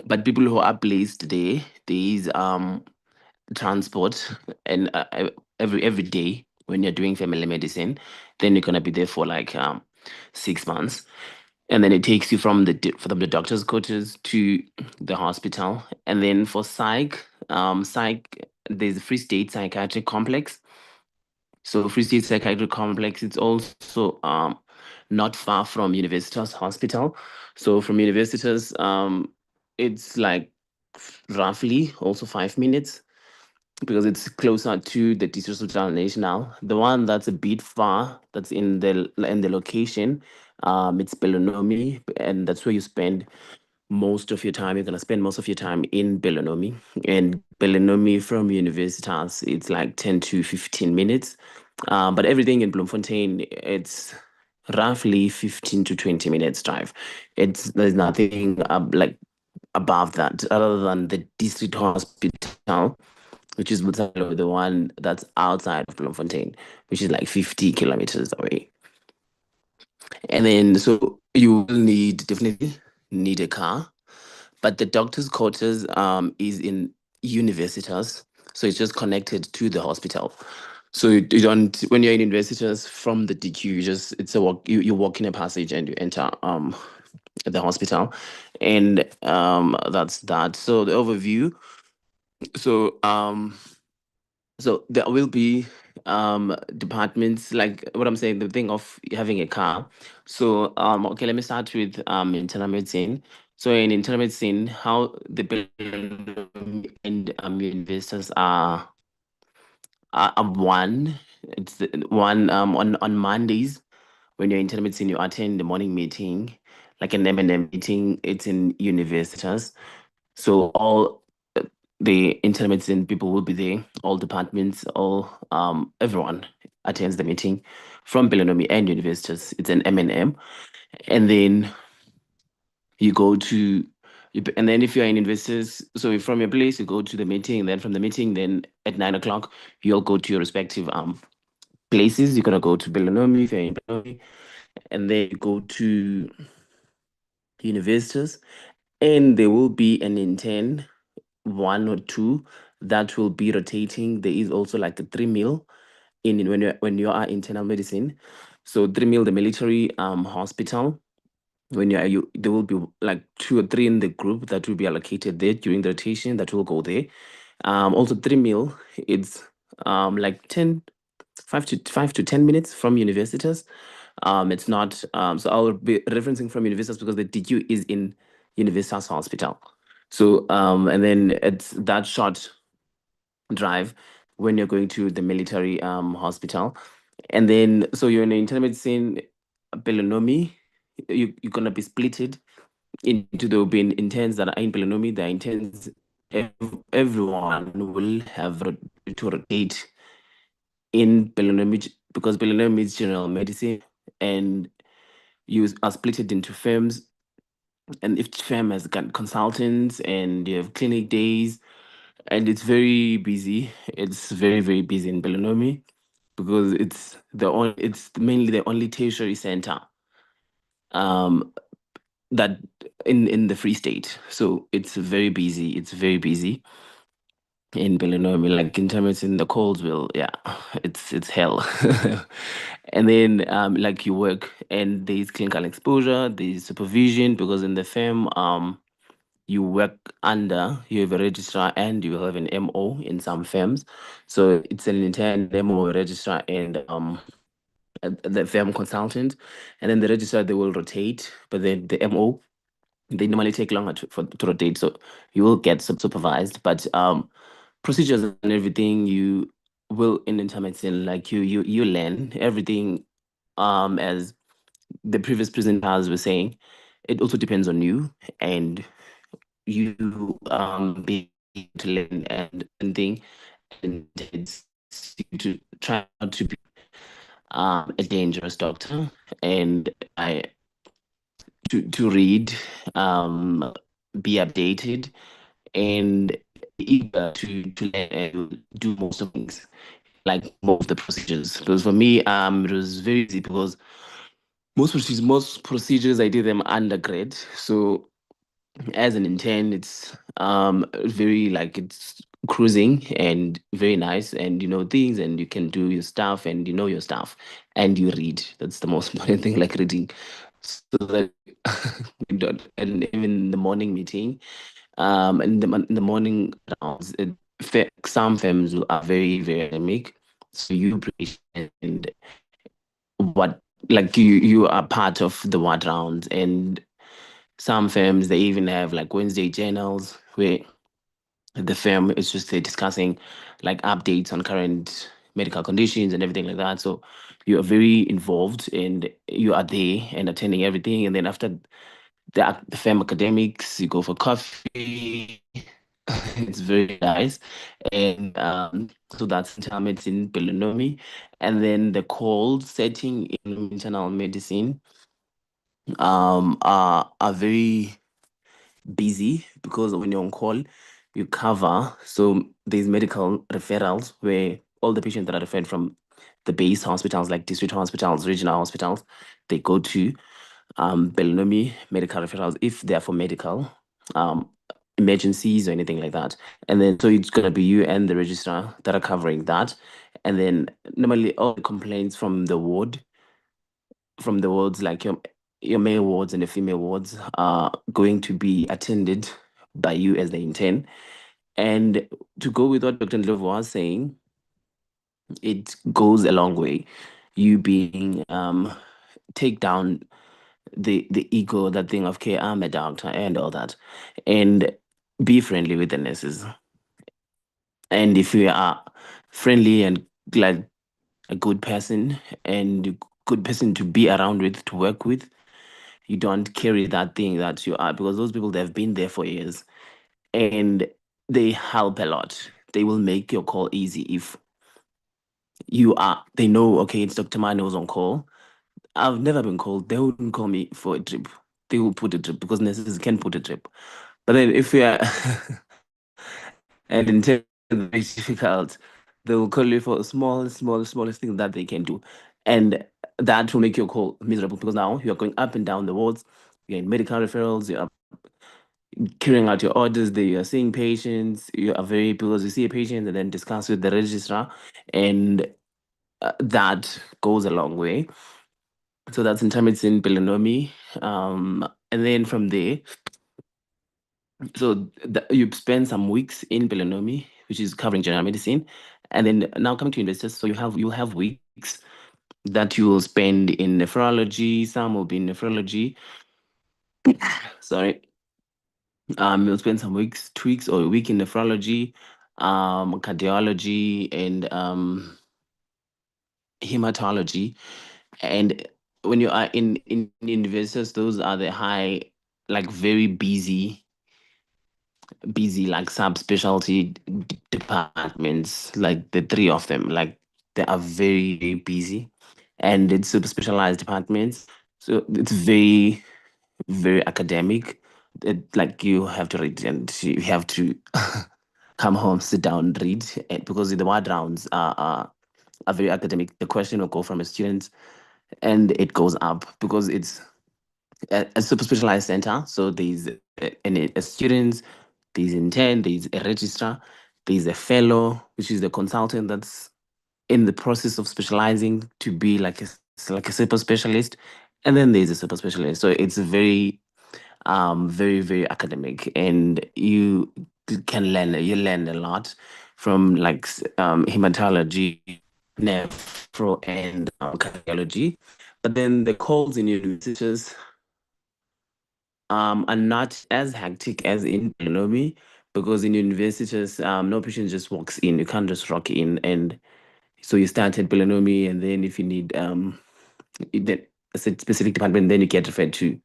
G: But people who are placed there is transport, and every day when you're doing family medicine, then you're gonna be there for like 6 months. And then it takes you from the doctor's quarters to the hospital. And then for psych, there's a Free State Psychiatric Complex. So Free State Psychiatric Complex, it's also not far from Universitas Hospital. So from Universitas, it's like roughly also 5 minutes because it's closer to the Tertiary National. The one that's a bit far, that's in the location, it's Pelonomi, and that's where you spend most of your time. You're gonna spend most of your time in Pelonomi. And Pelonomi from Universitas, it's like 10 to 15 minutes. But everything in Bloemfontein, it's roughly 15 to 20 minutes drive. There's nothing like above that, other than the district hospital, which is the one that's outside of Bloemfontein, which is like 50 kilometers away. And then, so you will definitely need a car, but the doctor's quarters is in Universitas, so it's just connected to the hospital. So you don't, when you're in Universitas from the DQ, it's a walk. You walk in a passage and you enter the hospital, and that's that. So the overview. So there will be departments, like what I'm saying, the thing of having a car. So okay, let me start with internal medicine. So in internal medicine, how the building and investors are one. It's one on Mondays. When you're in internal medicine, you attend the morning meeting, like an M&M meeting. It's in Universitas. So all the internal medicine people will be there, all departments, all everyone attends the meeting from Pelonomi and Universitas. It's an M&M. And then you go to, and then if you're in Investors, so from your place, you go to the meeting, and then from the meeting, then at 9 o'clock, you'll go to your respective places. You're going to go to Pelonomi if you're in Pelonomi, and then you go to Universitas, and there will be an intern, one or two, that will be rotating. There is also like the 3 mil in when you are internal medicine. So 3 mil, the military hospital. When there will be like 2 or 3 in the group that will be allocated there during the rotation that will go there. Also 3 mil, it's like 5 to 10 minutes from Universitas. It's not so I'll be referencing from Universitas because the DQ is in Universitas Hospital. So and then it's that short drive when you're going to the military hospital. And then so you're in internal medicine, Pelonomi, you're gonna be splitted into the being interns that are in Pelonomi. The interns, everyone will have to rotate in Pelonomi because Pelonomi is general medicine, and you are splitted into firms, and each firm has got consultants, and you have clinic days, and it's very busy. It's very, very busy in Pelonomi because it's mainly the only tertiary center that in the Free State. So it's very busy. It's very busy in Pelonomi, like in terms in the Colesville. Yeah, it's hell. And then like you work, and there's clinical exposure, there's supervision, because in the firm you work under, you have a registrar and you have an MO in some firms. So it's an intern MO, registrar, and the firm consultant. And then the registrar, they will rotate, but then the MO, they normally take longer to rotate. So you will get supervised, but procedures and everything you will in intermedicine, like you learn everything. As the previous presenters were saying, it also depends on you, and you be to learn and thing, and it's you to try not to be a dangerous doctor, and I to read, be updated, and eager to learn and do most of things, like most of the procedures. Because for me, it was very easy because most procedures I did them undergrad. So as an intern, it's very like it's cruising and very nice, and you know things, and you can do your stuff, and you know your stuff, and you read. That's the most important thing, like reading. so that we don't, and even the morning meeting, in the morning rounds, some firms are very, very academic. So you and what, like you are part of the ward rounds, and some firms, they even have like Wednesday journals where the firm is just discussing like updates on current medical conditions and everything like that. So you are very involved and you are there and attending everything. And then after the firm academics, you go for coffee. It's very nice. And so that's internal in Pelonomi. And then the cold setting in internal medicine are very busy, because when you're on call, you cover. So there's medical referrals where all the patients that are referred from the base hospitals, like district hospitals, regional hospitals, they go to Pelonomi medical referrals if they're for medical emergencies or anything like that. And then so it's gonna be you and the registrar that are covering that. And then normally all the complaints from the wards, like your male wards and the female wards, are going to be attended by you as the intern. And to go with what Dr. Ndlovu was saying, it goes a long way. You being take down the ego, that thing of, okay, I'm a doctor and all that, and be friendly with the nurses. And if you are friendly and like a good person and a good person to be around with, to work with, you don't carry that thing that you are, because those people, they've been there for years and they help a lot. They will make your call easy if they know, okay, it's Dr. Mano's on call. I've never been called. They wouldn't call me for a drip. They will put a drip because nurses can put a drip. But then if we are and in terms of very difficult, they will call you for a smallest thing that they can do. And that will make your call miserable, because now you're going up and down the wards, you're in medical referrals, you're carrying out your orders, you're seeing patients, you are very, because you see a patient and then discuss with the registrar, and that goes a long way. So that's intermediate in Pelonomi. And then from there, so you spend some weeks in Pelonomi, which is covering general medicine. And then now coming to Universitas, so you'll have weeks that you will spend in nephrology. Some will be in nephrology. Sorry. You'll spend some weeks, 2 weeks or a week in nephrology, cardiology, and hematology. And when you are in Universitas, those are the high, like very busy like subspecialty departments, like the 3 of them, like they are very, very busy, and it's super specialized departments. So it's very, very academic. Like you have to read and you have to come home, sit down, read, because the word rounds are very academic. The question will go from a student and it goes up because it's a super specialized center. So there's a student, there's intern, there's a registrar, there's a fellow, which is the consultant that's in the process of specializing to be like a super specialist, and then there's a super specialist. So it's very, very academic, and you learn a lot from like hematology, nephro, and cardiology. But then the calls in universities are not as hectic as in Pelonomi, because in universities, no patient just walks in. You can't just rock in. And so you start at Pelonomi, and then if you need a specific department, then you get referred to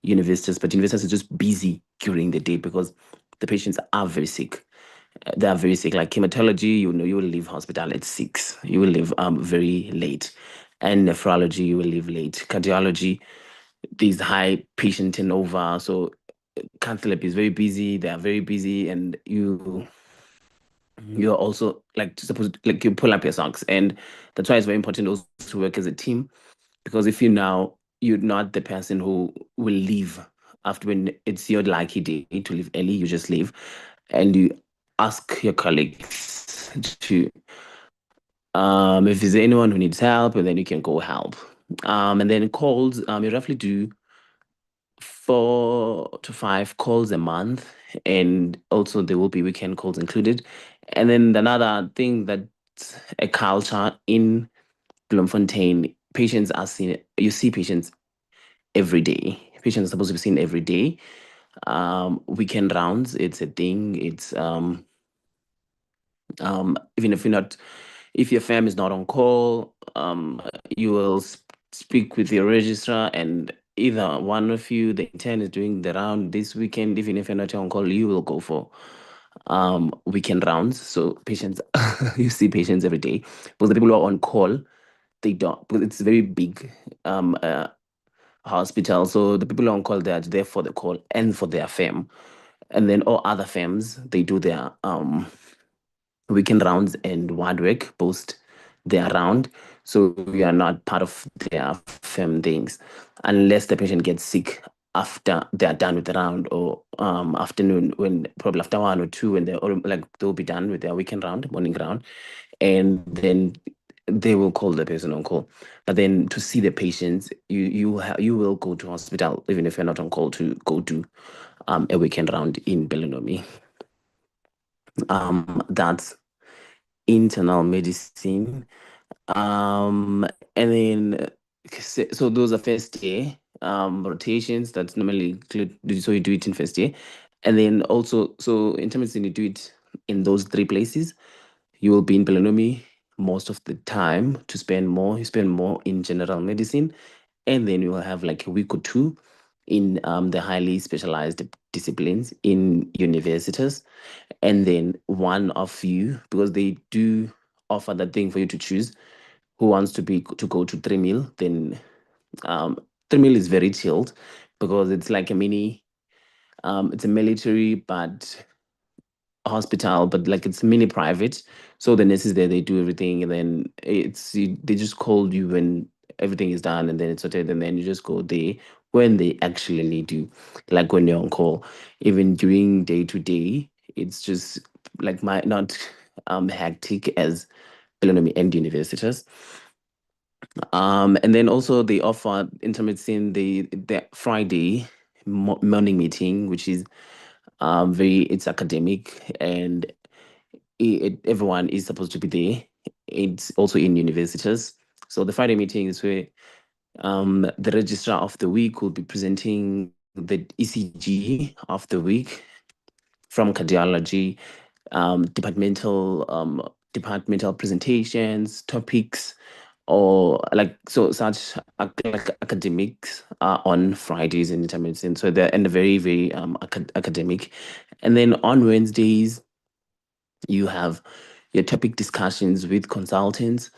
G: Universitas. But Universitas is just busy during the day because the patients are very sick. They are very sick. Like hematology, you will leave hospital at 6. You will leave very late. And nephrology, you will leave late. Cardiology, there's high patient turnover. So cath lab is very busy. They are very busy, and you're also like supposed, like, you pull up your socks. And that's why it's very important also to work as a team, because if you're not the person who will leave after, when it's your lucky day to leave early, you just leave, and you ask your colleagues to if there's anyone who needs help, and then you can go help. And then calls, you roughly do 4 to 5 calls a month, and also there will be weekend calls included. And then another thing that's a culture in Bloemfontein, patients are seen, you see patients every day. Patients are supposed to be seen every day. Weekend rounds, it's a thing. It's even if you're not, if your fam is not on call, you will speak with your registrar, and either one of you, the intern, is doing the round this weekend. Even if you're not on call, you will go for weekend rounds. So patients, you see patients every day. But the people who are on call, they don't, because it's a very big hospital. So the people on call, they are there for the call and for their fam. And then all other fams, they do their weekend rounds and ward work post their round. So we are not part of their fam things unless the patient gets sick after they're done with the round, or afternoon, when probably after 1 or 2, when they'll be done with their weekend round, morning round, and then they will call the person on call. But then to see the patients, you will go to hospital even if you're not on call to go to a weekend round in Pelonomi. That's internal medicine. And then so those are first year rotations that's normally include, so you do it in first year. And then also, so in terms of you do it in those 3 places, you will be in Pelonomi most of the time to spend more. You spend more in general medicine, and then you will have like a week or 2 in the highly specialized disciplines in Universitas. And then one of you, because they do offer that thing for you to choose who wants to go to 3 mil, then 3 mil is very chilled because it's like a mini, it's a military but hospital, but like it's mini private. So the nurses there, they do everything, and then they just call you when everything is done, and then it's sorted, and then you just go there when they actually need you, like when you're on call. Even during day to day, it's just like not hectic as Pelonomi and Universitas. And then also they offer intermedicine the Friday morning meeting, which is it's academic, and everyone is supposed to be there. It's also in Universitas. So the Friday meeting is where the registrar of the week will be presenting the ECG of the week from cardiology, departmental presentations, topics, or like such like academics are on Fridays in intermedicine. So they're very, very academic. And then on Wednesdays, you have your topic discussions with consultants.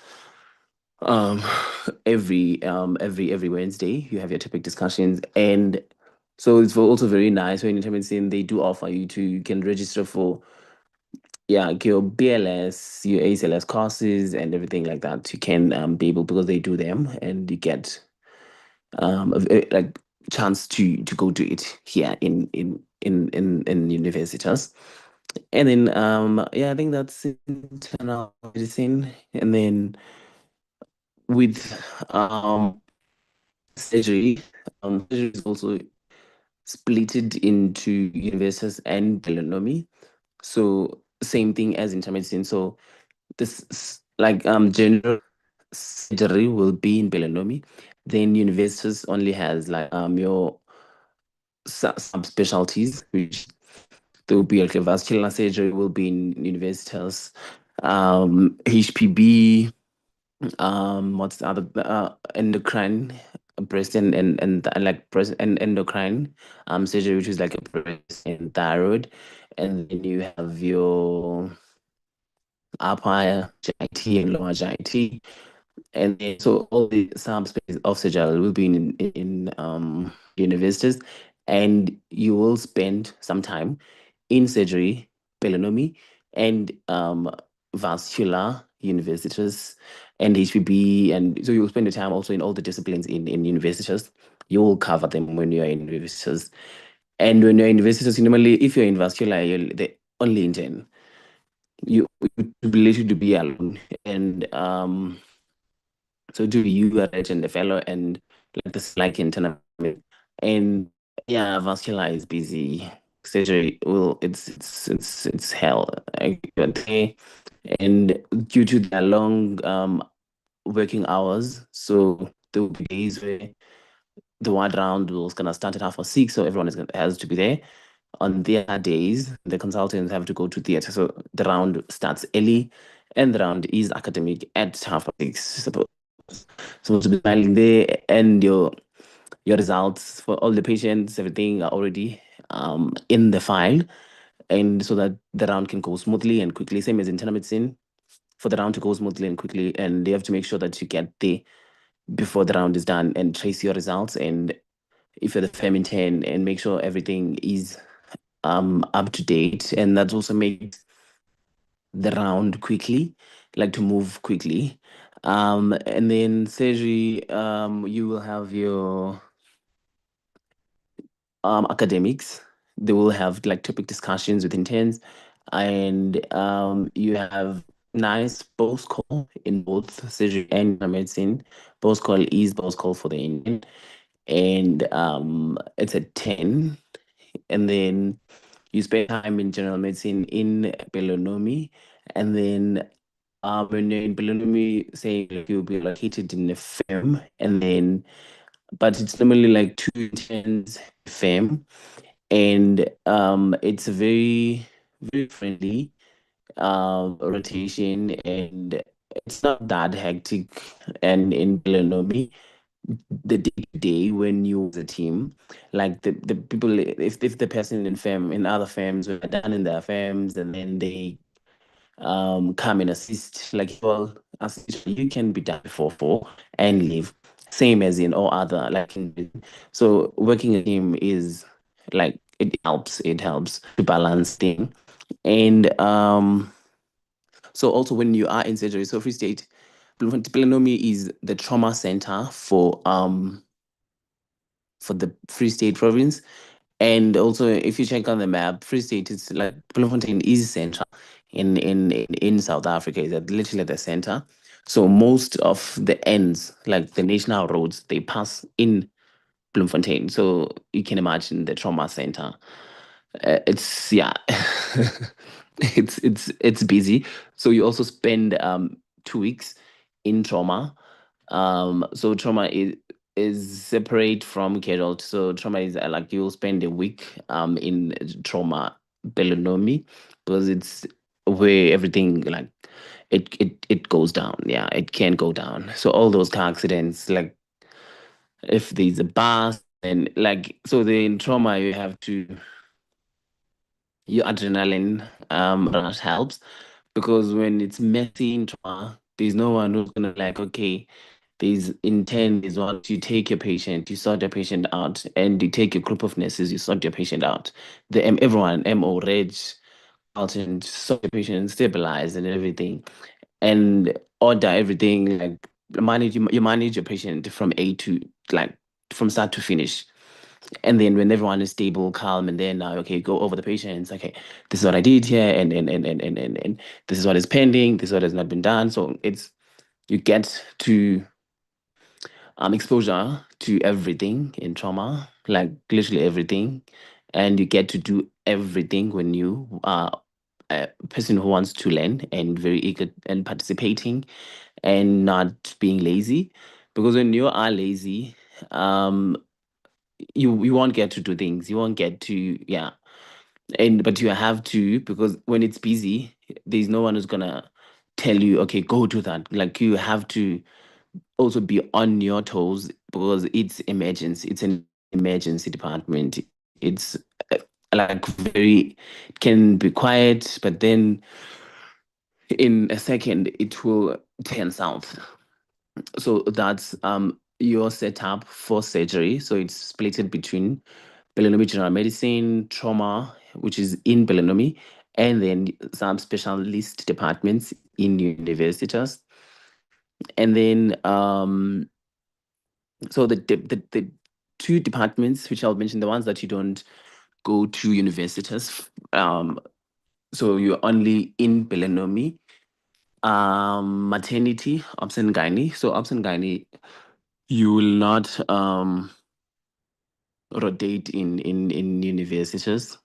G: Every Wednesday you have your topic discussions, and so it's also very nice when in intermedicine they do offer you can register for your BLS, your ACLS courses and everything like that. You can be able, because they do them, and you get like chance to go do it here in Universitas. And then I think that's internal medicine. And then with surgery, surgery is also splitted into Universitas and Pelonomi. So same thing as intermedicine. So this like general surgery will be in Pelonomi. Then Universitas only has like your subspecialties, which there will be like a vascular surgery will be in Universitas, HPB, what's the other endocrine, breast and like breast and endocrine surgery, which is like a breast and thyroid. And then you have your upper GIT and lower GIT. And then, so all the subspace of surgery will be in Universitas, and you will spend some time in surgery, Pelonomi, and vascular Universitas and HPB, and so you'll spend the time also in all the disciplines in Universitas. You will cover them when you're in Universitas. And when you're in Universitas, normally, if you're in vascular, you're the only intern. You related to be alone, and so do you and the fellow and like this like internal, and Yeah, vascular is busy. Surgery will it's hell. Okay. And due to their long working hours, so there will be days where the ward round was gonna start at 6:30, so everyone has to be there. On their days, the consultants have to go to theatre, so the round starts early, and the round is academic at 6:30. Supposed to be smiling there, and your results for all the patients, everything are already in the file, and so that the round can go smoothly and quickly. Same as internal medicine, for the round to go smoothly and quickly, and they have to make sure that you get there before the round is done and trace your results. And if you're the firm intern, and make sure everything is up to date, and that also makes the round quickly, like to move quickly. And then surgery, you will have your academics. They will have like topic discussions with interns, and you have nice post call in both surgery and medicine. Post call is post call for the intern, and it's at 10, and then you spend time in general medicine in Pelonomi, and then when you're in Pelonomi, say like, you'll be located in a firm, and then but it's normally like 2 interns firm, and it's a very friendly rotation, and it's not that hectic. And in Pelonomi, the day when you as a team, like the people, if the person in other firms were done in their firms, and then they come and assist, like, well, assist, you can be done before 4 and leave, same as in all other, like so working a team is like it helps to balance thing. And so also when you are in surgery, so Free State Pelonomi is the trauma center for the Free State province. And also, if you check on the map, Free State is like Bloemfontein is central in South Africa. Is literally at the center. So most of the ends, like the national roads, they pass in Bloemfontein. So you can imagine the trauma center. It's yeah, it's busy. So you also spend 2 weeks in trauma. So trauma is separate from casualty. So trauma is like you'll spend a week in trauma Pelonomi, because it's where everything like it goes down. Yeah, it can go down. So all those car accidents, like if there's a bus, and like so in trauma you have to your adrenaline rush helps, because when it's messy in trauma, there's no one who's gonna like, okay, there's intent is what you take your patient, you sort your patient out, and you take your group of nurses, you sort your patient out. The everyone, MO, Reg, consultant, sort your patient, stabilize and everything, and order everything, like you manage your patient from A to like from start to finish. And then when everyone is stable, calm, and then now, okay, go over the patients. Okay, this is what I did here, and this is what is pending. This is what has not been done. So it's you get to exposure to everything in trauma, like literally everything, and you get to do everything when you are a person who wants to learn and very eager and participating and not being lazy. Because when you are lazy, you won't get to do things. You won't get to yeah. And but you have to, because when it's busy, there's no one who's gonna tell you, okay, go do that. Like you have to also be on your toes, because it's emergency. It's an emergency department. It's like very, it can be quiet, but then in a second it will turn south. So that's your setup for surgery. So it's split between Pelonomi General Medicine, trauma, which is in Pelonomi, and then some specialist departments in Universitas. And then so the 2 departments which I'll mention, the ones that you don't go to Universitas, so you're only in Pelonomi, maternity, obs and gynae. So obs and gynae, you will not rotate in universities.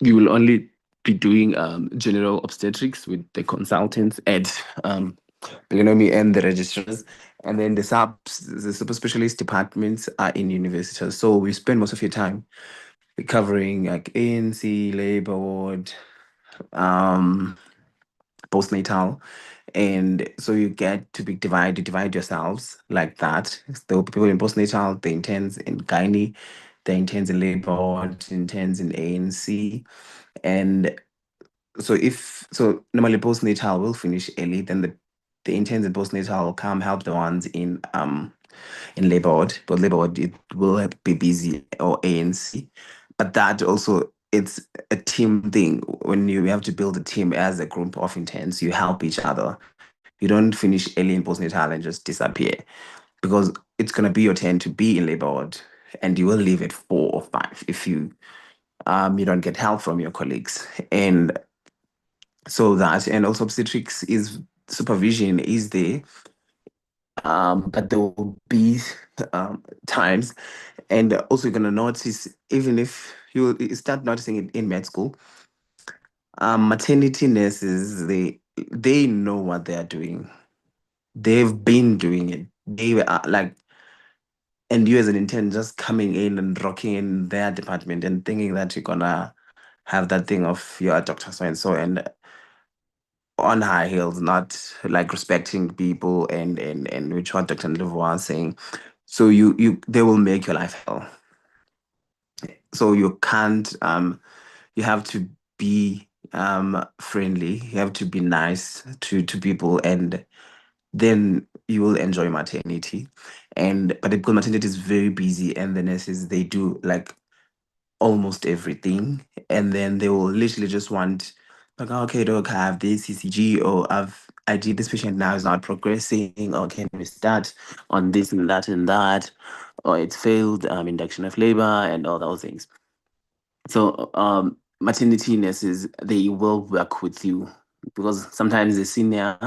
G: You will only be doing general obstetrics with the consultants at Pelonomi and the registrars, and then the super specialist departments are in universities. So we spend most of your time covering like ANC, labor ward, postnatal, and so you get to divide yourselves like that. There will be people in postnatal, the interns in gynae, the interns in labor ward, interns in ANC, and so normally postnatal will finish early, then the interns in postnatal will come help the ones in labor ward, but labor ward it will be busy or ANC. But that also it's a team thing. When you have to build a team as a group of interns, you help each other. You don't finish early in postnatal and just disappear, because it's gonna be your turn to be in labor ward, and you will leave at 4 or 5 if you don't get help from your colleagues. And so that, and also obstetrics is supervision is there, but there will be times, and also you're gonna notice, even if you start noticing it in med school, maternity nurses, they know what they are doing. They've been doing it. They are like, and you as an intern just coming in and rocking in their department and thinking that you're gonna have that thing of you're a doctor so and so, and on high heels, not like respecting people and which what Dr. Ndlovu was saying. So they will make your life hell. So you can't you have to be friendly, you have to be nice to people, and then you will enjoy maternity. But because maternity is very busy, and the nurses, they do like almost everything, and then they will literally just want like, okay, doc, I have this CCG, or I did this patient now is not progressing, or can we start on this and that, or it's failed induction of labor and all those things. So maternity nurses, they will work with you, because sometimes the senior,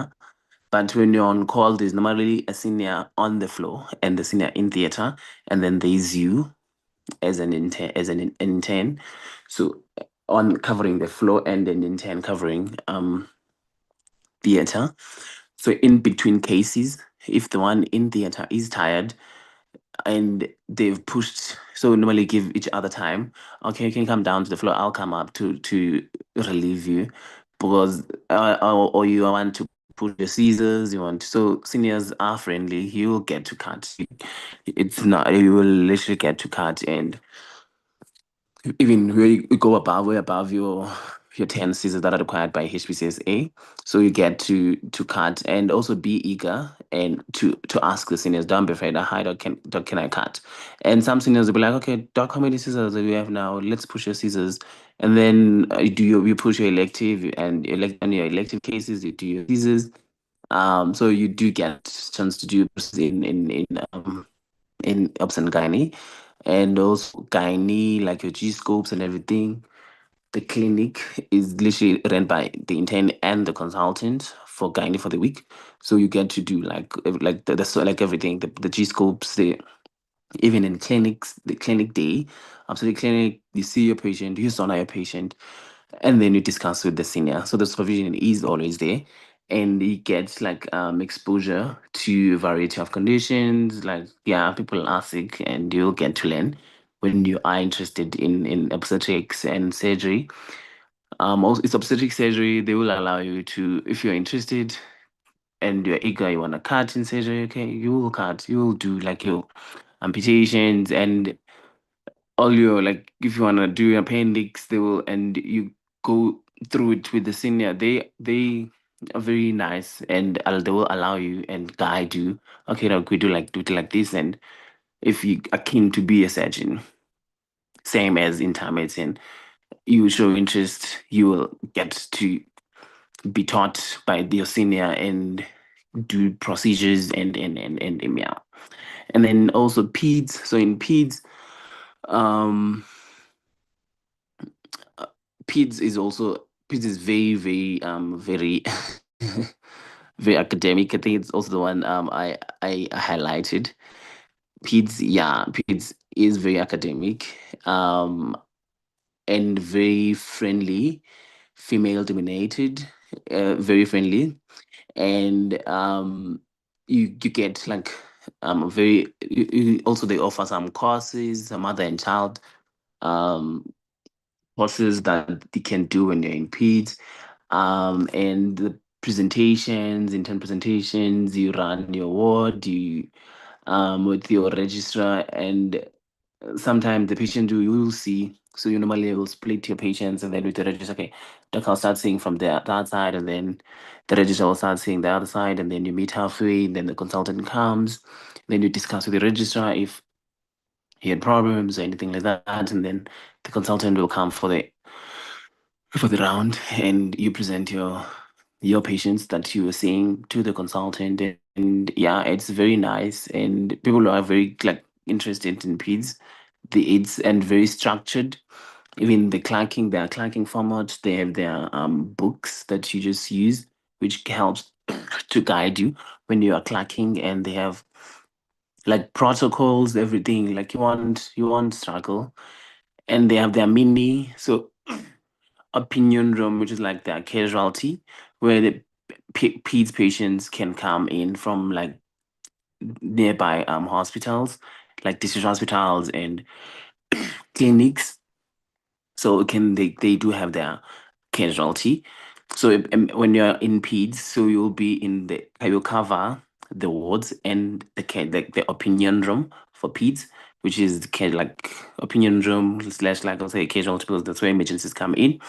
G: but when you're on call, there's normally a senior on the floor and the senior in theater, and then there's you as an intern. So on covering the floor, and an intern covering theater. So in between cases, if the one in theater is tired and they've pushed, so normally give each other time. Okay, you can come down to the floor, I'll come up to relieve you, because or you want to push your Caesars, you want, so seniors are friendly, you will get to cut. It's not, you will literally get to cut, and even where you go above, way above your 10 Caesars that are required by HPCSA. So you get to cut, and also be eager and to ask the seniors, don't be afraid, hi, doc, can I cut? And some seniors will be like, okay, doc, how many Caesars do we have now? Let's push your Caesars. And then you push your elective, and on your elective cases, you do your Caesars. So you do get chance to do in obs and gynae, and also gynae, like your G scopes and everything. The clinic is literally run by the intern and the consultant for gynae for the week. So you get to do like everything, the G scopes, even in clinics, the clinic day, after the clinic, you see your patient, you sauna your patient, and then you discuss with the senior. So the supervision is always there, and you get like exposure to a variety of conditions. Like, yeah, people are sick, and you'll get to learn when you are interested in obstetrics and surgery. Also, it's obstetric surgery. They will allow you to, if you're interested and you're eager, you want to cut in surgery, okay, you will cut. You will do like your amputations and all your, like, if you want to do appendix, they will, and you go through it with the senior. They are very nice, and they will allow you and guide you. Okay, now we do it like this, and if you are keen to be a surgeon, same as intern medicine, you show interest, you will get to be taught by your senior and do procedures and yeah. And then also peds. So in peds, peds is very very very academic. I think it's also the one I highlighted. Peds, yeah, peds is very academic, and very friendly, female dominated, very friendly, and you get like very also they offer some courses, mother and child courses that they can do when they're in peds, and the presentations, intern presentations, you run your ward, you with your registrar, and sometimes the patient you will see. So you normally will split your patients, and then with the registrar, okay, doctor will start seeing from that side, and then the registrar will start seeing the other side, and then you meet halfway, and then the consultant comes, then you discuss with the registrar if he had problems or anything like that, and then the consultant will come for the round, and you present your patients that you were seeing to the consultant, and yeah, it's very nice, and people are very like interested in peds. It's and very structured. Even their clanking format, they have their books that you just use, which helps to guide you when you are clacking, and they have like protocols, everything. Like you won't struggle, and they have their mini opinion room, which is like their casualty, where the peds patients can come in from like nearby hospitals, like district hospitals and clinics. So they do have their casualty. So when you're in peds, so you'll cover the wards and the opinion room for peds, which is like opinion room slash like I'll say casualty, because that's where emergencies come in,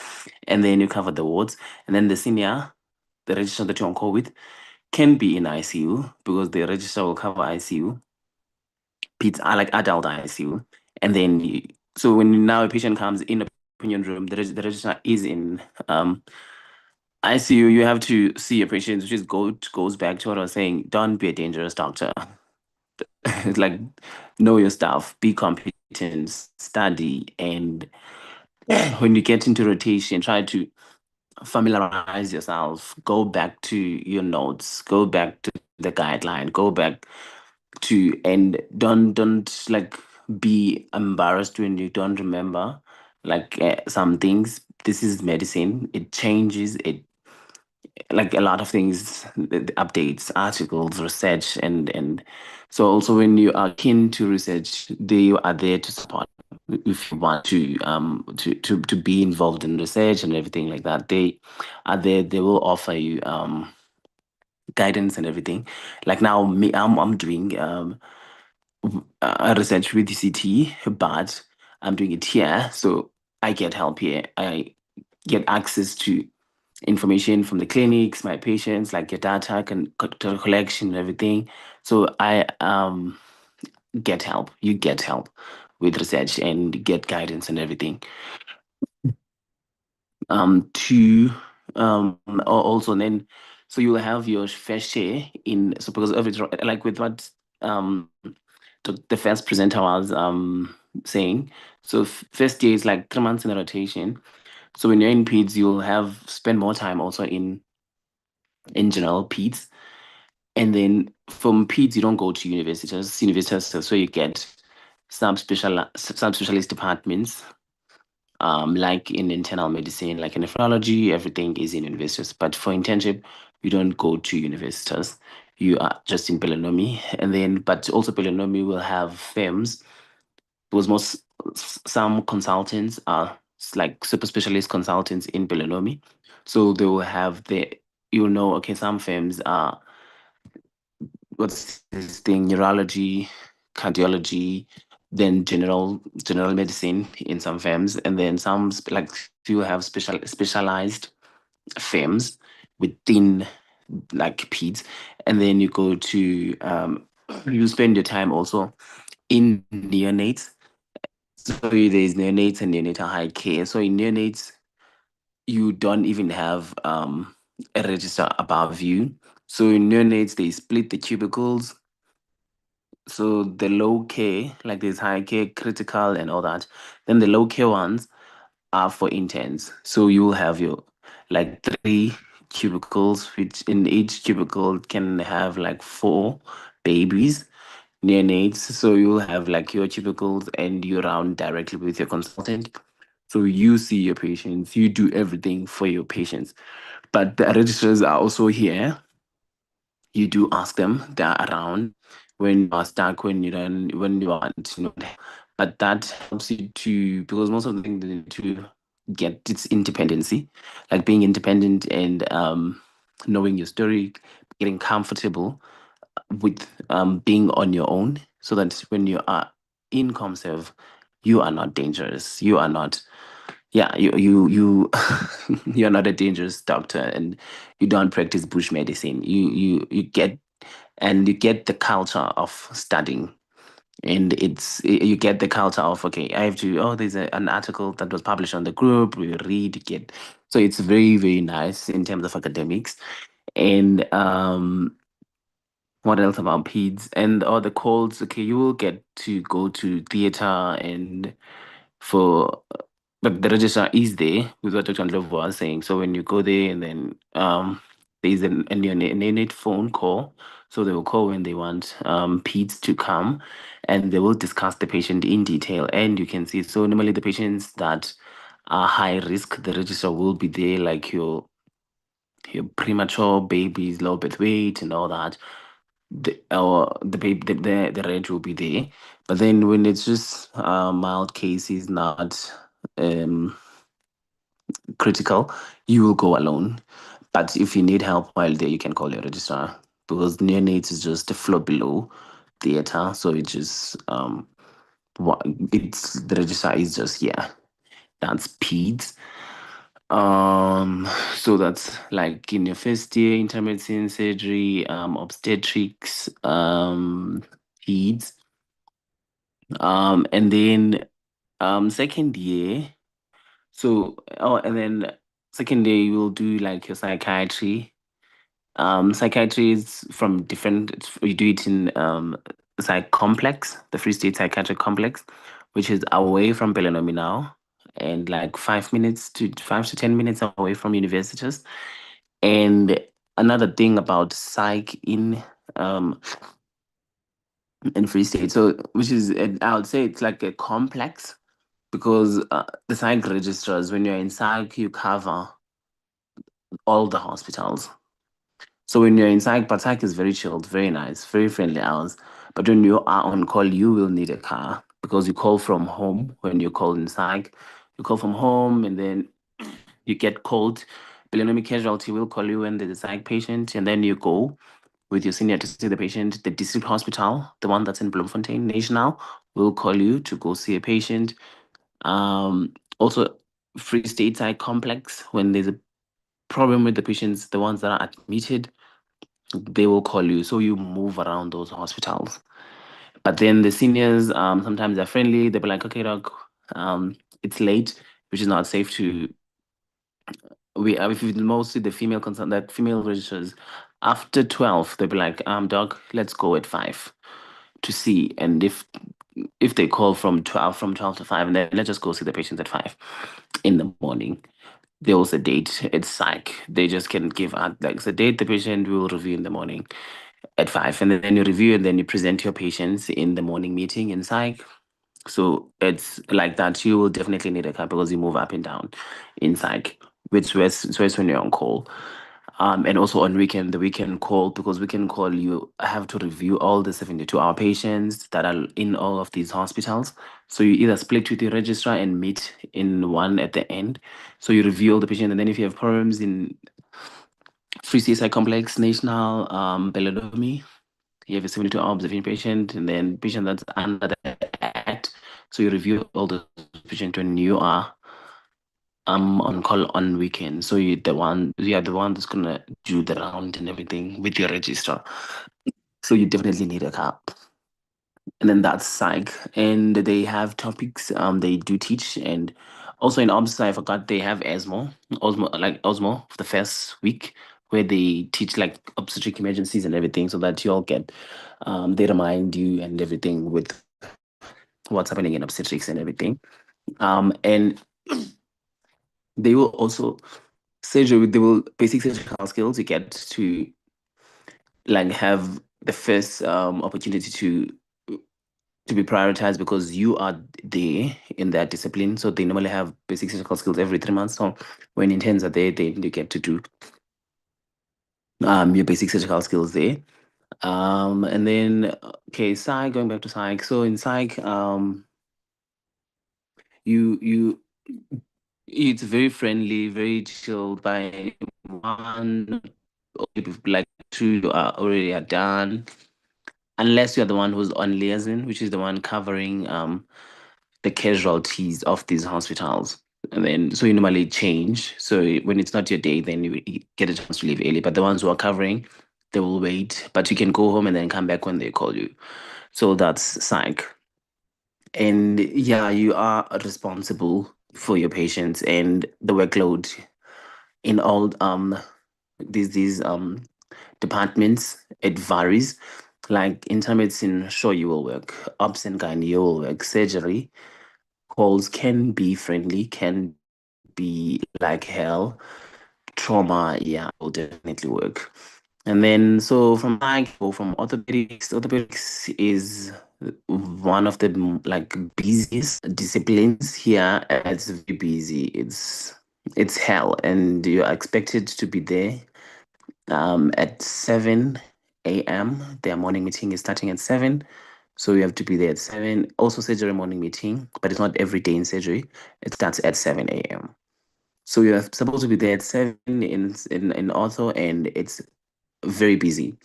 G: and then you cover the wards, and then the register that you're on call with can be in ICU, because the register will cover ICU. Peds are like adult ICU, and then so when now a patient comes in a opinion room, the registrar is in ICU. You have to see a patient, which goes back to what I was saying. Don't be a dangerous doctor. It's like know your stuff, be competent, study, and when you get into rotation, try to familiarize yourself. Go back to your notes. Go back to the guideline. Go back to and don't like be embarrassed when you don't remember like some things. This is medicine. It changes. It like a lot of things, the updates, articles, research, and so also when you are keen to research, they are there to support. If you want to be involved in research and everything like that, they are there. They will offer you guidance and everything. Like now, me, I'm doing research with DCT, but I'm doing it here, so I get help here. I get access to information from the clinics, my patients, like your data data collection and everything. So I get help. You get help with research and get guidance and everything. To also then, so you'll have your fair share in, so because of it, like with what the first presenter was saying. So first year is like 3 months in a rotation. So when you're in peds, you'll have spend more time also in general peds. And then from peds, you don't go to Universitas, so you get subspecialist departments, like in internal medicine, like in nephrology, everything is in Universitas. But for internship, you don't go to Universitas. You are just in Pelonomi. And then, but also Pelonomi will have firms, because some consultants are like super specialist consultants in Pelonomi. So they will have okay, some firms are what's this thing, neurology, cardiology, then general medicine in some firms, and then some like few have specialized firms within like peds, and then you go to you spend your time also in neonates. So there's neonates and neonatal high care. So in neonates, you don't even have a register above you. So in neonates, they split the cubicles. So the low care, like there's high care, critical, and all that. Then the low care ones are for interns. So you will have your like 3 cubicles, which in each cubicle can have like 4 babies. neonates. So you'll have like your cubicles and you round directly with your consultant. So you see your patients, you do everything for your patients. But the registrars are also here. You do ask them, they're around when you are stuck, when you don't, when you want, but that helps you to, because most of the things they need to get its independency, like being independent and knowing your story, getting comfortable with being on your own, so that when you are in ComServe, you are not dangerous. You are not, yeah, you're not a dangerous doctor, and you don't practice bush medicine. You get, and you get the culture of studying, and you get the culture of, okay, I have to, oh, there's an article that was published on the group, we read, get, so it's very, very nice in terms of academics. And what else about peds and all the calls? Okay, you will get to go to theater, and for, but the registrar is there with what Dr. Ndlovu was saying. So when you go there, and then there's a neonate phone call. So they will call when they want peds to come, and they will discuss the patient in detail. And you can see, so normally the patients that are high risk, the registrar will be there, like your premature babies, low birth weight, and all that. The baby, the range will be there. But then when it's just mild cases, not critical, you will go alone. But if you need help while there, you can call your registrar, because neonates is just a floor below theater. So it just it's, the registrar is just here. That's peds. So that's like in your first year, internal medicine, surgery, obstetrics, peds. And then second year, so, oh, and then second year you will do like your psychiatry. Psychiatry is from different, you do it in psych complex, the Free State Psychiatric Complex, which is away from Pelonomi now, and like 5 to 10 minutes away from Universitas. And another thing about psych in Free State, so which is, I would say it's like a complex, because the psych registrars, when you're in psych, you cover all the hospitals. So when you're in psych, but psych is very chilled, very nice, very friendly hours. But when you are on call, you will need a car, because you call from home when you call in psych. You call from home, and then you get called. Pelonomi casualty will call you when there's a psych patient, and then you go with your senior to see the patient. The district hospital, the one that's in Bloemfontein National, will call you to go see a patient. Also, Free State Psych Complex, when there's a problem with the patients, the ones that are admitted, they will call you. So you move around those hospitals. But then the seniors, sometimes they're friendly. They'll be like, okay, doc, it's late, which is not safe to. If it's mostly the female concern, that female registrars, after 12, they'll be like, doc, let's go at 5 to see. And if they call from 12 to 5, and then let's just go see the patients at 5 in the morning. They will sedate. It's psych. They just can give out, like, sedate the patient, we will review in the morning at 5. And then you review, and then you present your patients in the morning meeting in psych. So it's like that. You will definitely need a car, because you move up and down in psych, which is when you're on call. And also on the weekend call, because weekend call, you have to review all the 72-hour patients that are in all of these hospitals. So you either split with your registrar and meet in one at the end. So you review all the patients, and then if you have problems in Free State Complex, National, Pelonomi, you have a 72-hour observation patient, and then patient that's under the act. So you review all the patients when you are on call on weekends. So you're the one that's gonna do the round and everything with your registrar. So you definitely need a car. And then that's psych. And they have topics they do teach. And also in obs, I forgot, they have Osmo for the first week, where they teach like obstetric emergencies and everything, so that you all get they remind you and everything with what's happening in obstetrics and everything. And they will also basic surgical skills. You get to like have the first opportunity to to be prioritized because you are there in that discipline. So they normally have basic surgical skills every 3 months. So when interns are there, they get to do your basic surgical skills there. And then okay, psych, going back to psych. So in psych, you it's very friendly, very chilled. By one or like two, you are already are done. Unless you're the one who's on liaison, which is the one covering the casualties of these hospitals. And then so you normally change. So when it's not your day, then you get a chance to leave early. But the ones who are covering, they will wait. But you can go home and then come back when they call you. So that's psych. And yeah, you are responsible for your patients and the workload in all these departments. It varies. Like internal medicine, sure you will work. Obs and gynae, you will work. Surgery calls can be friendly, can be like hell. Trauma, yeah, will definitely work. And then so from orthopedics is one of the like busiest disciplines here. It's very busy. It's hell, and you are expected to be there at 7 a.m. Their morning meeting is starting at 7. So you have to be there at 7. Also surgery morning meeting, but it's not every day in surgery. It starts at 7 a.m. So you're supposed to be there at 7 in ortho, and it's very busy.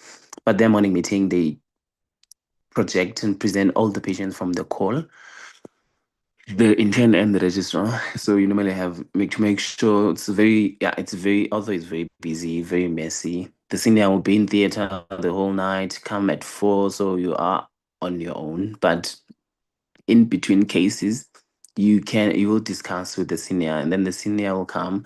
G: But their morning meeting, they project and present all the patients from the call, the intern and the registrar. So you normally have make sure it's very although it's very busy, very messy. The senior will be in theater the whole night, come at 4, so you are on your own. But in between cases, you will discuss with the senior, and then the senior will come,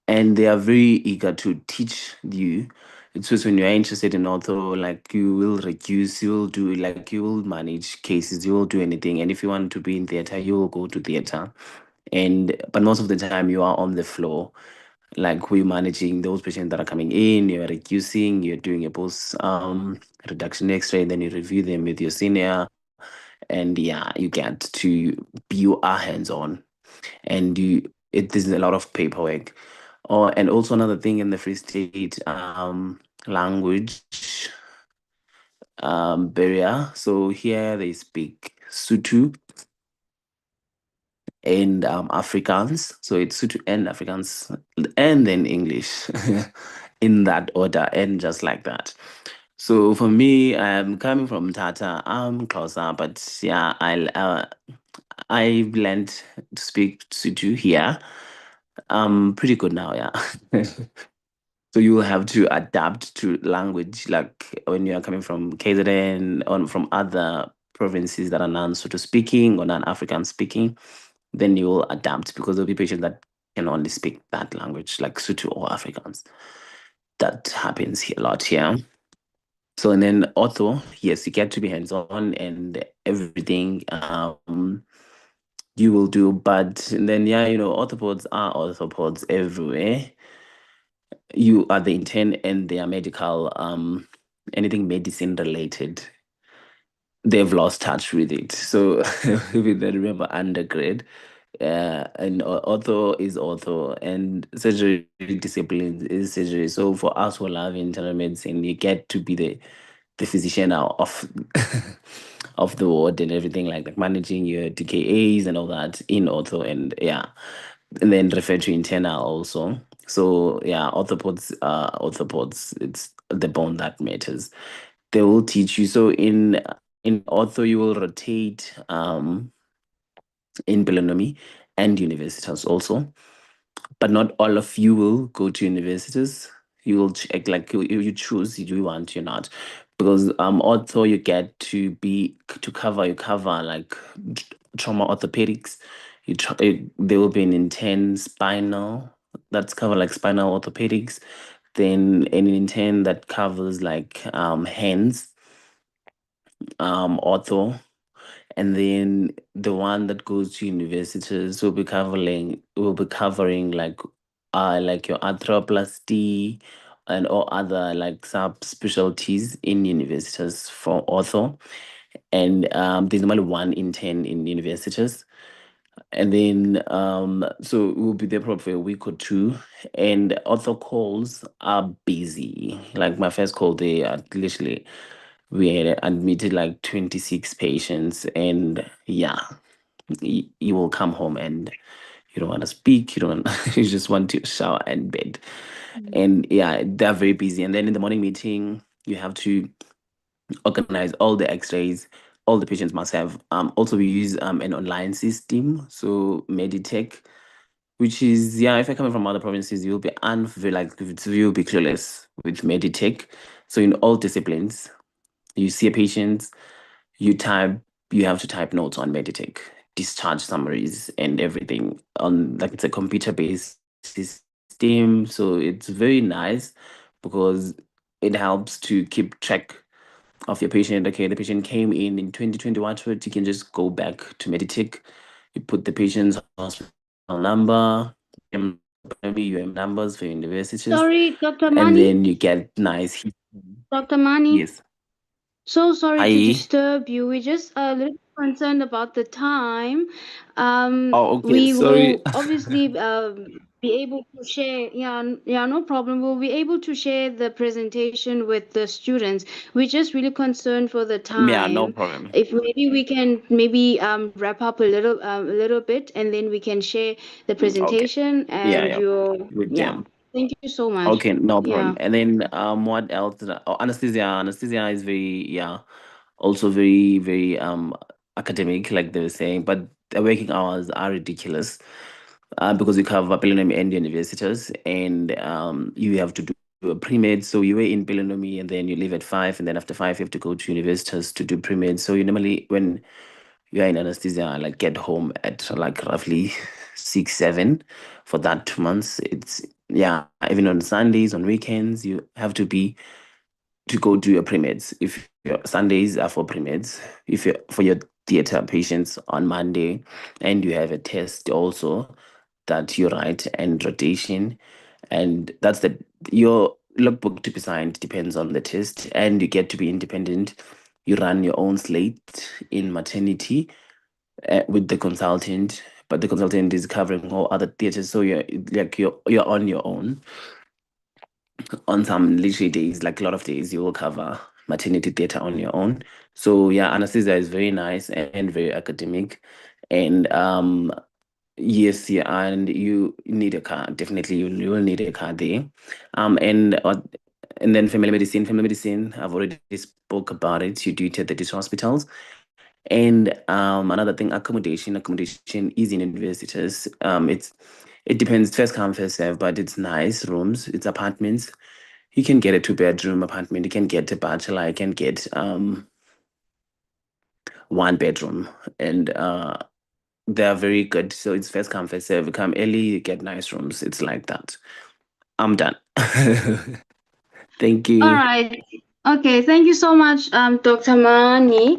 G: and they are very eager to teach you. It's just when you're interested in ortho, like you will reduce, you will do, like you will manage cases, you will do anything. And if you want to be in theater, you will go to theater. But most of the time you are on the floor, like we're managing those patients that are coming in, you're reducing, you're doing a post reduction X-ray, then you review them with your senior. And yeah, you get to be hands-on, and there's a lot of paperwork. And also another thing in the Free State, language barrier. So here they speak Sotho and Afrikaans. So it's Sotho and Afrikaans, and then English in that order, and just like that. So for me, I'm coming from Tata. I'm closer, but yeah, I've learned to speak Sotho here. I'm pretty good now, yeah. So you will have to adapt to language, like when you are coming from KZN or from other provinces that are non-Sotho speaking or non-African speaking, then you will adapt because there'll be patients that can only speak that language, like Sotho or Afrikaans. That happens here, a lot here. So and then ortho, yes, you get to be hands-on and everything you will do, but then yeah, orthopods are orthopods everywhere. You are the intern and they are medical, anything medicine related, they've lost touch with it. So if they remember undergrad, and ortho is ortho, and surgery discipline is surgery. So for us who love internal medicine, you get to be the physician now of of the ward and everything, like managing your DKAs and all that in ortho, and yeah, and then refer to internal also. So yeah, orthopods, it's the bone that matters. They will teach you. So in ortho, you will rotate in Pelonomi and Universitas also, but not all of you will go to Universitas. You will check, like you choose, do you want, you're not, because ortho you get to cover like trauma orthopedics. There will be an intense spinal that's cover like spinal orthopedics, then an intern that covers like hands ortho, and then the one that goes to universities will be covering like your arthroplasty and or other like subspecialties in universities for ortho. and there's normally 1 in 10 in Universitas. And then so we'll be there probably for a week or 2, and author calls are busy. Like my first call there, literally we had admitted like 26 patients, and yeah, you will come home and you don't want to speak, you don't you just want to shower and bed. And yeah, they're very busy. And then in the morning meeting, you have to organize all the x-rays. All the patients must have also we use an online system, so Meditech, which is, yeah, if you're coming from other provinces, you'll be you'll be clueless with Meditech. So in all disciplines, you see a patient, you have to type notes on Meditech, discharge summaries and everything on, like, it's a computer-based system. So it's very nice because it helps to keep track of your patient. Okay, the patient came in 2021, you can just go back to Meditech. You put the patient's hospital number, numbers for universities.
B: Sorry, Dr.
G: And
B: Mani.
G: then you get nice.
B: Dr. Mani.
G: Yes.
B: So sorry to
G: Hi.
B: disturb you. We're just a little concerned about the time.
G: Oh, okay.
B: We
G: Sorry.
B: will obviously be able to share. Yeah, no problem. We'll be able to share the presentation with the students. We're just really concerned for the time.
G: Yeah, no problem.
B: If maybe we can wrap up a little bit, and then we can share the presentation and
G: Yeah.
B: your
G: With
B: yeah.
G: them.
B: Thank you so much.
G: Okay, no problem.
B: Yeah.
G: And then what else anesthesia. Anesthesia is very, also very, very academic, like they were saying, but the working hours are ridiculous because we cover Pelonomi and Universitas, and you have to do a pre-med. So you were in Pelonomi and then you leave at 5, and then after 5 you have to go to Universitas to do pre-med. So you normally, when you are in anesthesia, like get home at like roughly 6, 7 for that 2 months. It's, yeah, even on Sundays, on weekends, you have to go do your pre-meds. If your Sundays are for pre-meds, if you're for your theater patients on Monday, and you have a test also that you write and rotation, and that's your logbook to be signed depends on the test, and you get to be independent. You run your own slate in maternity with the consultant, but the consultant is covering all other theaters, so you're on your own. On some literally days, like a lot of days, you will cover maternity theater on your own. So yeah, anesthesia is very nice and very academic, and yes, yeah, and you need a car. Definitely, you will need a car there. And then family medicine. Family medicine, I've already spoke about it. You do it at the district hospitals. And another thing, accommodation. Accommodation is in universities. It depends, first come, first serve, but it's nice rooms, it's apartments. You can get a 2-bedroom apartment, you can get a bachelor, you can get 1 bedroom, and they're very good. So it's first come, first serve. You come early, you get nice rooms. It's like that. I'm done. Thank you.
B: All right. Okay. Thank you so much, Dr. Mani.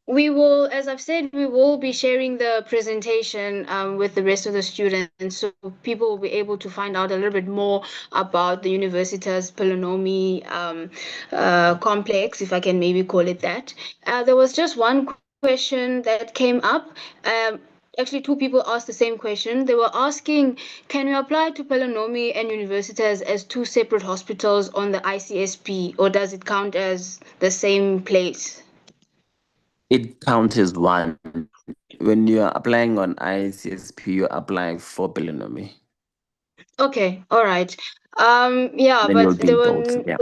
B: We will, as I've said, we will be sharing the presentation with the rest of the students, so people will be able to find out a little bit more about the Universitas Pelonomi complex, if I can maybe call it that. There was just one question that came up. Actually, 2 people asked the same question. They were asking, can we apply to Pelonomi and Universitas as 2 separate hospitals on the ICSP, or does it count as the same place?
G: It counts as one. When you're applying on ICSP, you're applying for Pelonomi.
B: Okay, all right. Yeah,
G: Then you'll
B: but
G: be
B: there
G: both.
B: were
G: Yeah.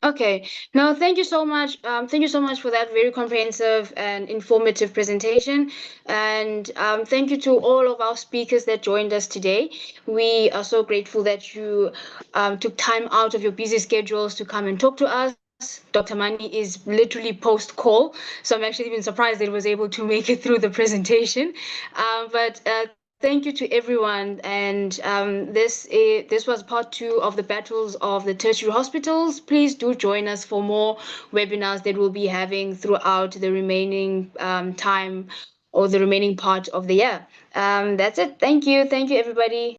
B: okay. No, thank you so much. Thank you so much for that very comprehensive and informative presentation. And thank you to all of our speakers that joined us today. We are so grateful that you took time out of your busy schedules to come and talk to us. Dr. Mani is literally post-call, so I'm actually even surprised that he was able to make it through the presentation. But thank you to everyone, and this was part 2 of the battles of the tertiary hospitals. Please do join us for more webinars that we'll be having throughout the remaining time or the remaining part of the year. That's it. Thank you, everybody.